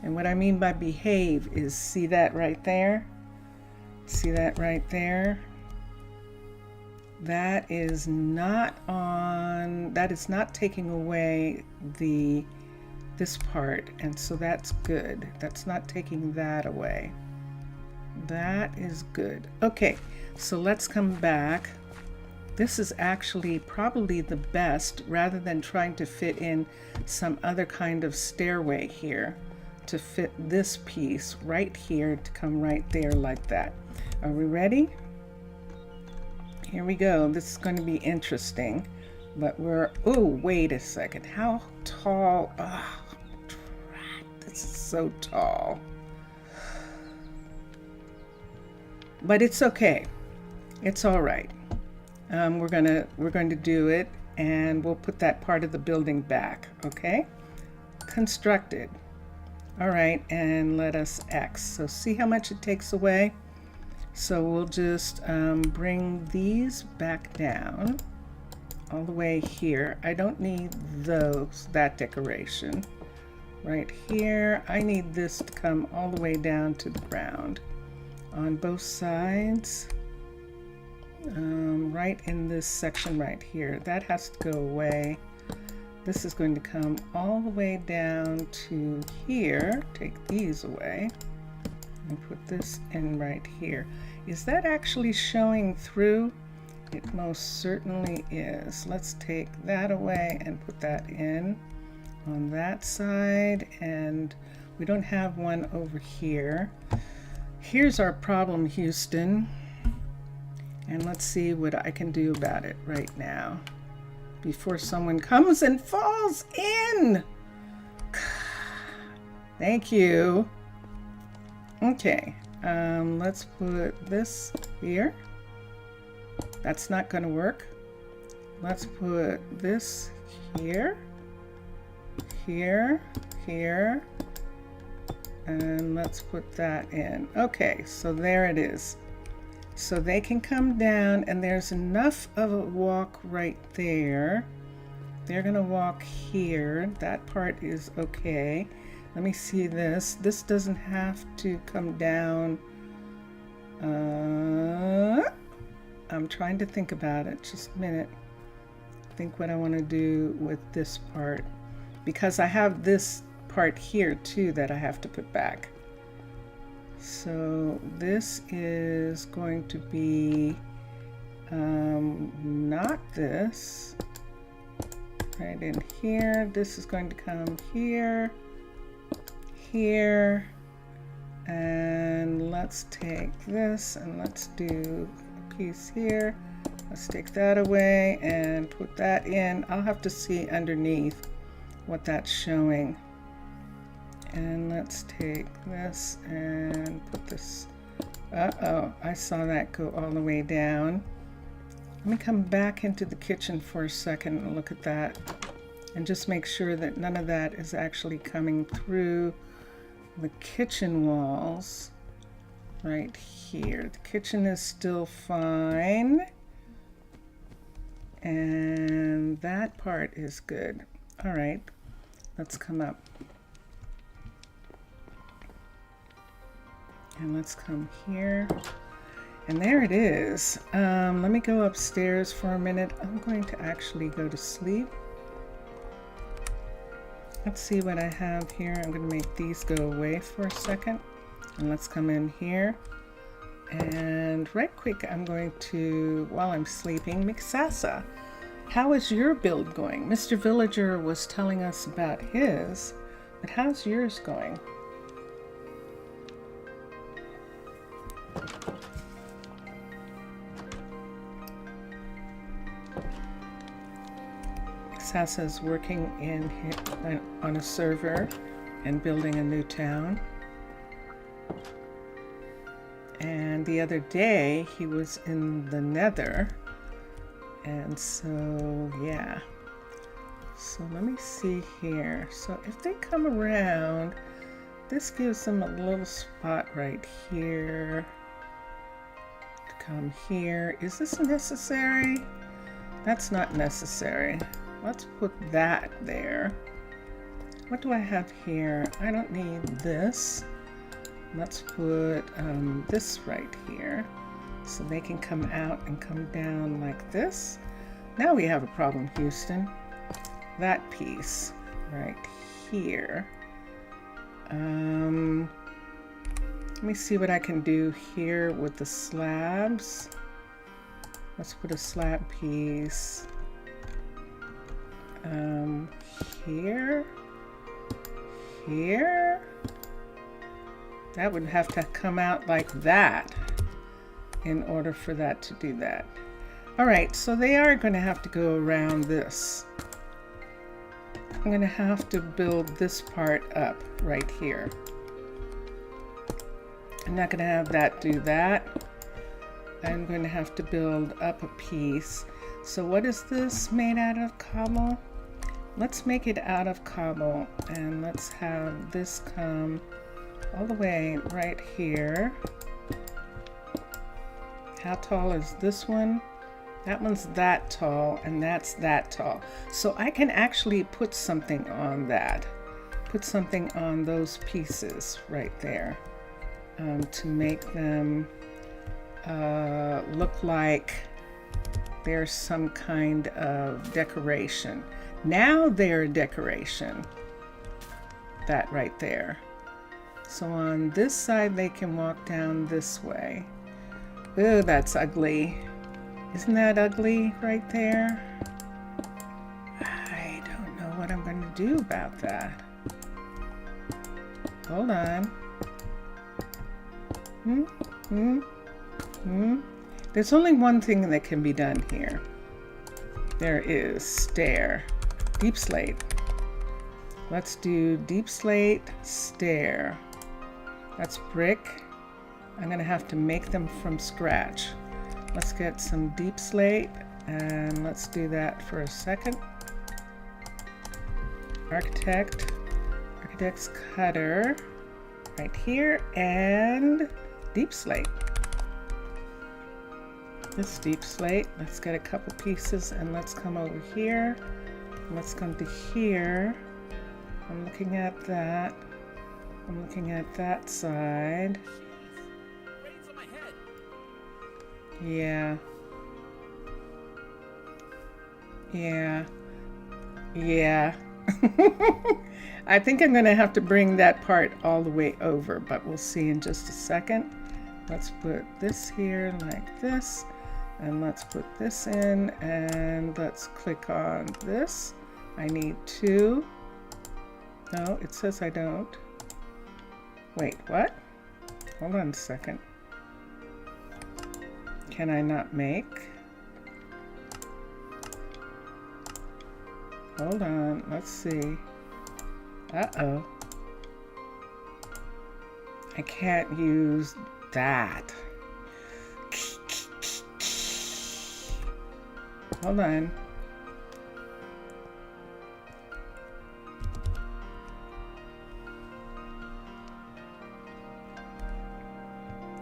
And what I mean by behave is, see that right there? See that right there? That is not taking away this part, and so that's good. That's not taking that away. That is good. Okay, so let's come back. This is actually probably the best, rather than trying to fit in some other kind of stairway here, to fit this piece right here to come right there like that. Are we ready? Here we go. This is going to be interesting, but wait a second. How tall? Oh, this is so tall. but it's okay. It's all right. We're going to do it, and we'll put that part of the building back. Okay. Constructed. All right, and let us X. So see how much it takes away. So we'll just bring these back down all the way here. I don't need that decoration right here. I need this to come all the way down to the ground on both sides. Right in this section right here. That has to go away. This is going to come all the way down to here. Take these away and put this in right here. Is that actually showing through? It most certainly is. Let's take that away and put that in on that side, and we don't have one over here. Here's our problem, Houston, and let's see what I can do about it right now before someone comes and falls in. Thank you. Okay, let's put this here. That's not going to work. Let's put this here, here, here, and let's put that in. Okay, so there it is. So they can come down, and there's enough of a walk right there. They're going to walk here. That part is okay. Let me see this. This doesn't have to come down. I'm trying to think about it. Just a minute. Think what I want to do with this part, because I have this part here too that I have to put back. So this is going to be not this right in here. This is going to come here, here, and let's take this and let's do a piece here. Let's take that away and put that in. I'll have to see underneath what that's showing. And let's take this and put this. Uh-oh, I saw that go all the way down. Let me come back into the kitchen for a second and look at that and just make sure that none of that is actually coming through the kitchen walls right here. The kitchen is still fine, and that part is good. All right, let's come up. And let's come here. And there it is. Let me go upstairs for a minute. I'm going to actually go to sleep. Let's see what I have here. I'm going to make these go away for a second. And let's come in here. And right quick, I'm going to, while I'm sleeping, Mixasa, how is your build going? Mr. Villager was telling us about his, but how's yours going? Sasa's working on a server and building a new town. And the other day he was in the Nether, and so yeah. So let me see here. So if they come around, this gives them a little spot right here to come here. Is this necessary? That's not necessary. Let's put that there. What do I have here? I don't need this. Let's put this right here so they can come out and come down like this. Now we have a problem, Houston. That piece right here. Let me see what I can do here with the slabs. Let's put a slab piece here, here. That would have to come out like that in order for that to do that. All right, so they are going to have to go around this. I'm going to have to build this part up right here. I'm not going to have that do that. I'm going to have to build up a piece. So what is this made out of? Cobble? Let's make it out of cobble, and let's have this come all the way right here. How tall is this one? That one's that tall, and that's that tall. So I can actually put something on that. Put something on those pieces right there to make them look like there's some kind of decoration. Now they're a decoration. That right there. So on this side they can walk down this way. Ooh, that's ugly. Isn't that ugly right there? I don't know what I'm going to do about that. Hold on. There's only one thing that can be done here. There is stair. Deep slate. Let's do deep slate, stair. That's brick. I'm going to have to make them from scratch. Let's get some deep slate, and let's do that for a second. Architect's cutter right here, and deep slate. This deep slate, let's get a couple pieces, and let's come over here. Let's come to here. I'm looking at that. I'm looking at that side. Yeah. I think I'm gonna have to bring that part all the way over, but we'll see in just a second. Let's put this here like this, and let's put this in, and let's click on this. I need 2. No, it says I don't. Wait, what? Hold on a second. Can I not make? Hold on, let's see. Uh-oh. I can't use that. Hold on.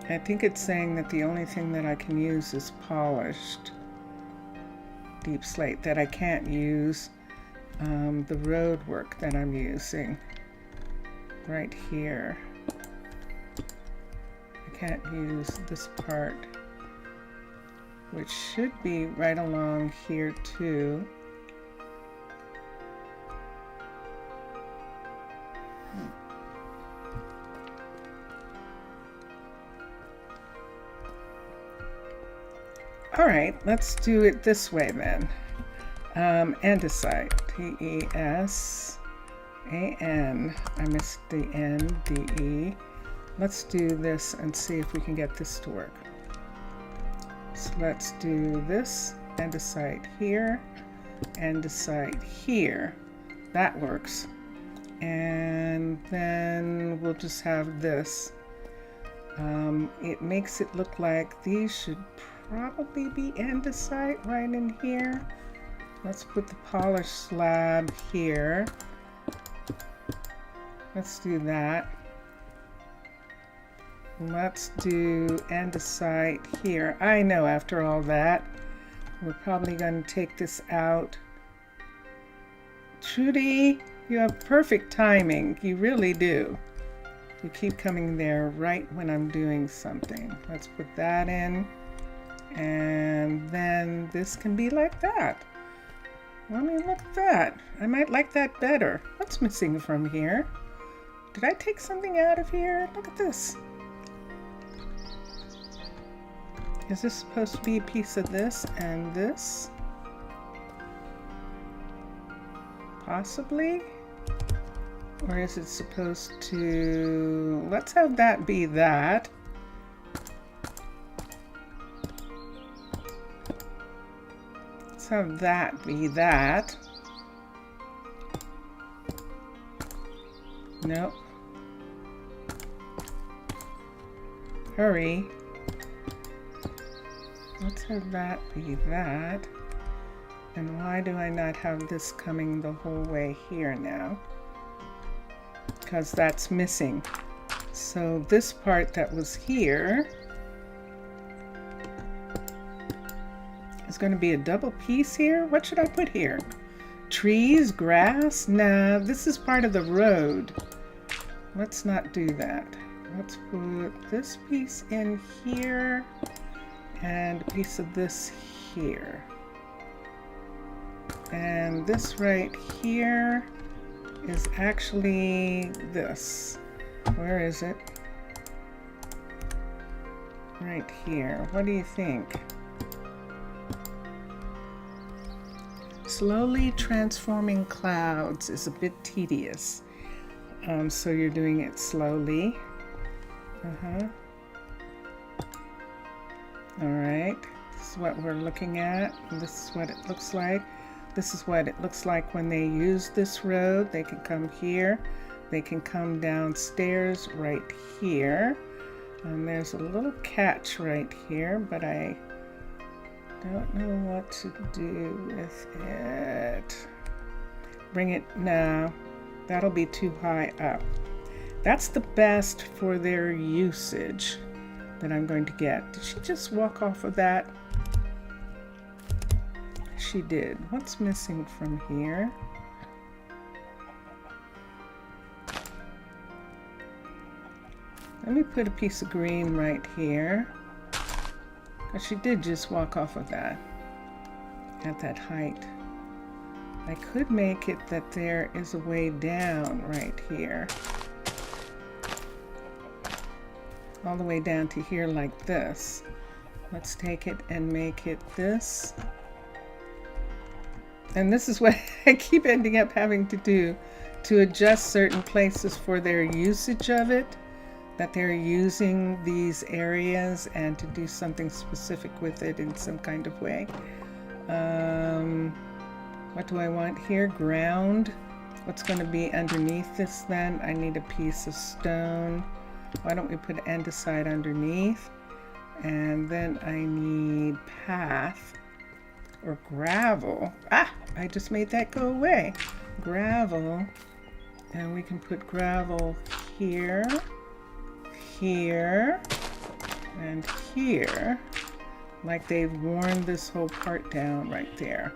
I think it's saying that the only thing that I can use is polished deep slate, that I can't use the road work that I'm using right here. I can't use this part, which should be right along here too. All right, let's do it this way then. Andesite, T-E-S-A-N. I missed the N, D-E. Let's do this and see if we can get this to work. So let's do this, andesite here, andesite here. That works. And then we'll just have this. It makes it look like these should probably be andesite right in here. Let's put the polished slab here. Let's do that. Let's do andesite here. I know after all that, we're probably going to take this out. Trudy, you have perfect timing. You really do. You keep coming there right when I'm doing something. Let's put that in. And then this can be like that. I mean, look at that. I might like that better. What's missing from here? Did I take something out of here? Look at this. Is this supposed to be a piece of this and this? Possibly? Or is it supposed to... Let's have that be that. Let's have that be that. Nope. Let's have that be that. And why do I not have this coming the whole way here now? Because that's missing. So this part that was here is going to be a double piece here. What should I put here? Trees, grass? Nah, this is part of the road. Let's not do that. Let's put this piece in here and a piece of this here. And this right here is actually this. Where is it? Right here. What do you think? Slowly transforming clouds is a bit tedious. So you're doing it slowly. All right. This is what we're looking at. This is what it looks like. This is what it looks like when they use this road. They can come here. They can come downstairs right here. And there's a little catch right here, but I don't know what to do with it. Bring it, no, that'll be too high up. That's the best for their usage that I'm going to get. Did she just walk off of that? She did. What's missing from here? Let me put a piece of green right here. Because she did just walk off of that at that height. I could make it that there is a way down right here. All the way down to here like this. Let's take it and make it this. And this is what I keep ending up having to do to adjust certain places for their usage of it, that they're using these areas and to do something specific with it in some kind of way. What do I want here? Ground. What's going to be underneath this then? I need a piece of stone. Why don't we put andesite underneath? And then I need path or gravel. Ah, I just made that go away. Gravel. And we can put gravel here, here, and here. Like they've worn this whole part down right there.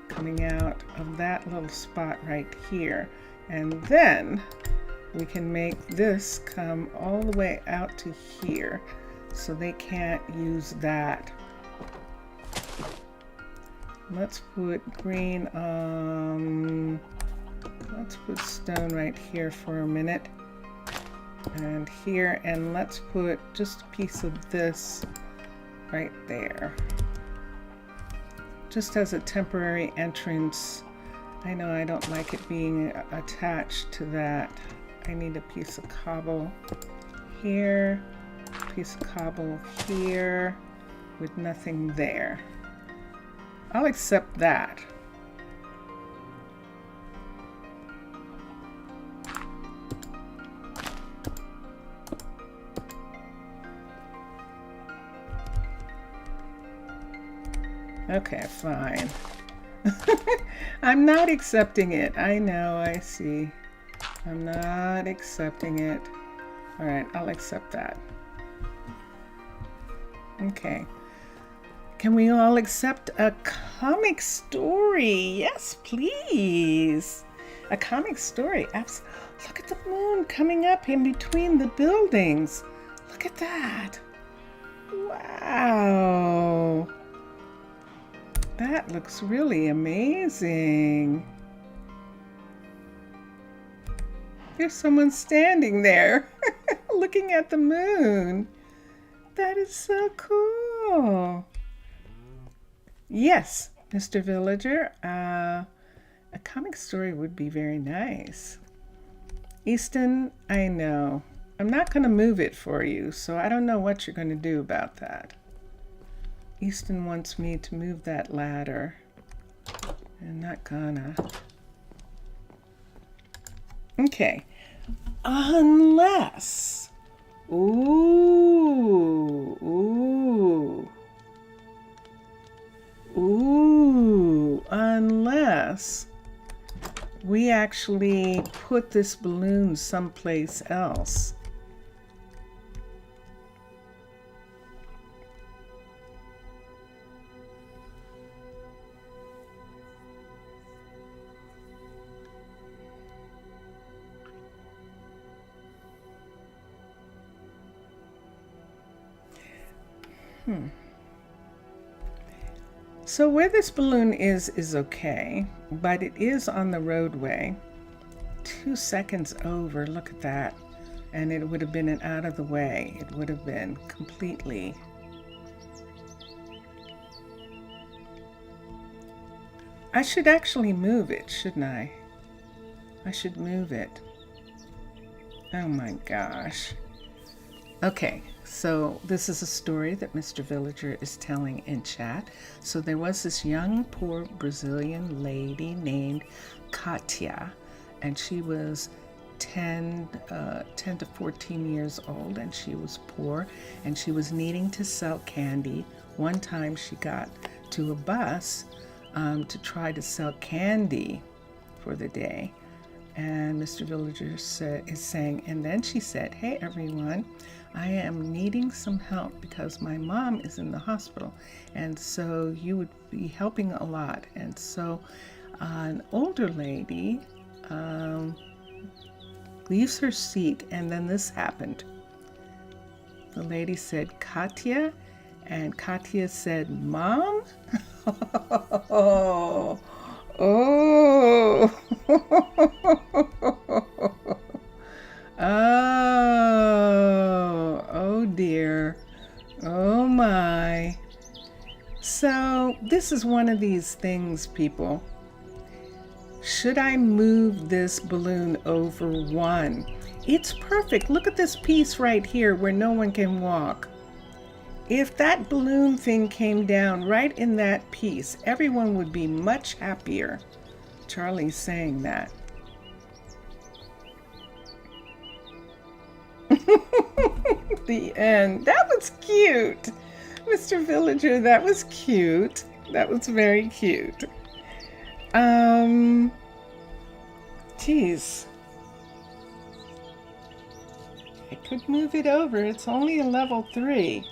Coming out of that little spot right here. And then we can make this come all the way out to here, so they can't use that. Let's put green, let's put stone right here for a minute. And here, and let's put just a piece of this right there. Just as a temporary entrance. I know I don't like it being attached to that. I need a piece of cobble here, a piece of cobble here, with nothing there. I'll accept that. Okay, fine. I'm not accepting it. I know, I see. I'm not accepting it. All right, I'll accept that. Okay. Can we all accept a comic story? Yes, please. A comic story. Look at the moon coming up in between the buildings. Look at that. Wow. That looks really amazing. There's someone standing there looking at the moon. That is so cool. Yes, Mr. Villager, a comic story would be very nice. Easton, I know. I'm not going to move it for you, so I don't know what you're going to do about that. Easton wants me to move that ladder. I'm not gonna. Okay. Unless. Ooh. unless we actually put this balloon someplace else. So where this balloon is okay, but it is on the roadway. 2 seconds over, look at that. And it would have been out of the way. It would have been completely. I should actually move it, shouldn't I? I should move it. Oh my gosh. Okay, so this is a story that Mr. Villager is telling in chat. So there was this young, poor Brazilian lady named Katia, and she was 10 to 14 years old, and she was poor, and she was needing to sell candy. One time she got to a bus to try to sell candy for the day. And Mr. Villager is saying, and then she said, "Hey everyone, I am needing some help because my mom is in the hospital, and so you would be helping a lot." And so an older lady leaves her seat, and then this happened. The lady said, "Katia," and Katia said, "Mom?" Oh, oh. Oh dear. Oh my. So this is one of these things, people. Should I move this balloon over one? It's perfect. Look at this piece right here where no one can walk. If that balloon thing came down right in that piece, everyone would be much happier. Charlie's saying that. The end. That was cute. Mr. Villager, that was cute. That was very cute. Geez. I could move it over. It's only a level 3.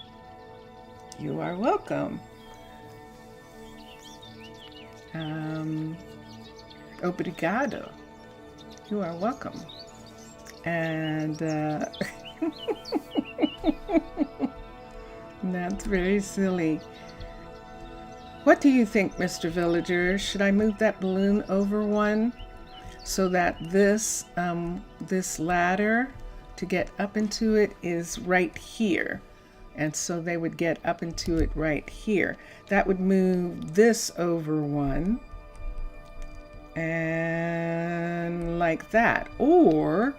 You are welcome. Obrigado. You are welcome. And that's very silly. What do you think, Mr. Villager? Should I move that balloon over one so that this ladder to get up into it is right here? And so they would get up into it right here. That would move this over one. And like that. Or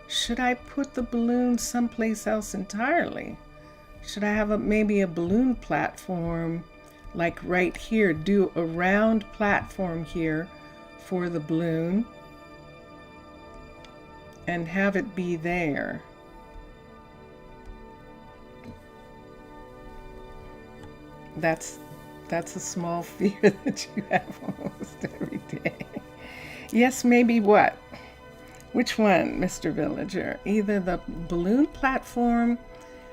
should I put the balloon someplace else entirely? Should I have maybe a balloon platform like right here? Do a round platform here for the balloon and have it be there. That's a small fear that you have almost every day. Yes, maybe what? Which one, Mr. Villager? Either the balloon platform.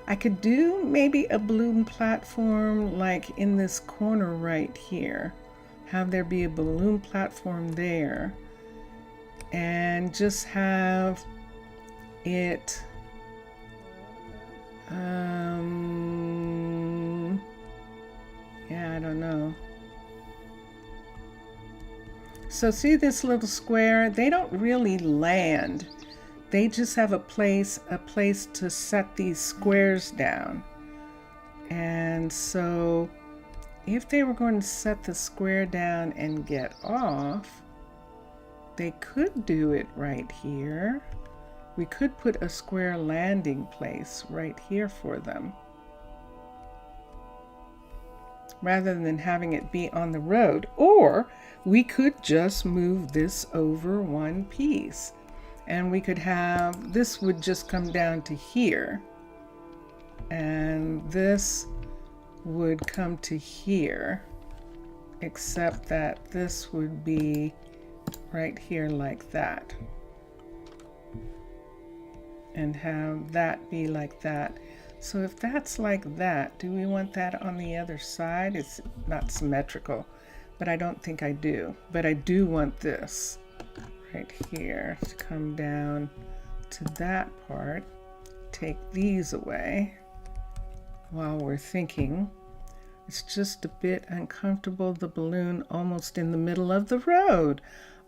I could do maybe a balloon platform like in this corner right here. Have there be a balloon platform there. And just have it yeah, I don't know. So see this little square? They don't really land. They just have a place to set these squares down. And so if they were going to set the square down and get off, they could do it right here. We could put a square landing place right here for them, rather than having it be on the road. Or we could just move this over one piece, and we could have, this would just come down to here, and this would come to here, except that this would be right here like that, and have that be like that. So if that's like that, do we want that on the other side? It's not symmetrical, but I don't think I do. But I do want this right here to come down to that part. Take these away while we're thinking. It's just a bit uncomfortable, the balloon almost in the middle of the road.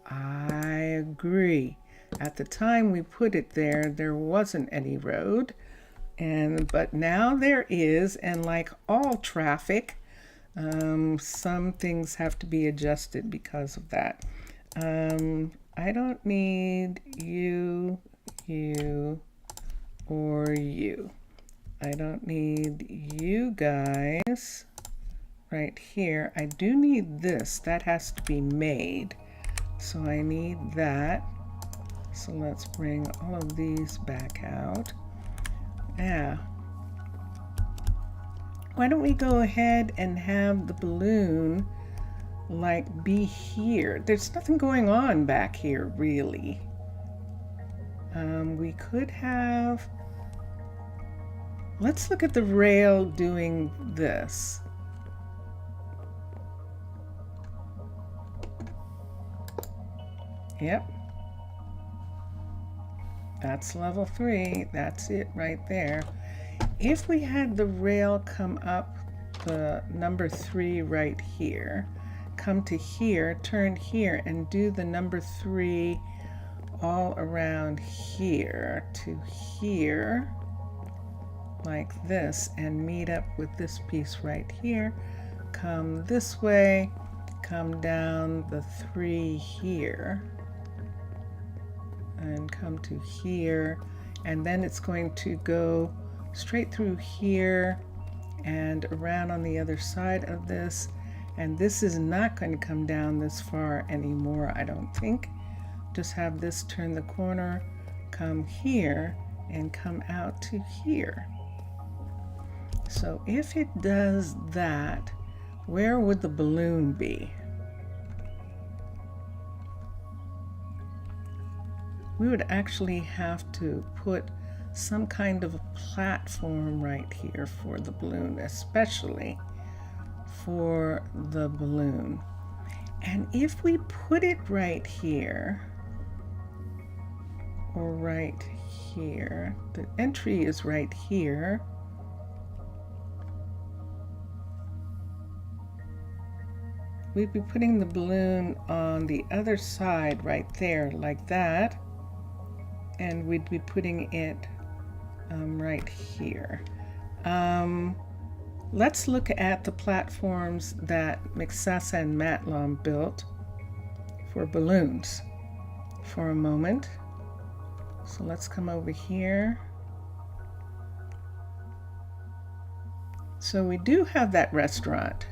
I agree. At the time we put it there, there wasn't any road, but now there is, and like all traffic, some things have to be adjusted because of that. I don't need you, you, or you. I don't need you guys right here. I do need this. That has to be made. So I need that. So let's bring all of these back out. Yeah. Why don't we go ahead and have the balloon like be here? There's nothing going on back here really. We could have, let's look at the rail doing this. Yep. That's level 3. That's it right there. If we had the rail come up the number 3 right here, come to here, turn here, and do the number 3 all around here to here, like this, and meet up with this piece right here. Come this way, come down the 3 here, and come to here, and then it's going to go straight through here and around on the other side of this, and this is not going to come down this far anymore, I don't think. Just have this turn the corner, come here, and come out to here. So if it does that, where would the balloon be? We would actually have to put some kind of a platform right here for the balloon, especially for the balloon. And if we put it right here, or right here, the entry is right here, we'd be putting the balloon on the other side right there, like that, and we'd be putting it right here. Let's look at the platforms that Mixasa and Matlom built for balloons for a moment. So let's come over here. So we do have that restaurant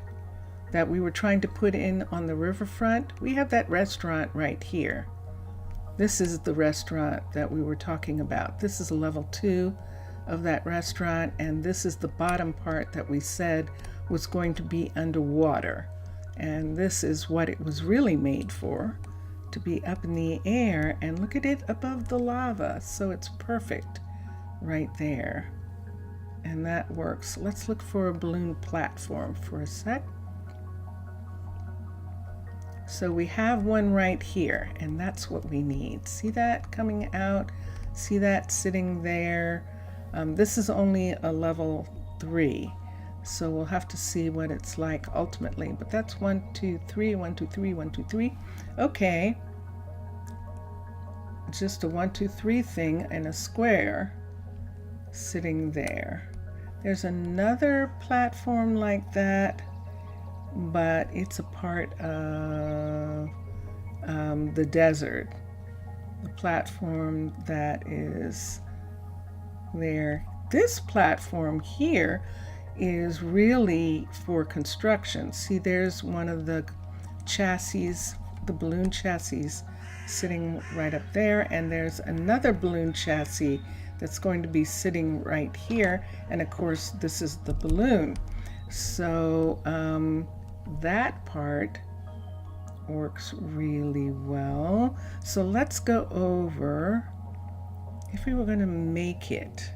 that we were trying to put in on the riverfront. We have that restaurant right here. This is the restaurant that we were talking about. This is level 2 of that restaurant, and this is the bottom part that we said was going to be underwater. And this is what it was really made for, to be up in the air, and look at it above the lava. So it's perfect right there. And that works. Let's look for a balloon platform for a sec. So we have one right here, and that's what we need. See that coming out? See that sitting there? This is only a level 3, so we'll have to see what it's like ultimately. But that's 1, 2, 3, 1, 2, 3, 1, 2, 3. Okay. Just a 1, 2, 3 thing in a square sitting there. There's another platform like that, but it's a part of the desert. The platform that is there. This platform here is really for construction. See, there's one of the chassis, the balloon chassis, sitting right up there, and there's another balloon chassis that's going to be sitting right here, and of course this is the balloon. So that part works really well. So let's go over if we were going to make it,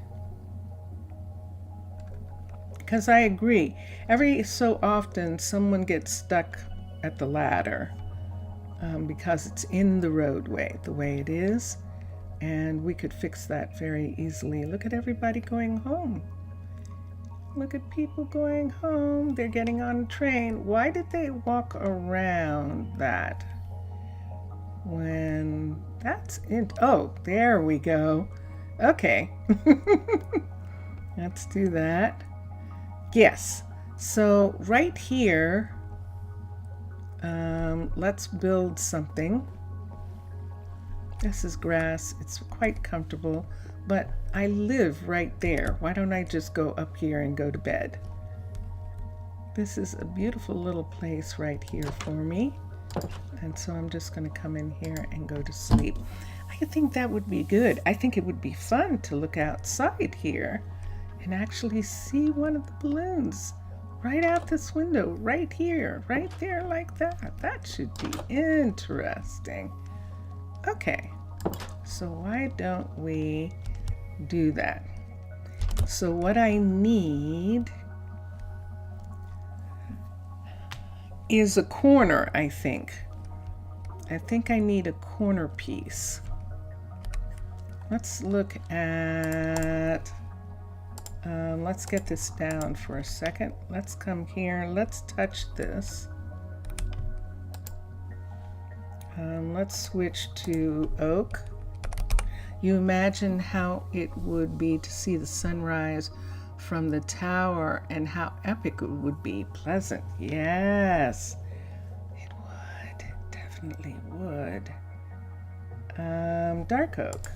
because I agree, every so often someone gets stuck at the ladder because it's in the roadway the way it is, and we could fix that very easily. Look at everybody going home. Look at people going home. They're getting on a train. Why did they walk around that? When that's in, oh, there we go. Okay. Let's do that. Yes. So right here, let's build something. This is grass. It's quite comfortable, but I live right there. Why don't I just go up here and go to bed? This is a beautiful little place right here for me. And so I'm just going to come in here and go to sleep. I think that would be good. I think it would be fun to look outside here and actually see one of the balloons right out this window, right here, right there, like that. That should be interesting. Okay, so why don't we do that? So what I need is a corner, I think. I think I need a corner piece. Let's look at, let's get this down for a second. Let's come here, let's touch this. Let's switch to oak. You imagine how it would be to see the sunrise from the tower and how epic it would be. Pleasant, yes, it would, it definitely would. Dark oak,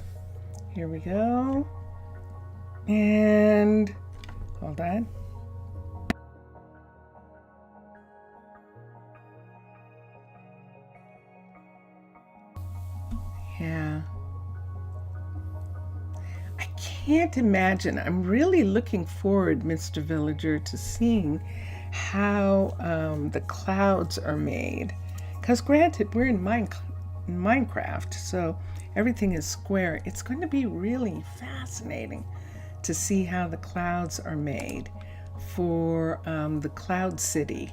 here we go, and hold on. Yeah. I can't imagine. I'm really looking forward, Mr. Villager, to seeing how the clouds are made. Because granted, we're in Minecraft, so everything is square. It's going to be really fascinating to see how the clouds are made for the cloud city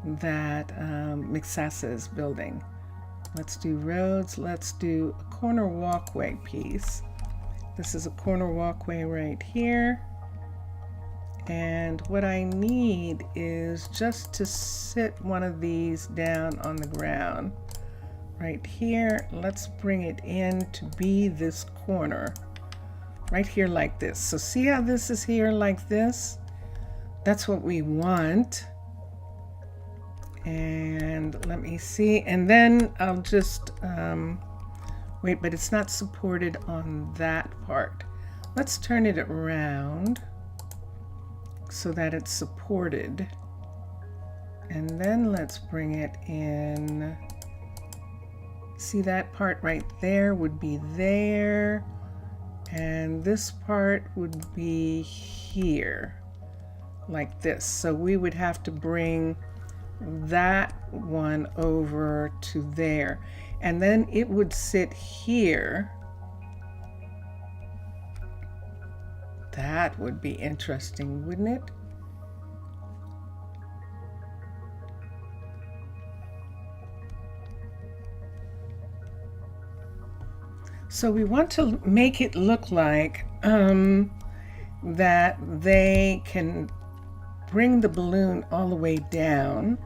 that Mixasa is building. Let's do roads. Let's do a corner walkway piece. This is a corner walkway right here. And what I need is just to sit one of these down on the ground. Right here, let's bring it in to be this corner. Right here like this. So see how this is here like this? That's what we want. And let me see, and then I'll just wait, but it's not supported on that part. Let's turn it around so that it's supported, and then let's bring it in. See, that part right there would be there, and this part would be here like this. So we would have to bring that one over to there, and then it would sit here. That would be interesting, wouldn't it? So we want to make it look like that they can bring the balloon all the way down.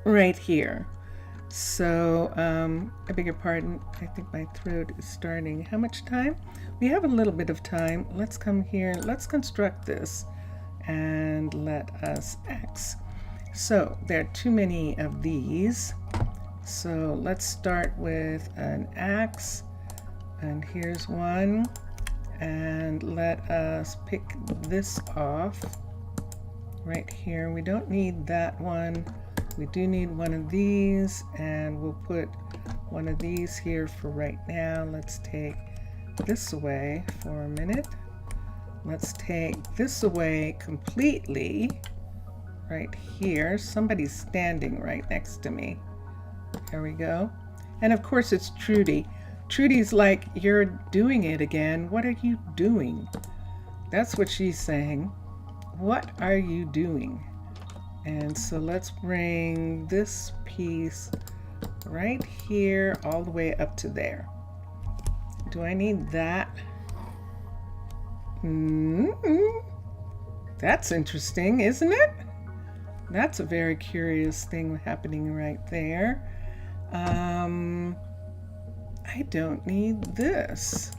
Right here. So, I beg your pardon, I think my throat is starting. How much time? We have a little bit of time. Let's come here, let's construct this, and let us X. So, there are too many of these. So, let's start with an axe, and here's one, and let us pick this off right here. We don't need that one. We do need one of these, and we'll put one of these here for right now. Let's take this away for a minute. Let's take this away completely. Right here. Somebody's standing right next to me. There we go. And of course it's Trudy. Trudy's like, you're doing it again. What are you doing? That's what she's saying. What are you doing? And so let's bring this piece right here all the way up to there. Do I need that? That's interesting, isn't it? That's a very curious thing happening right there. I don't need this.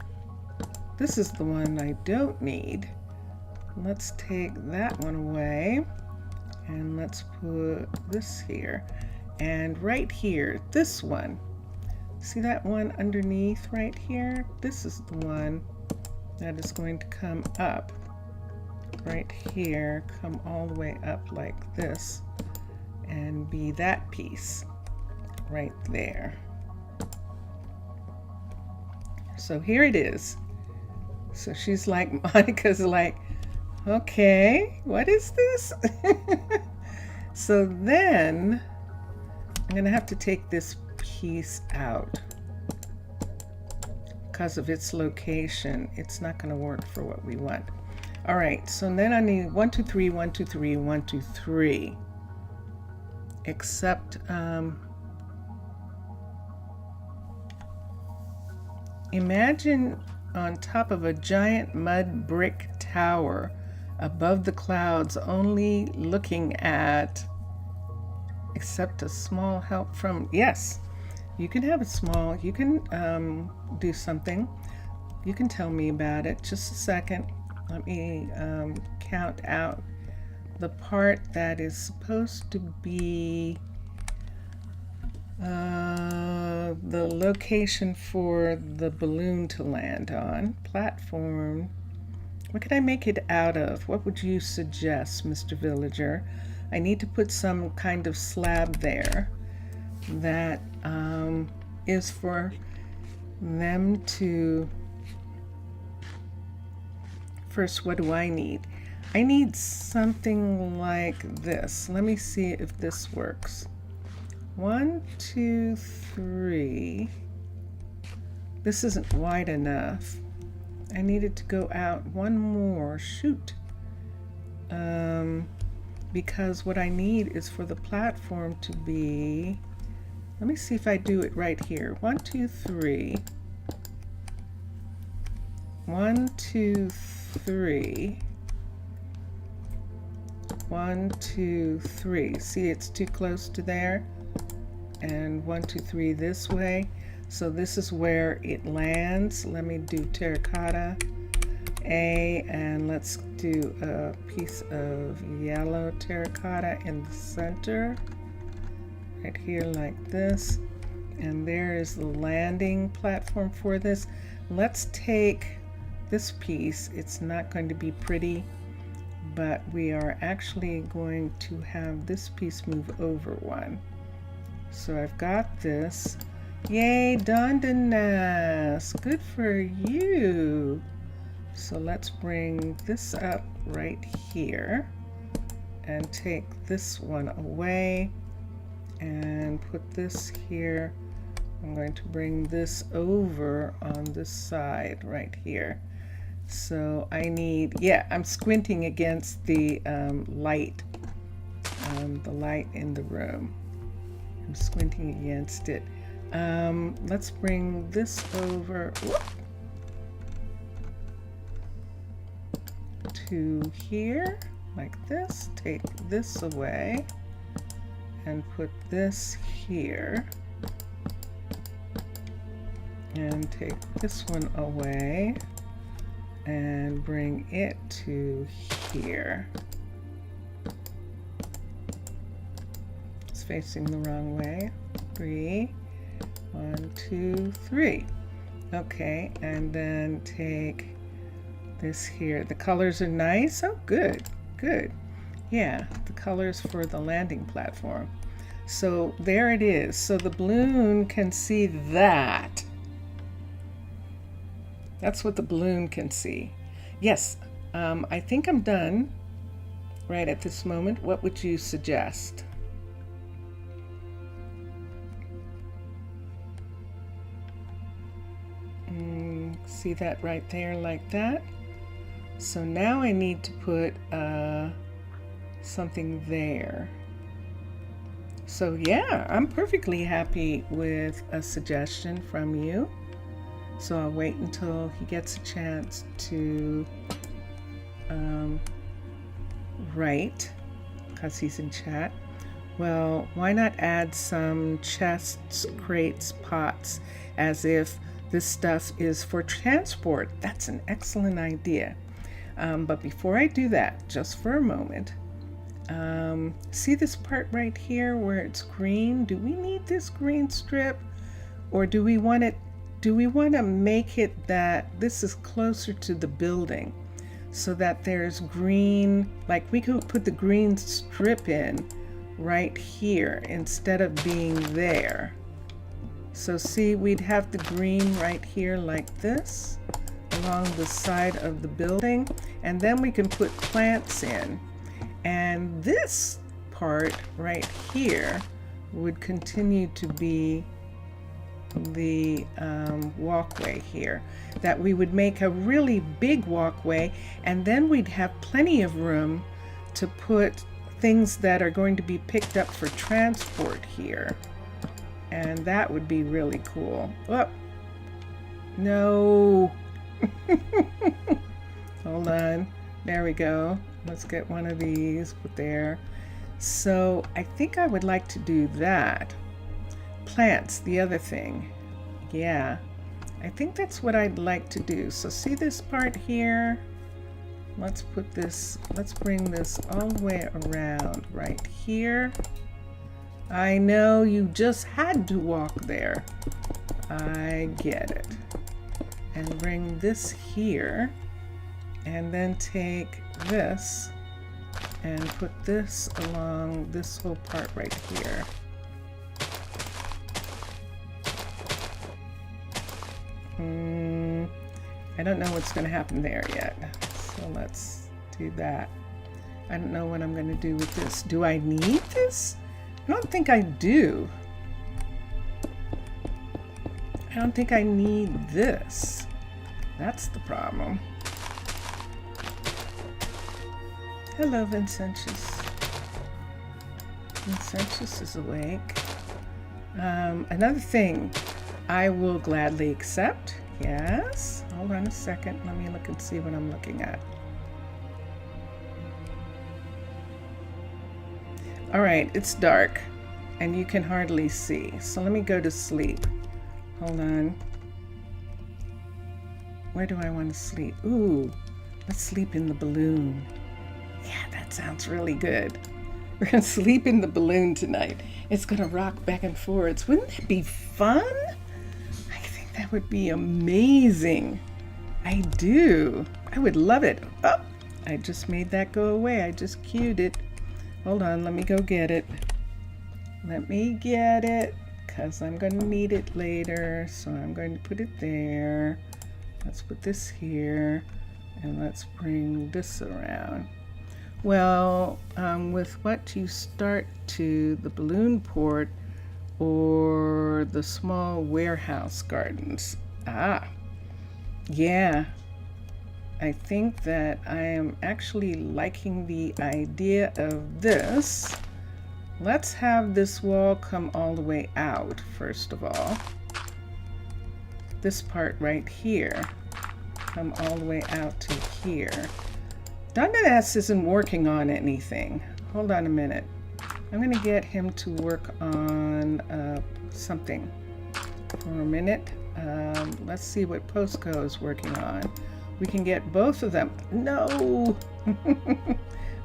This is the one I don't need. Let's take that one away and let's put this here. And right here, this one. See that one underneath right here? This is the one that is going to come up right here, come all the way up like this, and be that piece right there. So here it is. So she's like, Monica's like, okay, what is this? So then I'm gonna have to take this piece out because of its location. It's not gonna work for what we want. All right, so then I need 1, 2, 3, 1, 2, 3, 1, 2, 3. Except, imagine on top of a giant mud brick tower above the clouds, only looking at, except a small help from, yes, you can have a small, you can do something. You can tell me about it. Just a second. Let me count out the part that is supposed to be the location for the balloon to land on. Platform. What can I make it out of? What would you suggest, Mr. Villager? I need to put some kind of slab there that is for them to... First, what do I need? I need something like this. Let me see if this works. 1, 2, 3. This isn't wide enough. I need it to go out one more. Shoot. Because what I need is for the platform to be... Let me see if I do it right here. 1, 2, 3. 1, 2, 3. 1, 2, 3. See, it's too close to there. And 1, 2, 3 this way. So this is where it lands. Let me do terracotta A, and let's do a piece of yellow terracotta in the center. Right here like this. And there is the landing platform for this. Let's take this piece. It's not going to be pretty, but we are actually going to have this piece move over one. So I've got this. Yay, Dundas! Good for you! So let's bring this up right here and take this one away and put this here. I'm going to bring this over on this side right here. So I need, yeah, I'm squinting against the light in the room. I'm squinting against it. Let's bring this over to here, like this. Take this away and put this here. And take this one away and bring it to here. It's facing the wrong way. 3. 1, 2, 3. Okay, and then take this here. The colors are nice. Oh, good, good. Yeah, the colors for the landing platform. So there it is. So the balloon can see that. That's what the balloon can see. Yes, I think I'm done right at this moment. What would you suggest? See that right there like that? So now I need to put something there. So yeah, I'm perfectly happy with a suggestion from you. So I'll wait until he gets a chance to write, because he's in chat. Well, why not add some chests, crates, pots, as if this stuff is for transport? That's an excellent idea. But before I do that, just for a moment, see this part right here where it's green? Do we need this green strip, or do we want it? Do we want to make it that this is closer to the building, so that there's green? Like we could put the green strip in right here instead of being there. So see, we'd have the green right here like this along the side of the building, and then we can put plants in. And this part right here would continue to be the walkway here, that we would make a really big walkway, and then we'd have plenty of room to put things that are going to be picked up for transport here. And that would be really cool. Oh, no. Hold on. There we go. Let's get one of these put there. So I think I would like to do that. Plants, the other thing. Yeah, I think that's what I'd like to do. So see this part here? Let's put this, let's bring this all the way around right here. I know you just had to walk there. I get it. And bring this here, and then take this and put this along this whole part right here. I don't know what's going to happen there yet. So let's do that. I don't know what I'm going to do with this. Do I need this? I don't think I do. I don't think I need this. That's the problem. Hello, Vincentius. Vincentius is awake. Another thing I will gladly accept. Yes. Hold on a second. Let me look and see what I'm looking at. All right, it's dark and you can hardly see. So let me go to sleep. Hold on. Where do I want to sleep? Ooh, let's sleep in the balloon. Yeah, that sounds really good. We're going to sleep in the balloon tonight. It's going to rock back and forwards. Wouldn't that be fun? I think that would be amazing. I do. I would love it. Oh, I just made that go away. I just cued it. Hold on, let me go get it. Let me get it, because I'm going to need it later. So I'm going to put it there. Let's put this here, and let's bring this around. Well, with what you start to the balloon port or the small warehouse gardens. Yeah. I think that I am actually liking the idea of this. Let's have this wall come all the way out, first of all. This part right here, come all the way out to here. Dundas isn't working on anything. Hold on a minute. I'm going to get him to work on something for a minute. Let's see what Postco is working on. We can get both of them. No!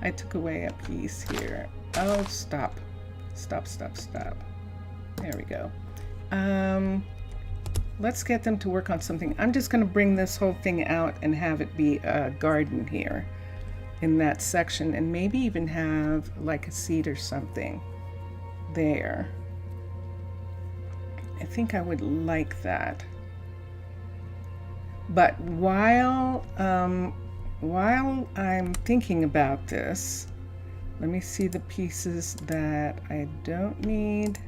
I took away a piece here. Oh, stop. Stop. There we go. Let's get them to work on something. I'm just going to bring this whole thing out and have it be a garden here in that section, and maybe even have like a seat or something there. I think I would like that. But while while I'm thinking about this, let me see the pieces that I don't need.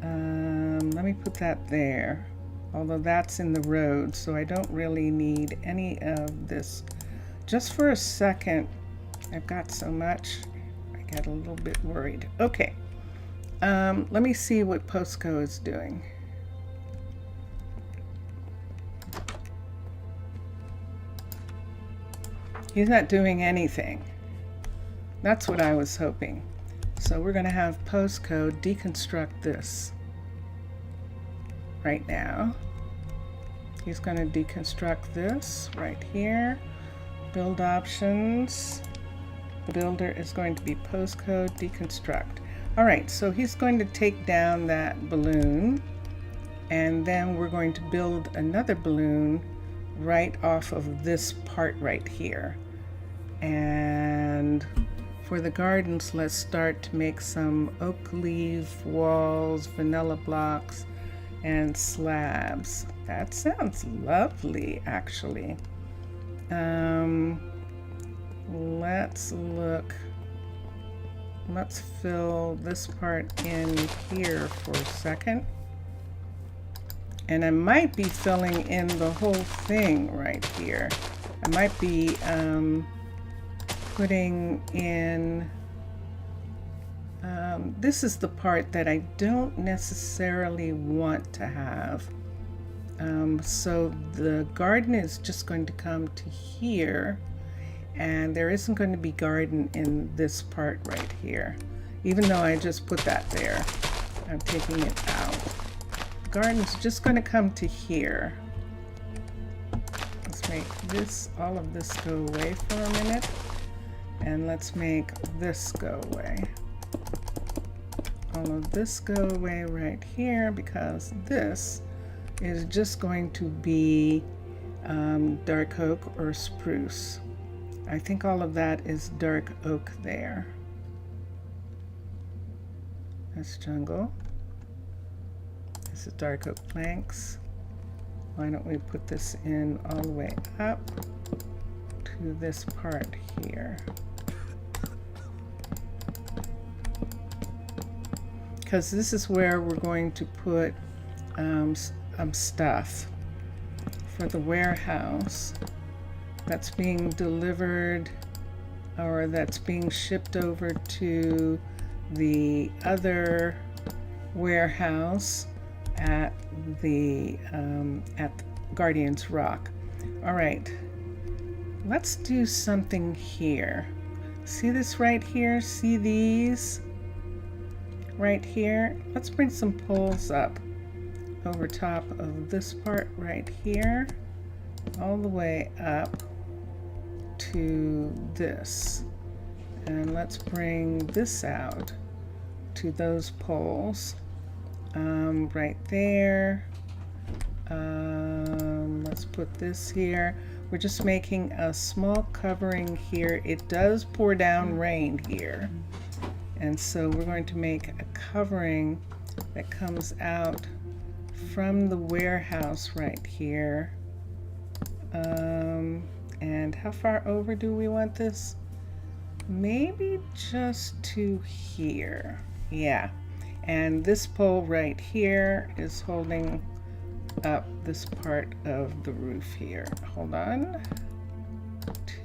Let me put that there, although that's in the road, so I don't really need any of this. Just for a second, I've got so much, I get a little bit worried. Okay, let me see what Postco is doing. He's not doing anything. That's what I was hoping. So we're going to have Postco deconstruct this right now. He's going to deconstruct this right here. Build options. The builder is going to be Postco deconstruct. All right, so he's going to take down that balloon, and then we're going to build another balloon right off of this part right here. And for the gardens, let's start to make some oak leaf walls, vanilla blocks, and slabs. That sounds lovely, actually. Let's look. Let's fill this part in here for a second. And I might be filling in the whole thing right here. I might be putting in, this is the part that I don't necessarily want to have. So the garden is just going to come to here, and there isn't going to be garden in this part right here. Even though I just put that there, I'm taking it out. The garden's just going to come to here. Let's make this, all of this go away for a minute. And let's make this go away. All of this go away right here, because this is just going to be dark oak or spruce. I think all of that is dark oak there. That's jungle. This is dark oak planks. Why don't we put this in all the way up to this part here? Because this is where we're going to put stuff for the warehouse that's being delivered, or that's being shipped over to the other warehouse at the Guardian's Rock. All right, let's do something here. See this right here? See these right here? Let's bring some poles up over top of this part right here, all the way up to this. And let's bring this out to those poles right there. Let's put this here. We're just making a small covering here. It does pour down rain here, and so we're going to make a covering that comes out from the warehouse right here. And how far over do we want this? Maybe just to here. Yeah. And this pole right here is holding up this part of the roof here. Hold on.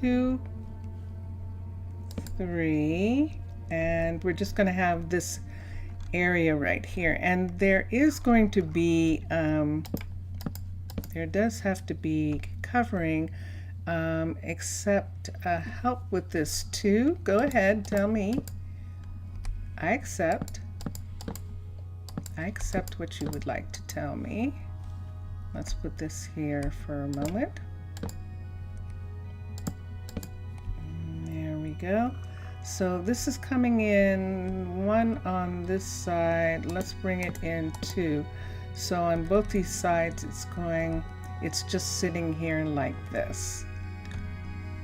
2, 3, and we're just going to have this area right here. And there is going to be, there does have to be covering, except help with this too. Go ahead, tell me. I accept what you would like to tell me. Let's put this here for a moment. There we go. So this is coming in 1 on this side. Let's bring it in 2. So on both these sides it's just sitting here like this.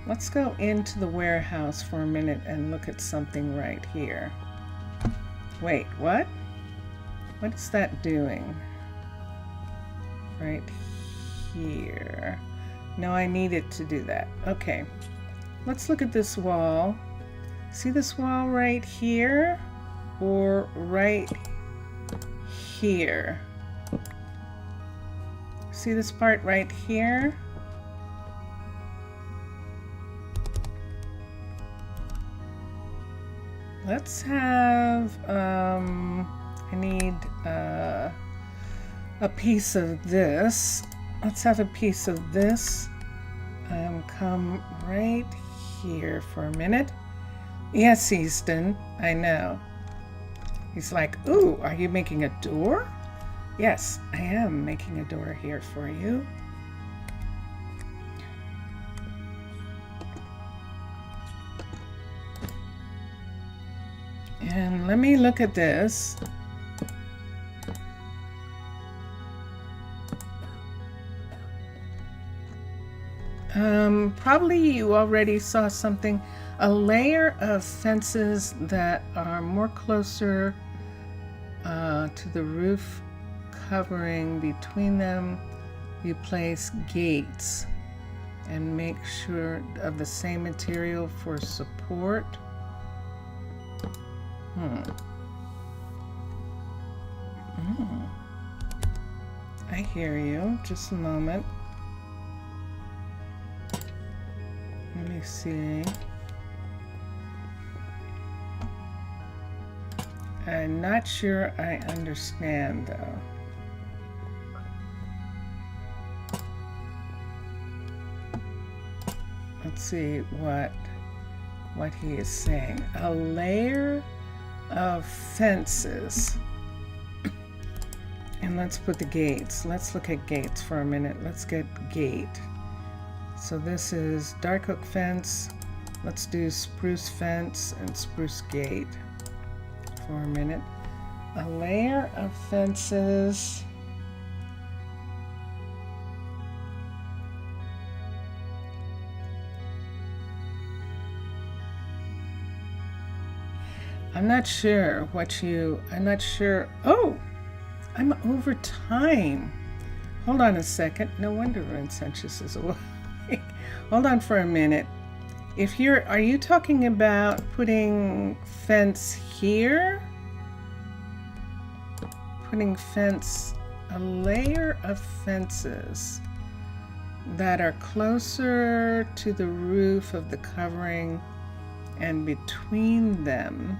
Let's go into the warehouse for a minute and look at something right here. Wait, what? What is that doing? Right here. No, I need it to do that. Okay, let's look at this wall. See this wall right here or right here? See this part right here? Let's have, I need a piece of this. Let's have a piece of this. Come right here for a minute. Yes, Easton, I know. He's like, ooh, are you making a door? Yes, I am making a door here for you. And let me look at this. Probably you already saw something, a layer of fences that are more closer to the roof covering. Between them, you place gates and make sure of the same material for support. I hear you. Just a moment. Let me see. I'm not sure I understand though. Let's see what he is saying. A layer of fences. And let's put the gates. Let's look at gates for a minute. Let's get gate. So this is dark oak fence. Let's do spruce fence and spruce gate for a minute. A layer of fences. I'm not sure. Oh, I'm over time. Hold on a second. No wonder Vincentius is awake. Hold on for a minute. Are you talking about putting fence here? Putting fence, a layer of fences that are closer to the roof of the covering, and between them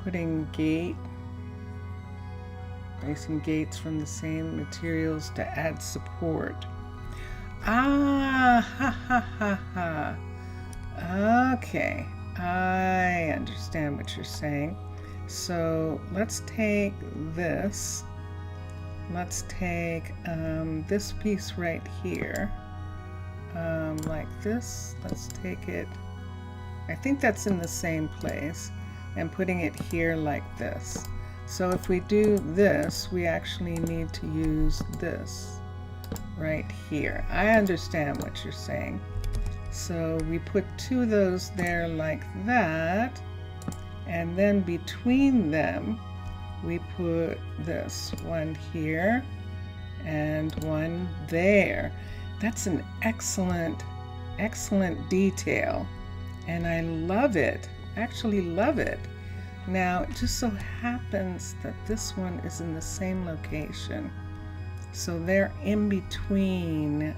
putting gate, placing gates from the same materials to add support. Ah, ha ha ha ha. Okay, I understand what you're saying. So let's take this. Let's take this piece right here, like this. Let's take it, I think that's in the same place, and putting it here like this. So if we do this, we actually need to use this right here. I understand what you're saying. So we put two of those there like that, and then between them we put this one here and one there. That's an excellent detail, and I love it. Actually love it. Now it just so happens that this one is in the same location, so they're in between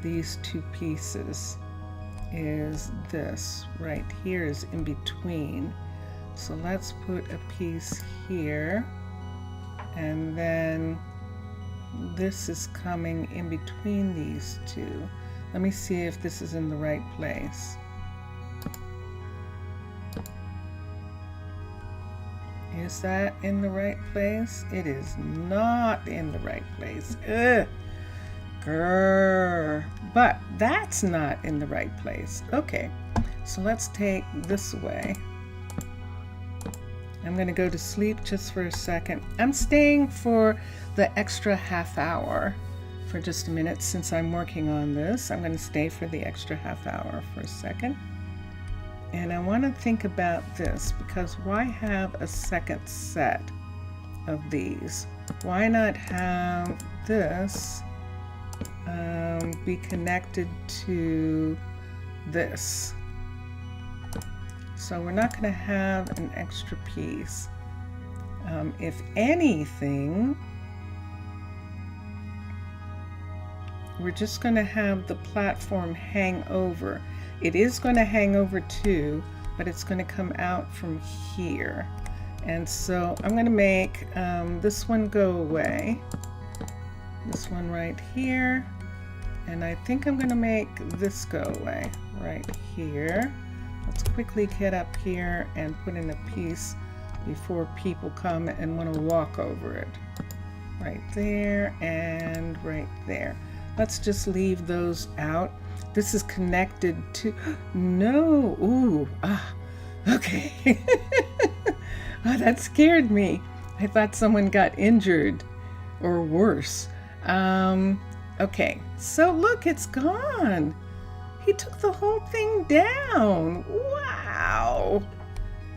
these two pieces. Is this right here is in between. So let's put a piece here, and then this is coming in between these two. Let me see if this is in the right place. Is that in the right place? It is not in the right place. Ugh. Grrr. But that's not in the right place. Okay, so let's take this away. I'm going to go to sleep just for a second. I'm staying for the extra half hour for just a minute since I'm working on this. I'm going to stay for the extra half hour for a second. And I want to think about this, because why have a second set of these? Why not have this be connected to this? So we're not going to have an extra piece. If anything, we're just going to have the platform hang over. It is going to hang over too, but it's going to come out from here. And so I'm going to make this one go away. This one right here. And I think I'm going to make this go away right here. Let's quickly get up here and put in a piece before people come and want to walk over it. Right there and right there. Let's just leave those out. This is connected to, no, ooh, okay. Oh, that scared me. I thought someone got injured or worse. Okay, so look, it's gone. He took the whole thing down. Wow.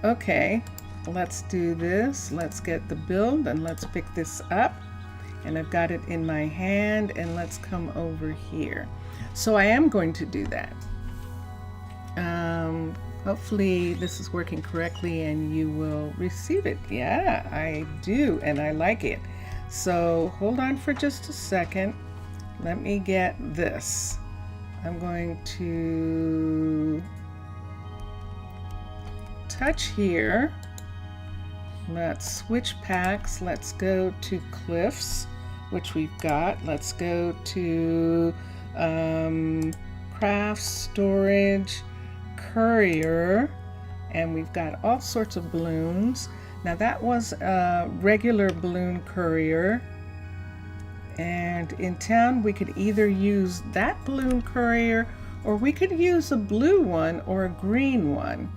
Okay, let's do this. Let's get the build and let's pick this up. And I've got it in my hand, and let's come over here. So I am going to do that. Hopefully this is working correctly and you will receive it. Yeah, I do, and I like it. So hold on for just a second. Let me get this. I'm going to touch here. Let's switch packs. Let's go to cliffs, which we've got. Let's go to craft, storage, courier, and we've got all sorts of balloons. Now that was a regular balloon courier, and in town we could either use that balloon courier or we could use a blue one or a green one.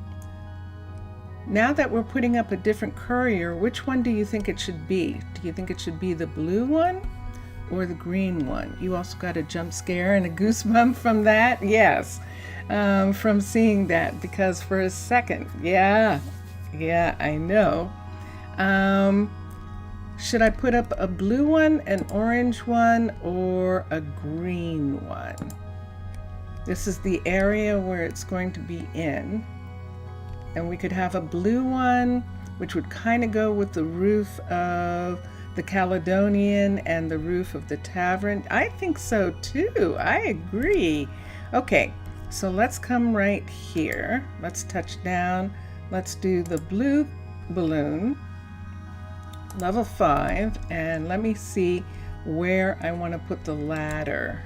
Now that we're putting up a different courier, which one do you think it should be? Do you think it should be the blue one or the green one? You also got a jump scare and a goosebump from that? Yes, from seeing that, because for a second, yeah, I know. Should I put up a blue one, an orange one, or a green one? This is the area where it's going to be in. And we could have a blue one, which would kind of go with the roof of the Caledonian and the roof of the tavern. I think so too. I agree. Okay, so let's come right here. Let's touch down. Let's do the blue balloon, level 5, and let me see where I want to put the ladder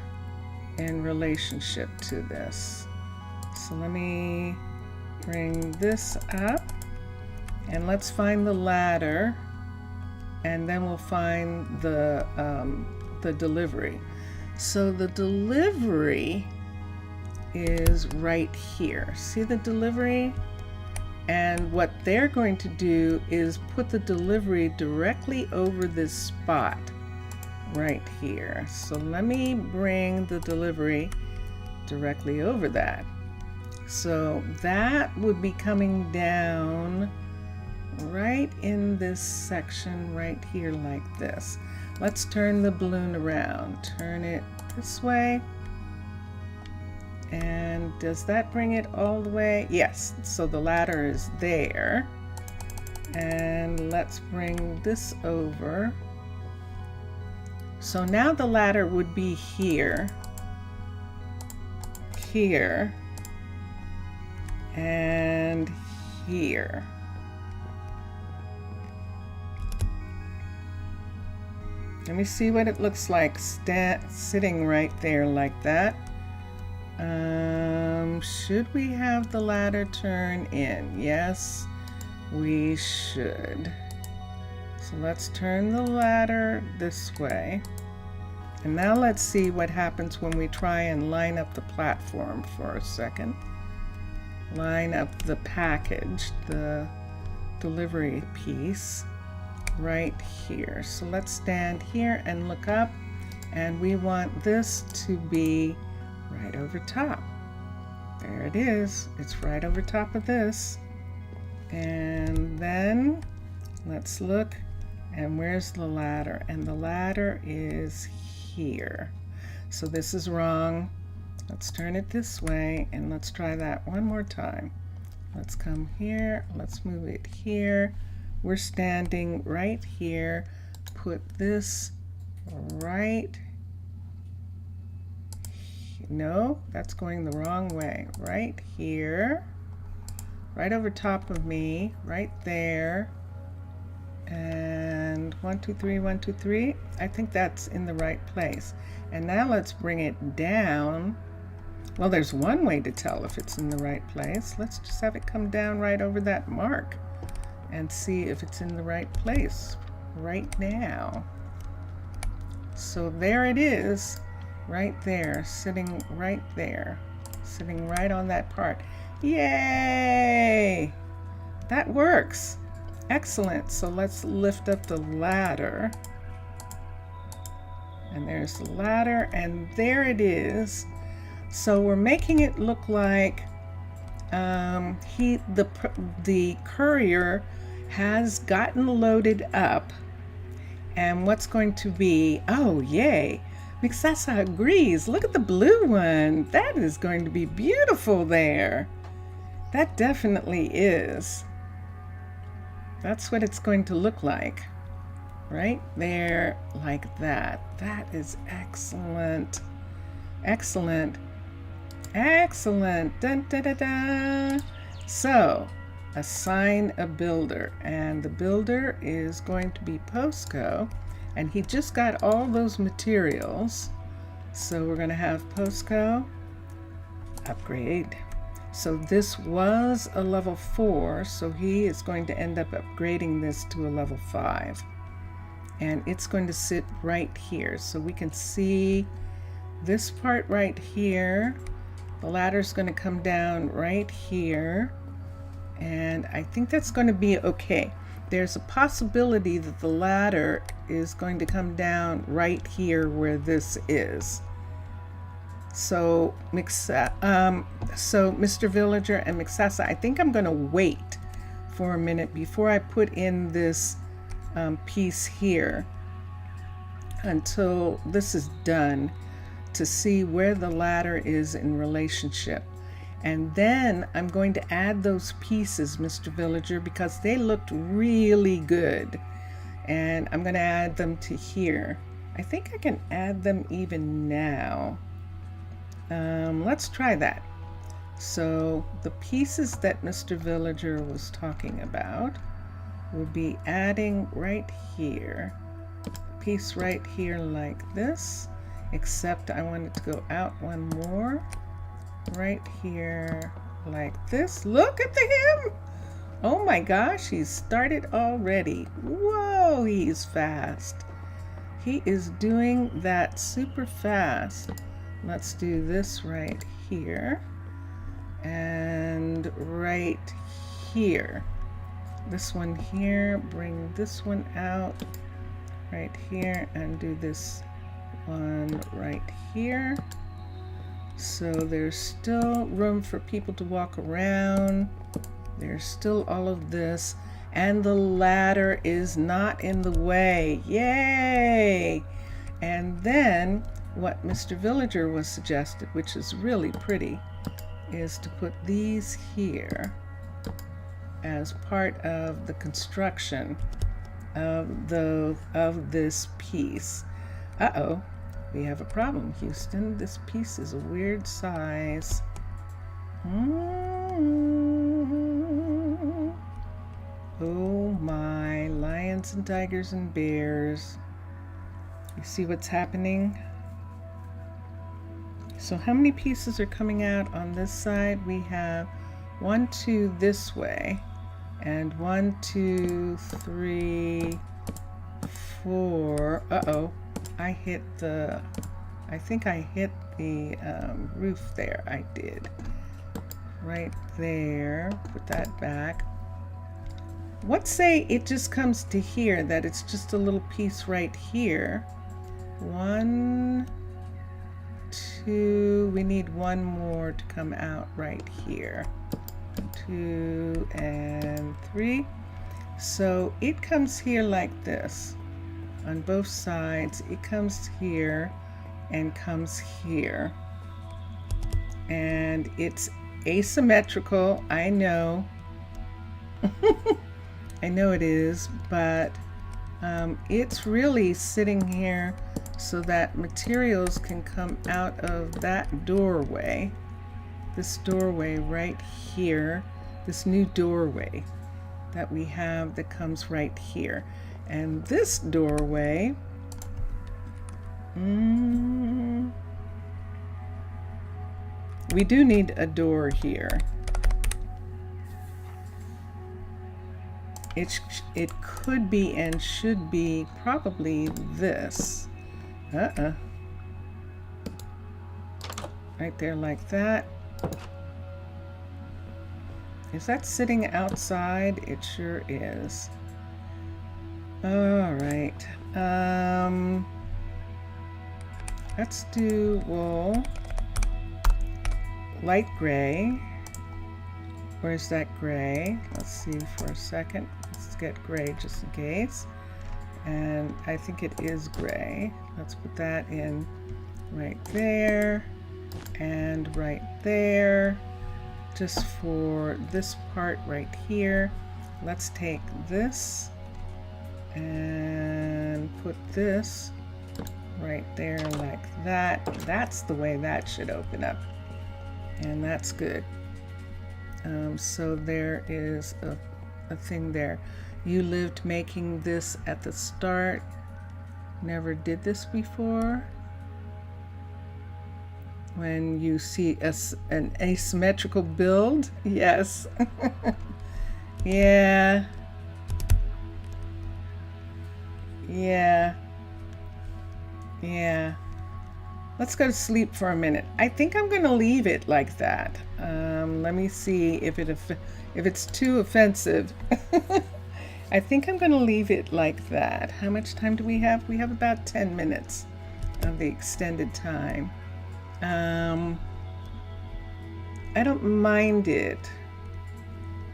in relationship to this. So let me bring this up, and let's find the ladder, and then we'll find the delivery. So the delivery is right here. See the delivery? And what they're going to do is put the delivery directly over this spot right here. So let me bring the delivery directly over that. So that would be coming down right in this section right here like this. Let's turn the balloon around. Turn it this way. And does that bring it all the way? Yes, so the ladder is there. And let's bring this over. So now the ladder would be here, here, and here. Let me see what it looks like sitting right there like that. Should we have the ladder turn in? Yes, we should. So let's turn the ladder this way. And now let's see what happens when we try and line up the platform for a second. Line up the package, the delivery piece right here. So let's stand here and look up, and we want this to be right over top. There it is. It's right over top of this. And then let's look, and where's the ladder? And the ladder is here. So this is wrong. Let's turn it this way and let's try that one more time. Let's come here, let's move it here. We're standing right here. Put this right. No, that's going the wrong way. Right here. Right over top of me, right there. And 1, 2, 3, 1, 2, 3. I think that's in the right place. And now let's bring it down. Well, there's one way to tell if it's in the right place. Let's just have it come down right over that mark and see if it's in the right place right now. So there it is, right there, sitting right there, sitting right on that part. Yay! That works. Excellent. So let's lift up the ladder. And there's the ladder, and there it is. So we're making it look like the courier has gotten loaded up, and what's going to be, oh yay, Mixasa agrees. Look at the blue one. That is going to be beautiful there. That definitely is. That's what it's going to look like. Right there, like that. That is excellent. Excellent. Excellent. Dun, da, da, da. So, assign a builder. And the builder is going to be Posco. And he just got all those materials. So we're going to have Posco upgrade. So this was a level 4. So he is going to end up upgrading this to a level 5. And it's going to sit right here. So we can see this part right here. The ladder's going to come down right here, and I think that's going to be okay. There's a possibility that the ladder is going to come down right here where this is. So Mr. Villager and Mixasa, I think I'm going to wait for a minute before I put in this piece here until this is done, to see where the ladder is in relationship. And then I'm going to add those pieces, Mr. Villager, because they looked really good. And I'm going to add them to here. I think I can add them even now. Let's try that. So the pieces that Mr. Villager was talking about will be adding right here. A piece right here like this. Except I want it to go out one more right here like this. Look at him! Oh my gosh, he's started already. Whoa, he's fast. He is doing that super fast. Let's do this right here and right here. This one here, bring this one out right here and do this one right here. So there's still room for people to walk around. There's still all of this, and the ladder is not in the way. Yay! And then what Mr. Villager was suggested, which is really pretty, is to put these here as part of the construction of this piece. Uh-oh. We have a problem, Houston. This piece is a weird size. Oh my, lions and tigers and bears. You see what's happening? So how many pieces are coming out on this side? We have 1, 2 this way, and 1, 2, 3, 4. Uh-oh. I think I hit the roof there. I did. Right there. Put that back. What say it just comes to here, that it's just a little piece right here. 1, 2. We need one more to come out right here. 2 and 3. So it comes here like this on both sides. It comes here and comes here. And it's asymmetrical, I know. I know it is, but it's really sitting here so that materials can come out of that doorway. This doorway right here, this new doorway that we have that comes right here. And this doorway, we do need a door here. It could be and should be probably this. Right there like that. Is that sitting outside? It sure is. All right. Let's do wool. Light gray. Where's that gray? Let's see for a second. Let's get gray just in case. And I think it is gray. Let's put that in right there and right there. Just for this part right here. Let's take this and put this right there like that. That's the way that should open up. And that's good. So there is a thing there. You lived making this at the start. Never did this before. When you see an asymmetrical build, yes. Yeah. Yeah. Yeah. Let's go to sleep for a minute. I think I'm going to leave it like that. Let me see if it's too offensive. I think I'm going to leave it like that. How much time do we have? We have about 10 minutes of the extended time. I don't mind it.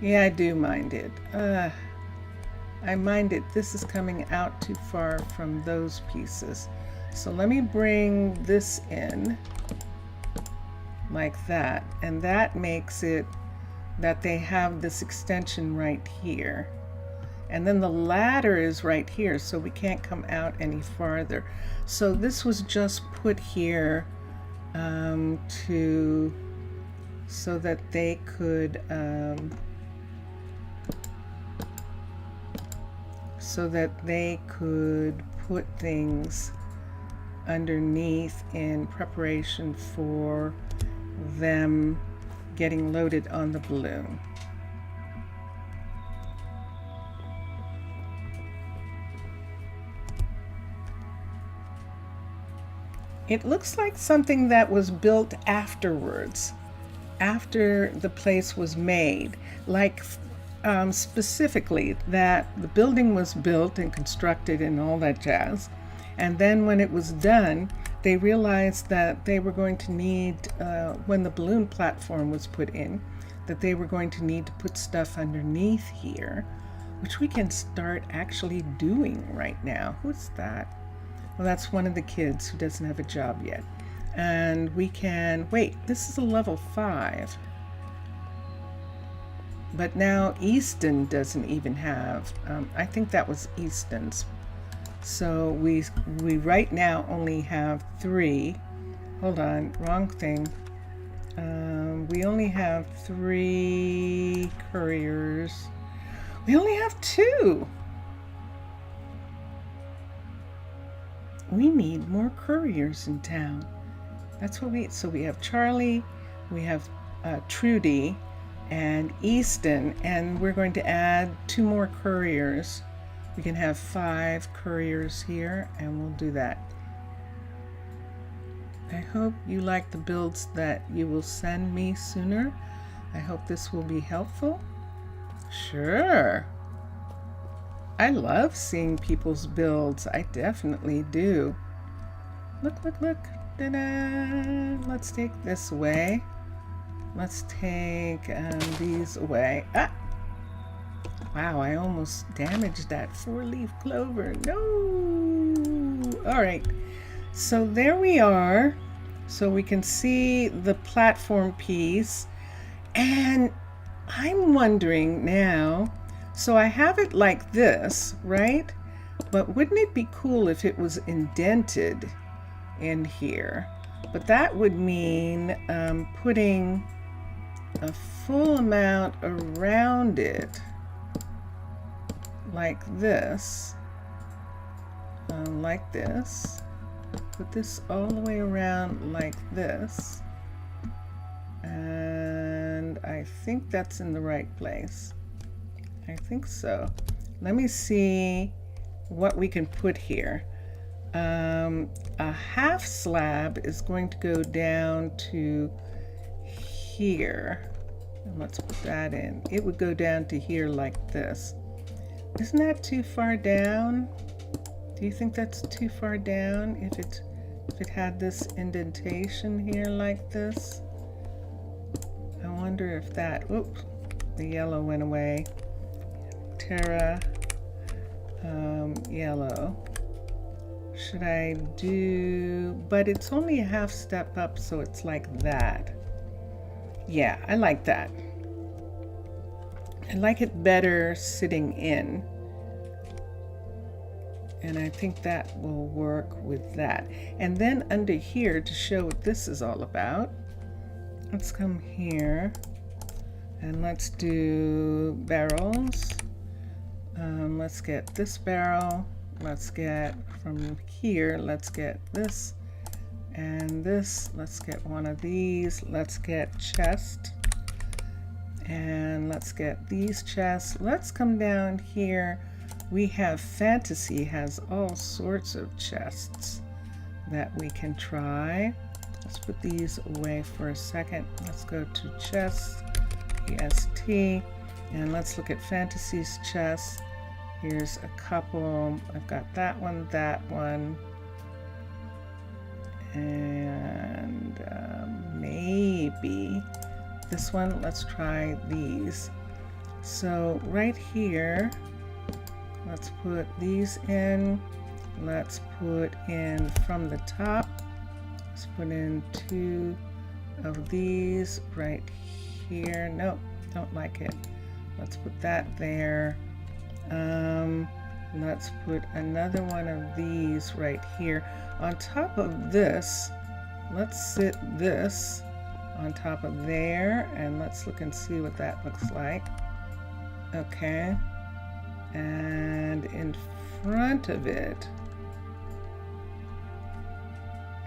Yeah, I do mind it. I mind it. This is coming out too far from those pieces. So let me bring this in like that, and that makes it that they have this extension right here. And then the ladder is right here, so we can't come out any farther. So this was just put here so that they could put things underneath in preparation for them getting loaded on the balloon. It looks like something that was built afterwards, after the place was made, like specifically that the building was built and constructed and all that jazz. And then when it was done, they realized that they were going to need, when the balloon platform was put in, that they were going to need to put stuff underneath here, which we can start actually doing right now. Who's that? Well, that's one of the kids who doesn't have a job yet. And we can, wait, this is a level 5. But now Easton doesn't even have, I think that was Easton's. So we right now only have 3. Hold on, wrong thing. We only have 3 couriers. We only have 2. We need more couriers in town. That's what so we have Charlie, we have Trudy, and Easton, and we're going to add 2 more couriers. We can have 5 couriers here, and we'll do that. I hope you like the builds that you will send me sooner. I hope this will be helpful. Sure. I love seeing people's builds. I definitely do. Look, look, look. Ta-da! Let's take this away. Let's take these away. Ah! Wow, I almost damaged that 4-leaf clover. No! All right, so there we are. So we can see the platform piece. And I'm wondering now, so I have it like this, right? But wouldn't it be cool if it was indented in here? But that would mean putting a full amount around it like this, put this all the way around like this, and I think that's in the right place. I think so. Let me see what we can put here. A half slab is going to go down to here. And let's put that in. It would go down to here like this. Isn't that too far down? Do you think that's too far down if it had this indentation here like this? I wonder if that, oops, the yellow went away. Terra, yellow. Should I do, but it's only a half step up, so it's like that. Yeah, I like that. I like it better sitting in. And I think that will work with that. And then under here, to show what this is all about, let's come here and let's do barrels. Let's get this barrel. Let's get from here, let's get this and this. Let's get one of these. Let's get chest. And let's get these chests. Let's come down here. We have Fantasy has all sorts of chests that we can try. Let's put these away for a second. Let's go to chests, EST, and let's look at Fantasy's chest. Here's a couple. I've got that one, and maybe this one. Let's try these. So right here, let's put these in. Let's put in from the top. Let's put in 2 of these right here. Nope, don't like it. Let's put that there. Let's put another one of these right here. On top of this, let's sit this on top of there, and let's look and see what that looks like. Okay. And in front of it,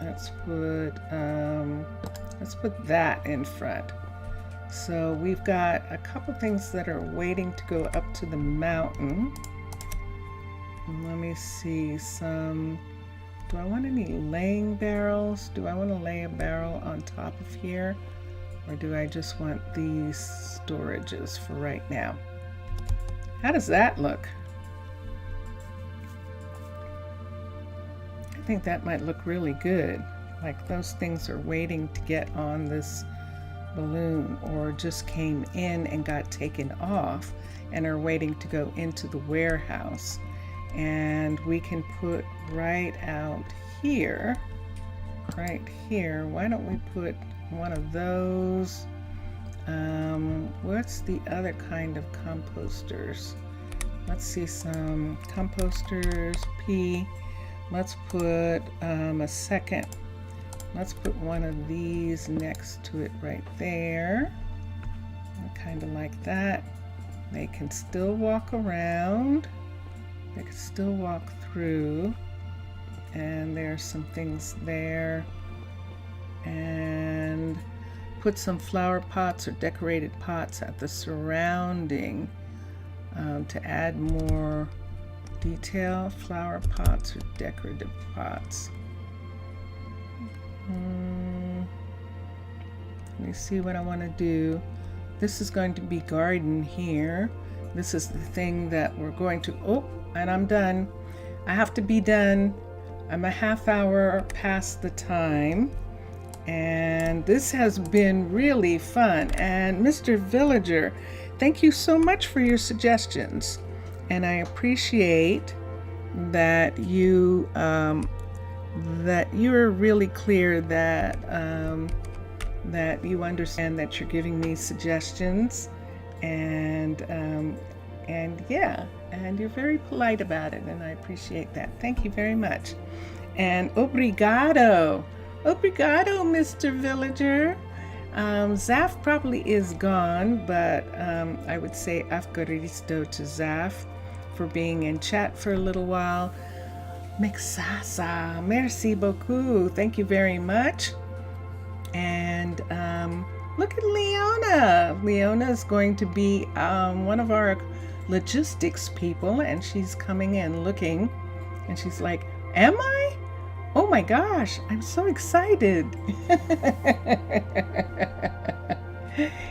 let's put that in front. So we've got a couple things that are waiting to go up to the mountain. Let me see some. Do I want any laying barrels? Do I want to lay a barrel on top of here? Or do I just want these storages for right now? How does that look? I think that might look really good. Like those things are waiting to get on this balloon, or just came in and got taken off and are waiting to go into the warehouse. And we can put right out here, why don't we put one of those? What's the other kind of composters? Let's see, some composters, P. Let's put a second. Let's put one of these next to it right there. Kind of like that. They can still walk around. They can still walk through. And there's some things there. And put some flower pots or decorated pots at the surrounding to add more detail. Flower pots or decorative pots. Let me see what I want to do. This is going to be garden here. This is the thing that we're going to, oh, and I'm done. I have to be done. I'm a half hour past the time, and this has been really fun. And Mr. Villager, thank you so much for your suggestions, and I appreciate that you're really clear that that you understand that you're giving me suggestions, and yeah, and you're very polite about it, and I appreciate that. Thank you very much. And obrigado, Mr. Villager. Zaf probably is gone, but I would say afgaristo to Zaf for being in chat for a little while. Mixasa, merci beaucoup. Thank you very much. And look at Leona. Leona is going to be one of our logistics people, and she's coming in looking, and she's like, am I? Oh my gosh, I'm so excited.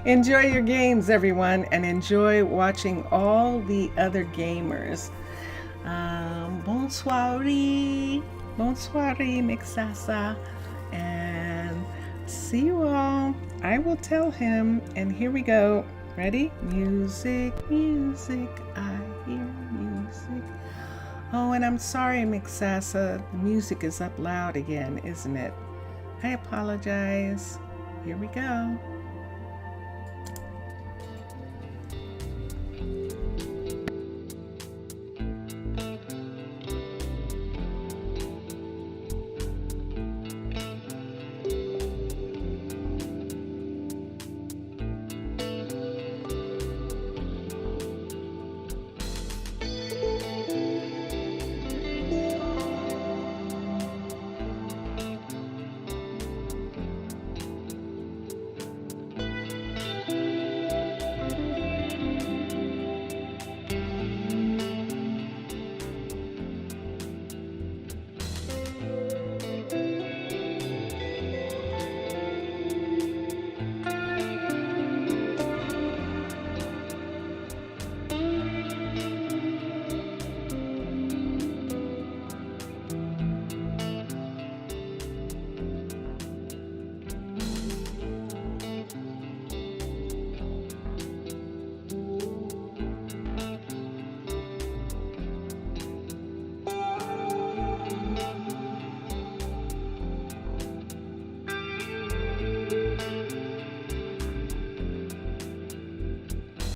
Enjoy your games, everyone, and enjoy watching all the other gamers. Bonsoir, Mixasa, and see you all. I will tell him, and here we go. Ready? Music, music, I hear music. Oh, and I'm sorry, Mixasa, the music is up loud again, isn't it? I apologize. Here we go.